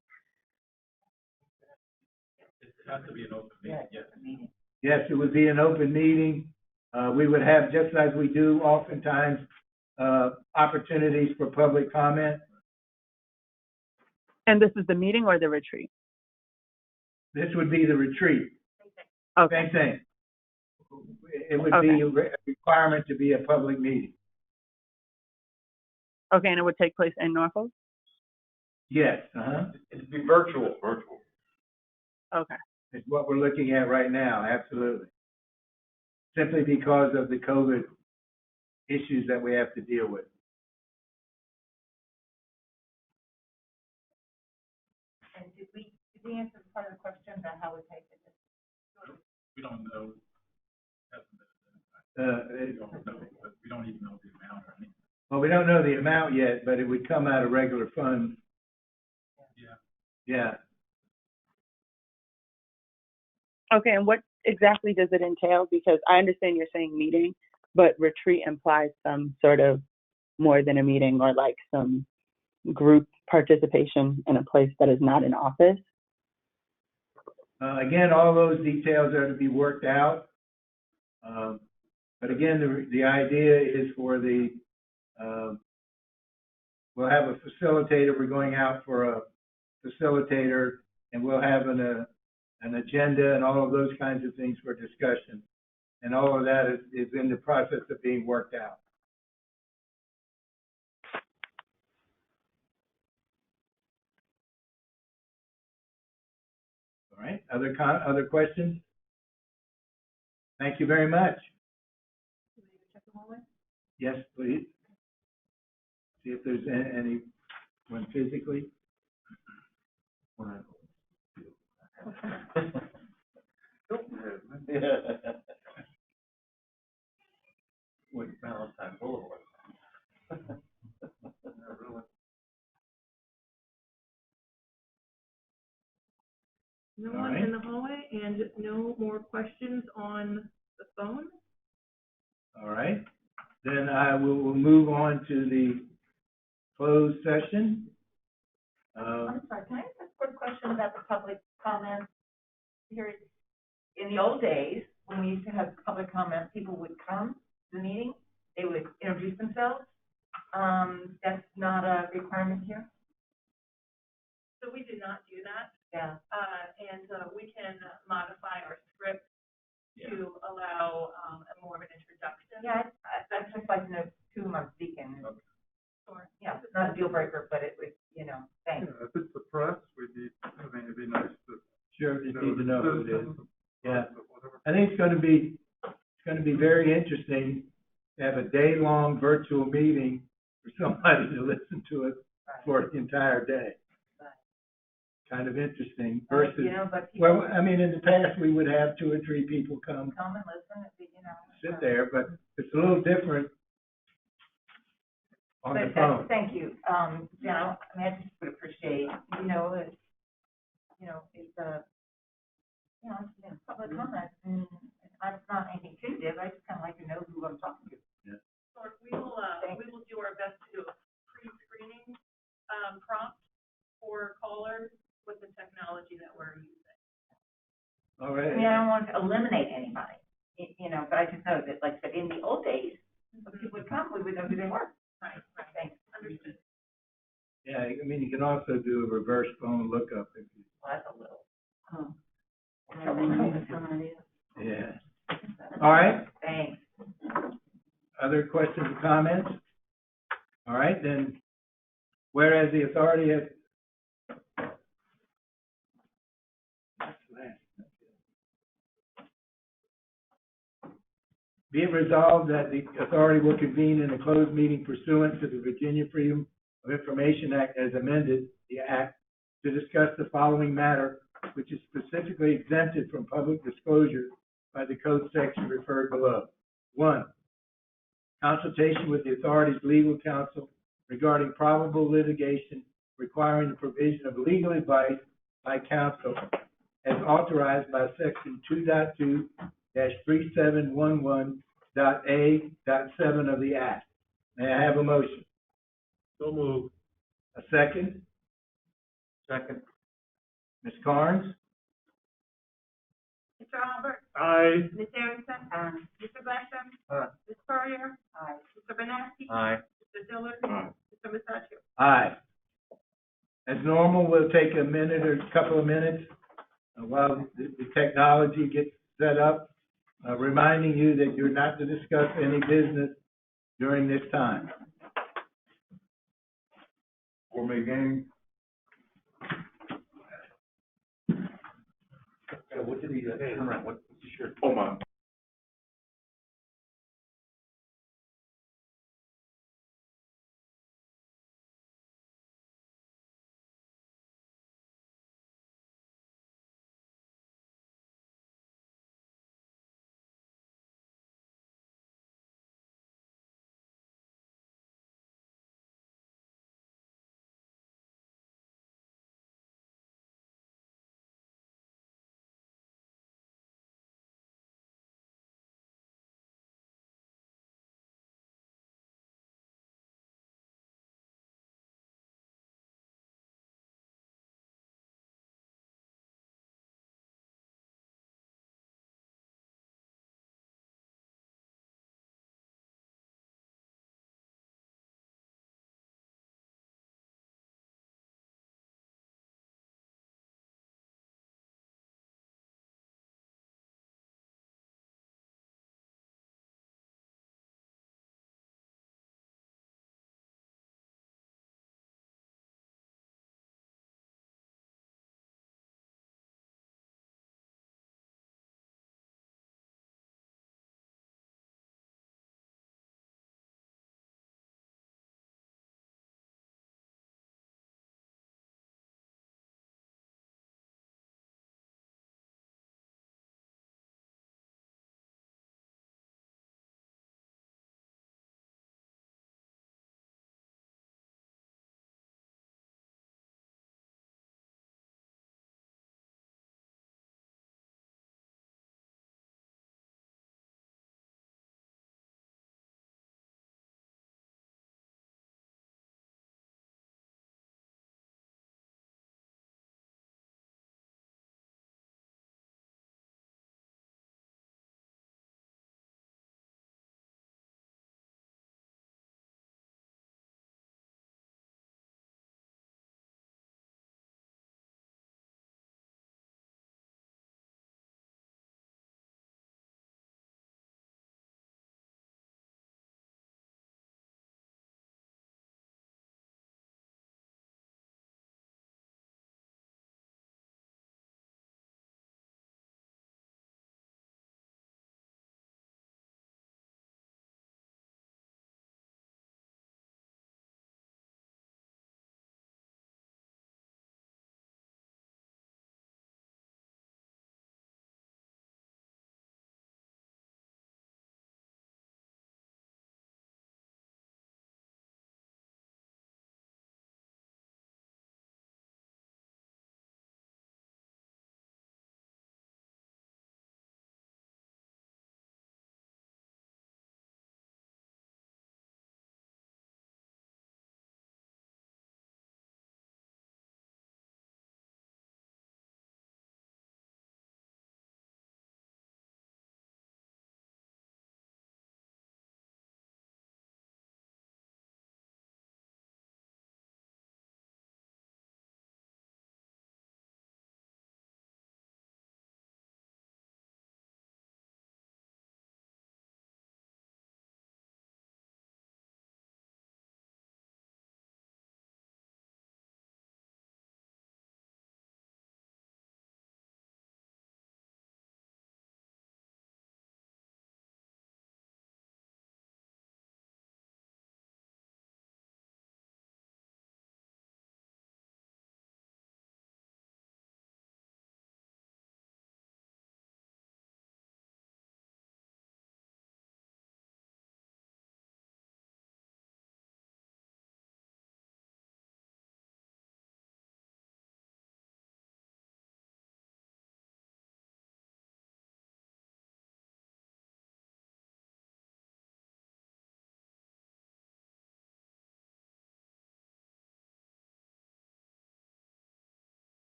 It has to be an open meeting, yes. Yes, it would be an open meeting. We would have, just as we do oftentimes, opportunities for public comment. And this is the meeting or the retreat? This would be the retreat. Okay. Same thing. It would be a requirement to be a public meeting. Okay, and it would take place in Norfolk? Yes, It'd be virtual. Virtual. Okay. It's what we're looking at right now, absolutely. Simply because of the COVID issues that we have to deal with. And did we answer part of the question about how we pay for this? We don't know. We don't know, but we don't even know the amount or anything. Well, we don't know the amount yet, but it would come out of regular funds. Yeah. Okay, and what exactly does it entail? Because I understand you're saying meeting, but retreat implies some sort of more than a meeting or like some group participation in a place that is not an office. Again, all those details are to be worked out. But again, the idea is for the, we'll have a facilitator, we're going out for a facilitator, and we'll have an agenda and all of those kinds of things for discussion. And all of that is in the process of being worked out. All right, other questions? Thank you very much. Yes, please. See if there's anyone physically. With Valentine Boulevard. No All one right. in the hallway and no more questions on the phone. All right, then I will move on to the closed session. I'm sorry, can I ask a quick question about the public comment. Here, in the old days, when we used to have public comment, people would come to the meeting, they would introduce themselves. That's not a requirement here? So we did not do that, Yeah. and we can modify our script to allow a more of an introduction. Yeah, I'd just like to know who I'm speaking. Sure. Yeah, it's not a deal breaker, but it would, you know, thanks. Yeah, if it's the press, it'd be nice to. Sure, you need to know who it is. Citizens, Yeah. whatever. I think it's gonna be very interesting to have a day-long virtual meeting for somebody to listen to us for the entire day. Right. Kind of interesting But, versus, you know, but people well, I mean, in the past, we would have 2 or 3 people come come and listen, you know. sit there, but it's a little different on the But phone. thank you. You know, I mean, I just would appreciate, you know, it's, public comment, and it's not anything punitive, I just kind of like to know who I'm talking to. So we will do our best to do a pre-screening, prompt for callers with the technology that we're using. All right. I mean, I don't want to eliminate anybody, you know, but I just know that, like I said, in the old days, when people would come, we would know who they were. Right. Thanks. Understood. Yeah, I mean, you can also do a reverse phone lookup if you, Well, that's a little. yeah. All right, Thanks. other questions or comments? All right, then, whereas the authority has. Be it resolved that the authority will convene in a closed meeting pursuant to the Virginia Freedom of Information Act as amended, the act, to discuss the following matter, which is specifically exempted from public disclosure by the code section referred below. 1, consultation with the authority's legal counsel regarding probable litigation requiring the provision of legal advice by counsel as authorized by section 2.2-3711.A.7 of the Act. May I have a motion? So moved. A second? Second. Ms. Carnes? Mr. Albert? Aye. Ms. Harrison? Mr. Gresham? Aye. Ms. Courier? Aye. Mr. Benassi? Aye. Mr. Dillard? Aye. Mr. Masaccio? Aye. As normal, we'll take a minute or a couple of minutes while the technology gets set up, reminding you that you're not to discuss any business during this time. Gourmet game. What did he, turn around, what's your shirt? Oh, my.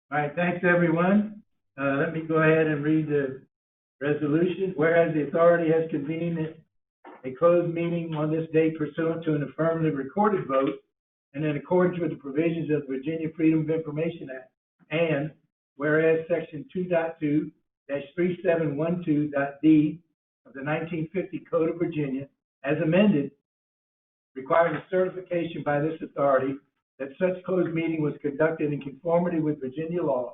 All right, thanks, everyone. Let me go ahead and read the resolution. Whereas the authority has convened a closed meeting on this date pursuant to an affirmative recorded vote and in accordance with the provisions of the Virginia Freedom of Information Act. And whereas Section 2.2-3712.d of the 1950 Code of Virginia, as amended, requires a certification by this authority that such closed meeting was conducted in conformity with Virginia law.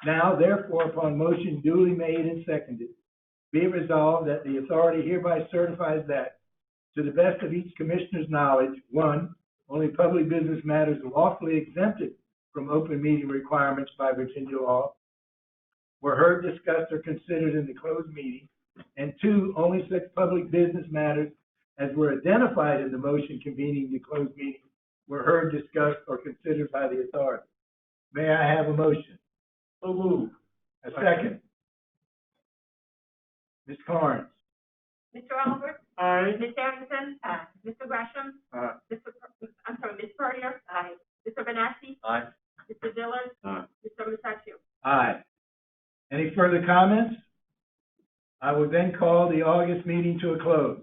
Now, therefore, upon motion duly made and seconded, be it resolved that the authority hereby certifies that, to the best of each commissioner's knowledge, one, only public business matters lawfully exempted from open meeting requirements by Virginia law were heard, discussed, or considered in the closed meeting, and two, only such public business matters as were identified in the motion convening the closed meeting were heard, discussed, or considered by the authority. May I have a motion? So moved. A second. Ms. Carnes? Mr. Albert? Aye. Ms. Harrington? Aye. Mr. Gresham? Aye. Ms. Puryear? Aye. Mr. Benassi? Aye. Mr. Dillon? Aye. Mr. Musacchio? Aye. Any further comments? I will then call the August meeting to a close.